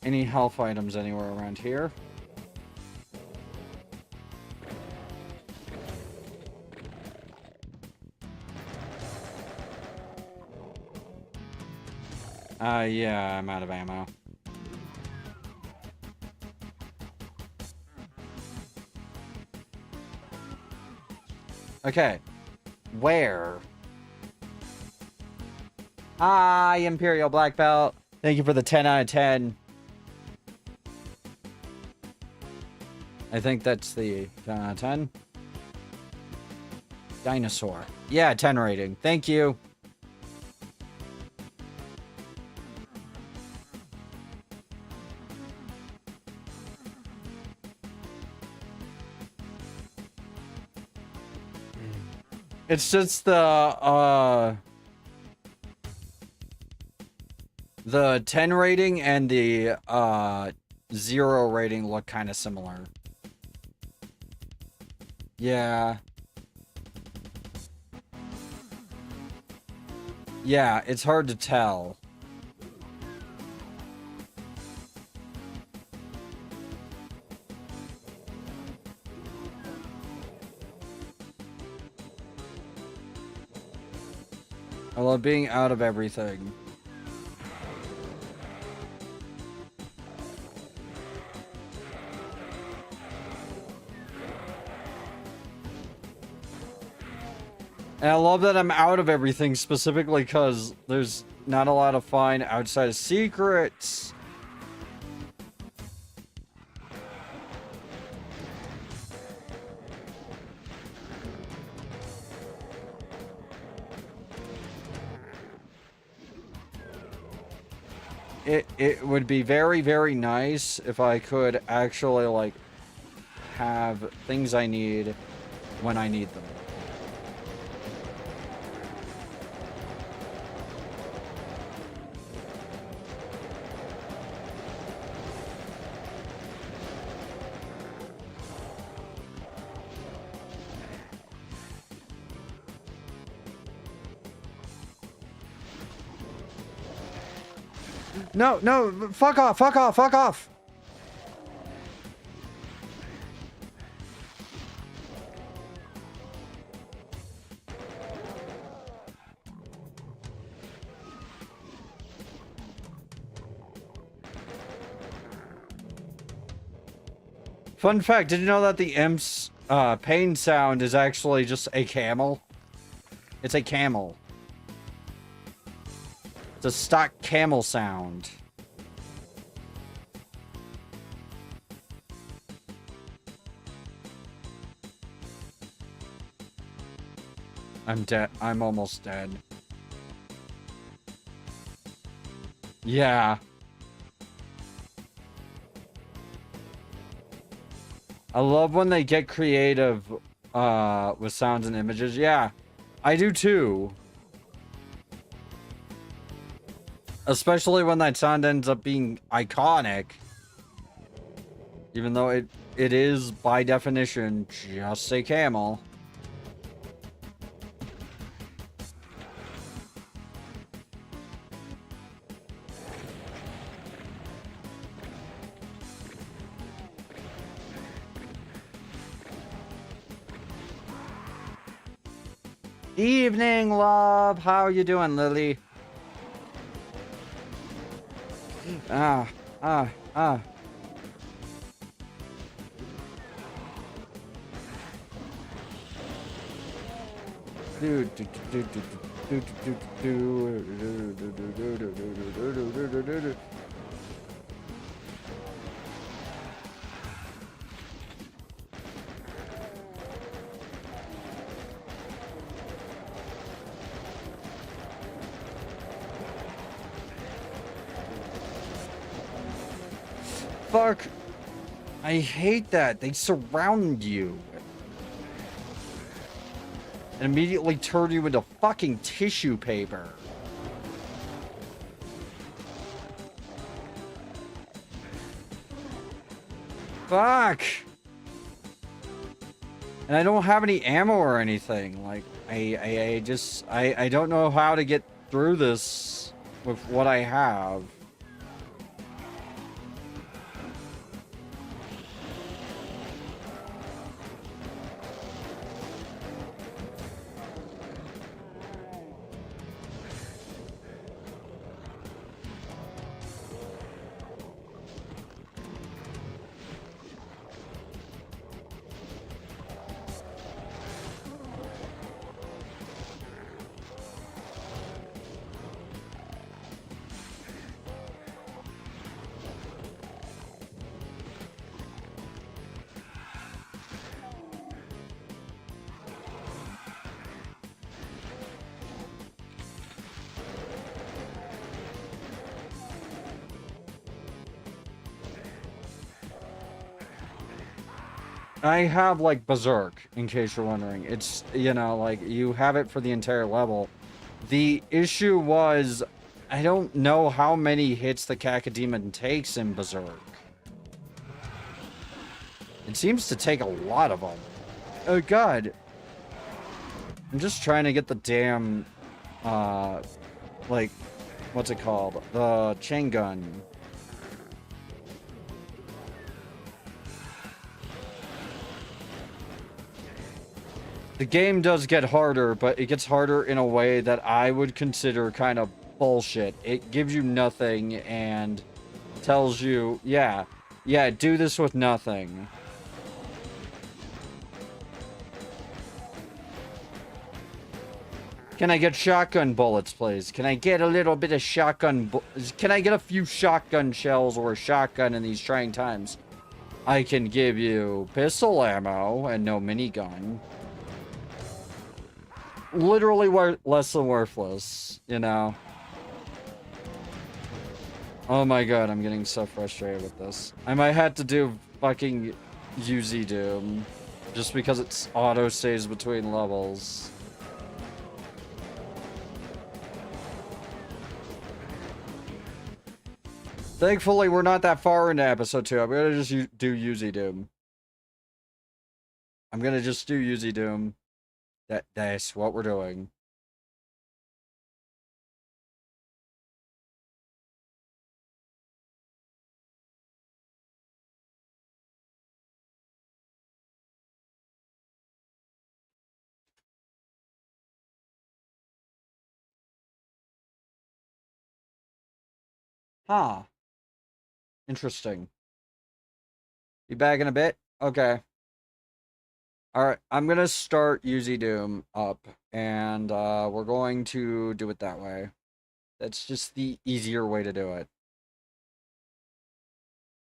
Any health items anywhere around here? Yeah, I'm out of ammo. Okay. Where? Hi, Imperial Black Belt. Thank you for the 10 out of 10. I think that's the 10 out of 10. Dinosaur. Yeah, 10 rating. Thank you. It's just the 10 rating and the 0 rating look kind of similar. Yeah. Yeah, it's hard to tell. I love being out of everything. And I love that I'm out of everything specifically because there's not a lot to find outside of secrets. It would be very, very nice if I could actually, like, have things I need when I need them. No, no, fuck off, fuck off, fuck off! Fun fact, did you know that the imp's pain sound is actually just a camel? It's a camel. It's a stock camel sound. I'm dead. I'm almost dead. Yeah. I love when they get creative with sounds and images. Yeah, I do too. Especially when that sound ends up being iconic. Even though it is, by definition, just a camel. Evening, love. How you doing, Lily? Ah, ah, ah. Fuck. I hate that. They surround you. And immediately turn you into fucking tissue paper. Fuck. And I don't have any ammo or anything. Like, I don't know how to get through this with what I have. I have, like, Berserk, in case you're wondering. It's, you know, like, you have it for the entire level. The issue was, I don't know how many hits the Cacodemon takes in Berserk. It seems to take a lot of them. Oh, God. I'm just trying to get the damn, like, what's it called? The chain gun. The game does get harder, but it gets harder in a way that I would consider kind of bullshit. It gives you nothing and tells you, yeah, do this with nothing. Can I get shotgun bullets, please? Can I get a little bit of shotgun can I get a few shotgun shells or a shotgun in these trying times? I can give you pistol ammo and no minigun. Literally less than worthless, you know? Oh my god, I'm getting so frustrated with this. I might have to do fucking UZ Doom. Just because it's auto-saves between levels. Thankfully, we're not that far into episode 2. I'm gonna just do UZ Doom. I'm gonna just do UZ Doom. That's what we're doing. Huh. Interesting. Be back in a bit? Okay. Alright, I'm gonna start UZ Doom up, and we're going to do it that way. That's just the easier way to do it.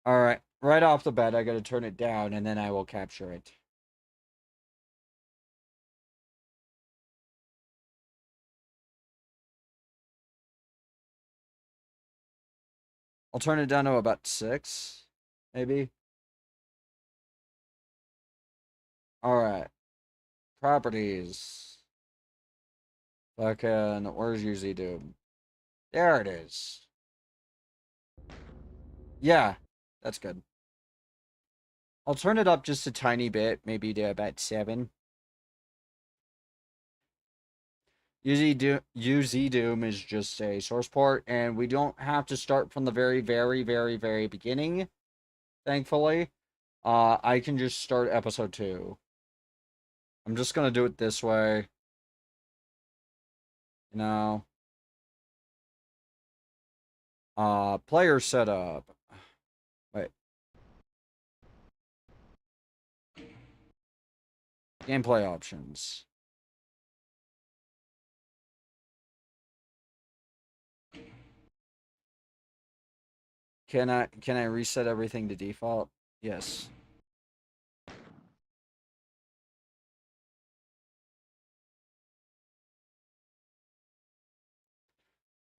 Alright, right off the bat, I gotta turn it down, and then I will capture it. I'll turn it down to about 6, maybe. Alright. Properties. Fucking, where's UZ Doom? There it is. Yeah, that's good. I'll turn it up just a tiny bit, maybe to about 7. UZ Doom is just a source port, and we don't have to start from the very, very, very, very beginning, thankfully. I can just start episode 2. I'm just gonna do it this way. You know. Player setup. Wait. Gameplay options. Can I reset everything to default? Yes.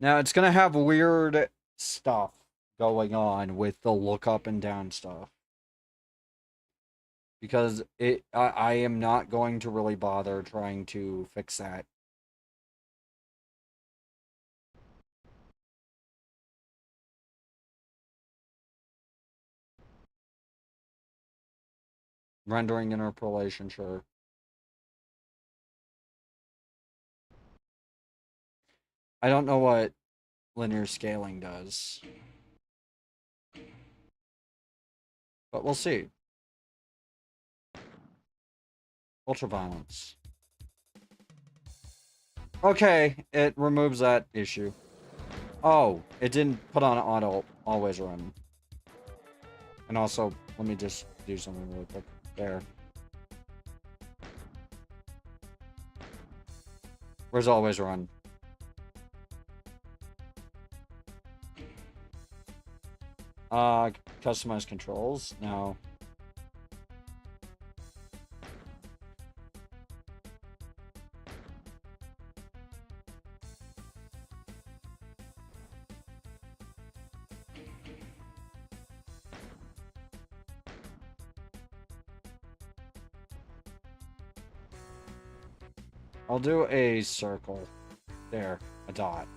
Now it's gonna have weird stuff going on with the look up and down stuff. Because I am not going to really bother trying to fix that. Rendering interpolation, sure. I don't know what linear scaling does. But we'll see. Ultraviolence. Okay, it removes that issue. Oh, it didn't put on auto always run. And also, let me just do something really quick. There. Where's always run? Customize controls? No. I'll do a circle. There, a dot.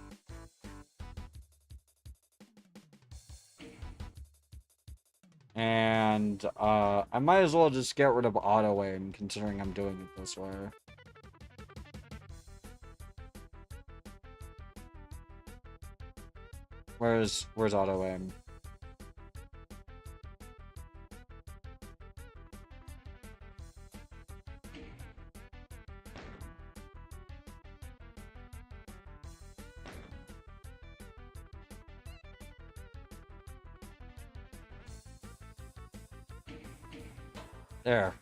And, I might as well just get rid of auto aim, considering I'm doing it this way. Where's auto aim? There.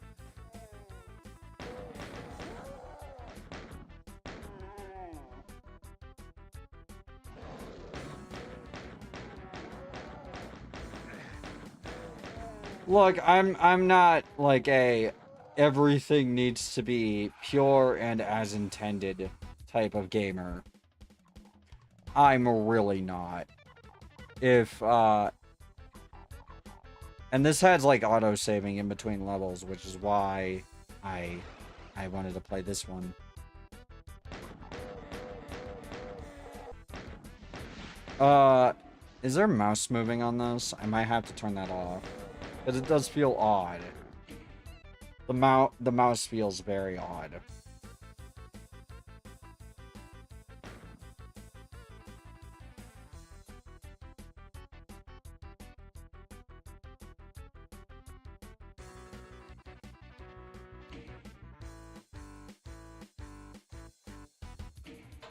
Look, I'm not like a everything needs to be pure and as intended type of gamer. I'm really not. If and this has like auto saving in between levels, which is why I wanted to play this one. Is there mouse moving on this? I might have to turn that off. Because it does feel odd. The mouse feels very odd.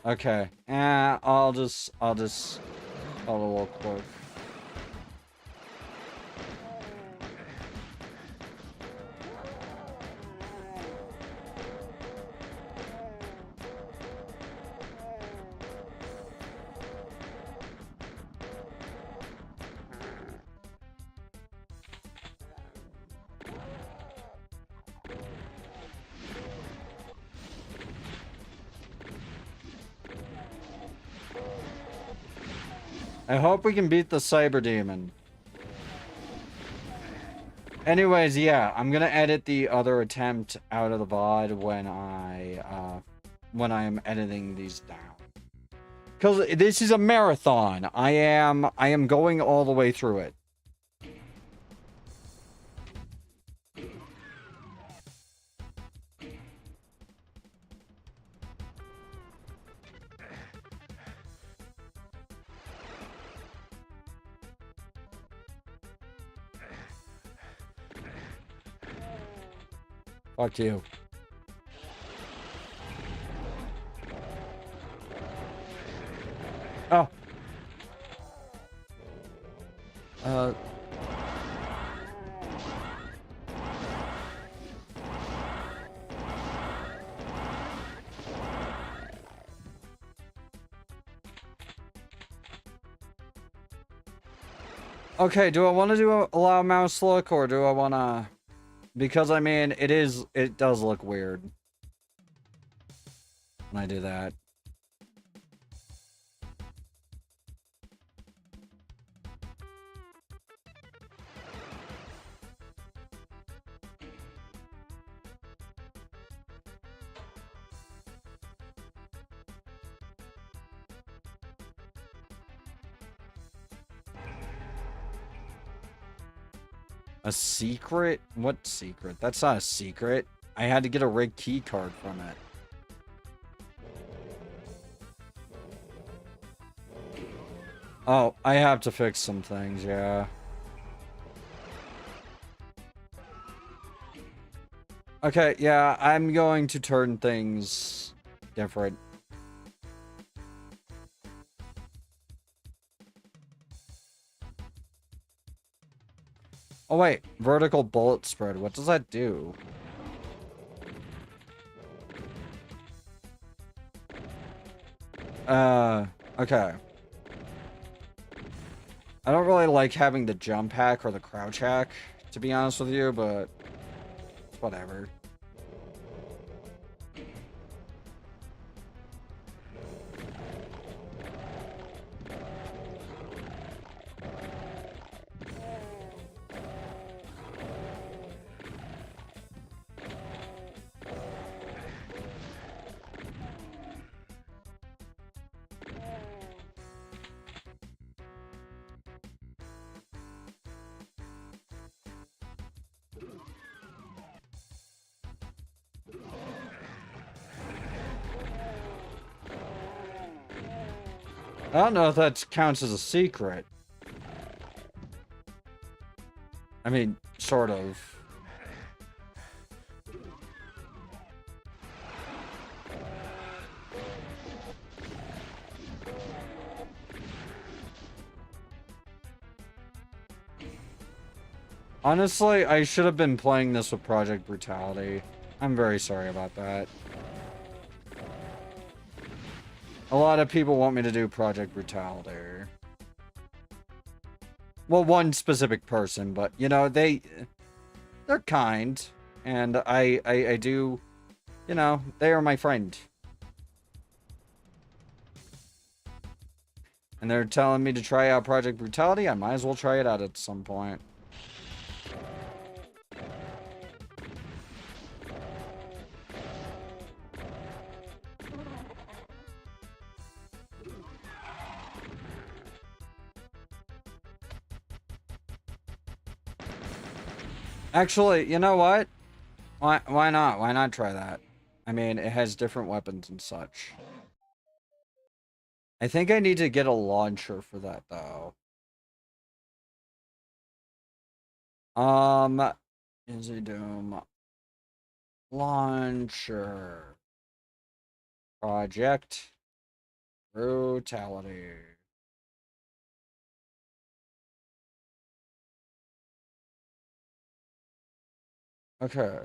Okay. I'll just call it a little quick. I hope we can beat the Cyber Demon. Anyways, yeah, I'm gonna edit the other attempt out of the VOD when I'm editing these down. Because this is a marathon. I am going all the way through it. Fuck you. Okay, do I want to do allow mouse look, or do I want to... Because, I mean, it does look weird when I do that. A secret? What secret? That's not a secret. I had to get a rig key card from it. Oh, I have to fix some things, yeah. Okay, yeah, I'm going to turn things different. Oh wait, vertical bullet spread. What does that do? Okay. I don't really like having the jump hack or the crouch hack, to be honest with you, but it's whatever. I don't know if that counts as a secret. I mean, sort of. Honestly, I should have been playing this with Project Brutality. I'm very sorry about that. A lot of people want me to do Project Brutality. Well, one specific person, but, you know, they're kind. And I do, you know, they are my friend. And they're telling me to try out Project Brutality. I might as well try it out at some point. Actually, you know what? Why not? Why not try that? I mean, it has different weapons and such. I think I need to get a launcher for that, though. Easy Doom launcher Project Brutality. Okay.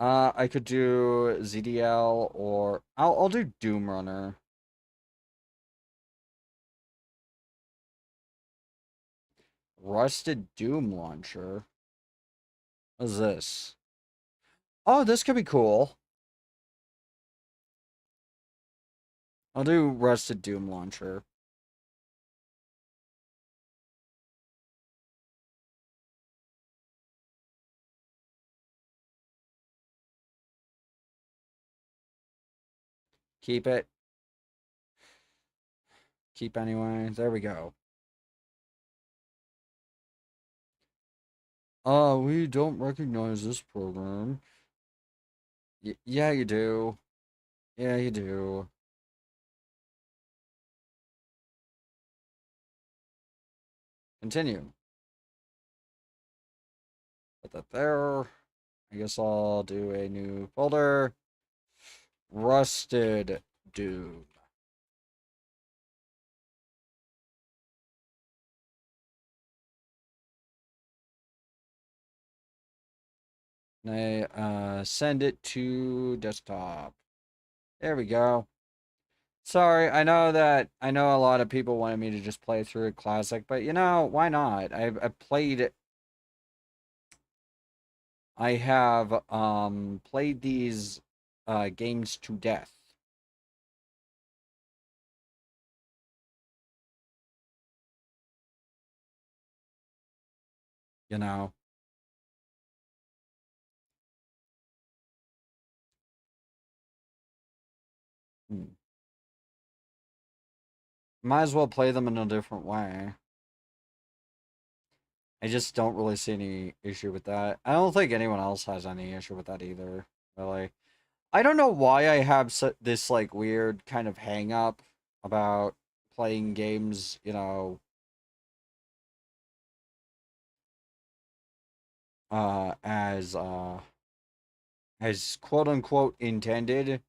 I could do ZDL or I'll do Doom Runner. Rusted Doom Launcher. What is this? Oh, this could be cool. I'll do Rusted Doom Launcher. Keep it. Keep anyway. There we go. We don't recognize this program. Yeah, you do. Yeah, you do. Continue. Put that there. I guess I'll do a new folder. Rusted Doom. And I send it to desktop. There we go. Sorry, I know a lot of people wanted me to just play through a classic, but you know, why not? I have played these games to death, you know. Hmm. Might as well play them in a different way. I just don't really see any issue with that. I don't think anyone else has any issue with that either, really. I don't know why I have this like weird kind of hang up about playing games, you know, uh as uh as quote unquote intended.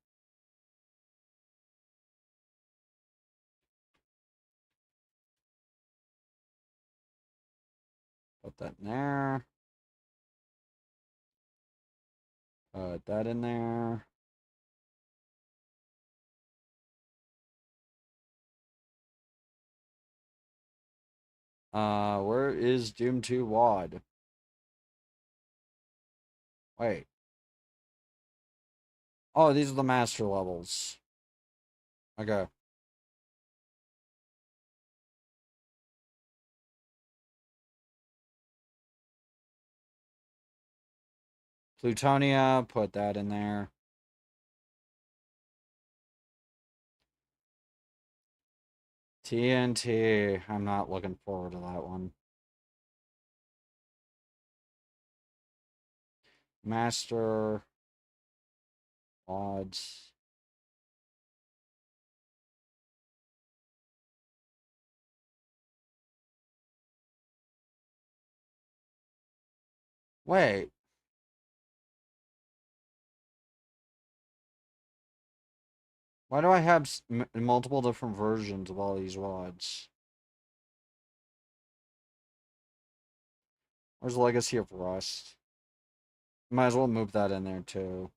Put that in there. Put that in there. Where is Doom 2 WAD? Wait. Oh, these are the master levels. Okay. Plutonia, put that in there. TNT, I'm not looking forward to that one. Master odds. Wait. Why do I have multiple different versions of all these rods? Where's Legacy of Rust? Might as well move that in there too.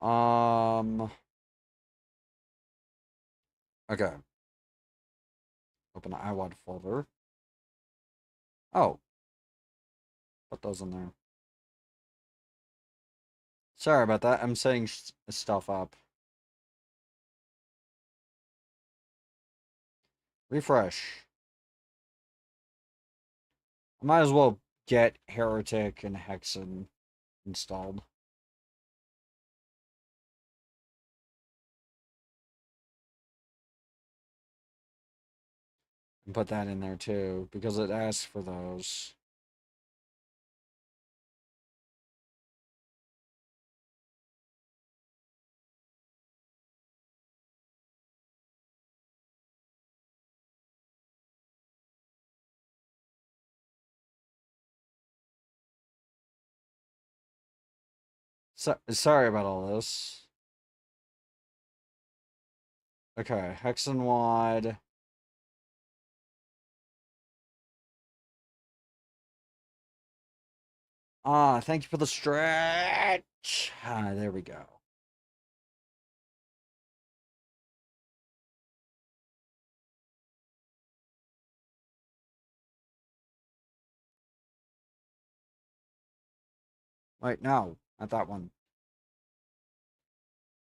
Um. Okay. Open the iWad folder. Oh, put those in there. Sorry about that. I'm setting stuff up. Refresh. I might as well get Heretic and Hexen installed. And put that in there too, because it asks for those. Sorry about all this. Okay, Hexenwad. Ah, thank you for the stretch. Ah, there we go. Wait, no, not that one.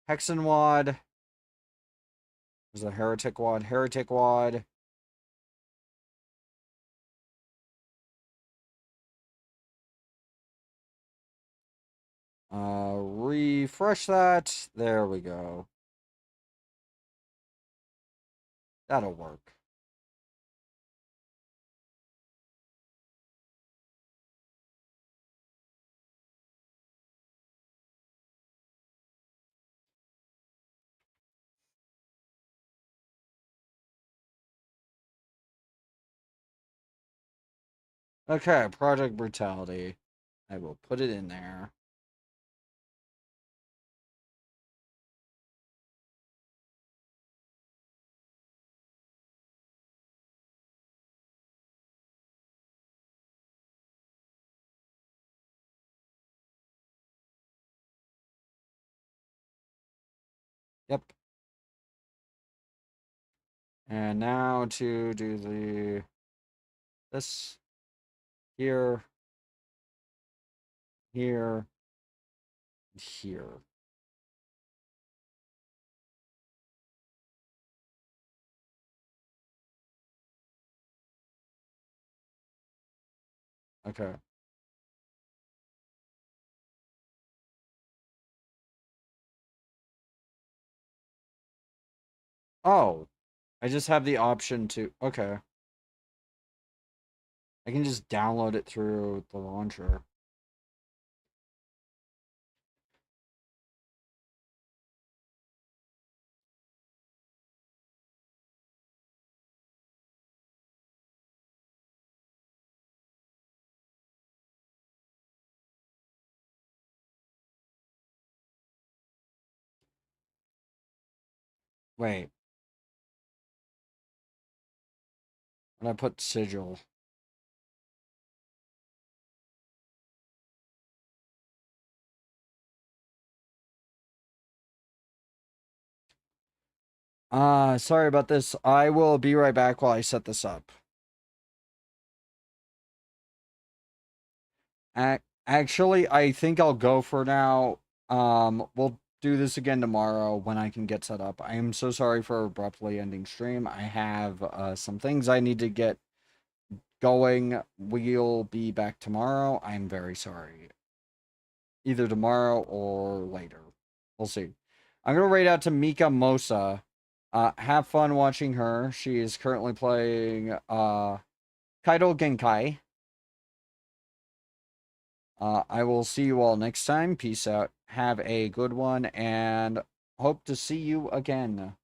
Hexenwad. There's a Heretic Wad. Heretic Wad. Refresh that. There we go. That'll work. Okay, Project Brutality. I will put it in there. And now to do this here, here, here. Okay. Oh, I just have the option to, okay. I can just download it through the launcher. Wait, when I put sigil. Sorry about this. I will be right back while I set this up. Actually, I think I'll go for now. We'll do this again tomorrow when I can get set up. I am so sorry for abruptly ending stream. I have some things I need to get going. We'll be back tomorrow. I'm very sorry. Either tomorrow or later. We'll see. I'm gonna raid out to Mika Mosa. Have fun watching her. She is currently playing Kaido Genkai. I will see you all next time. Peace out. Have a good one and hope to see you again.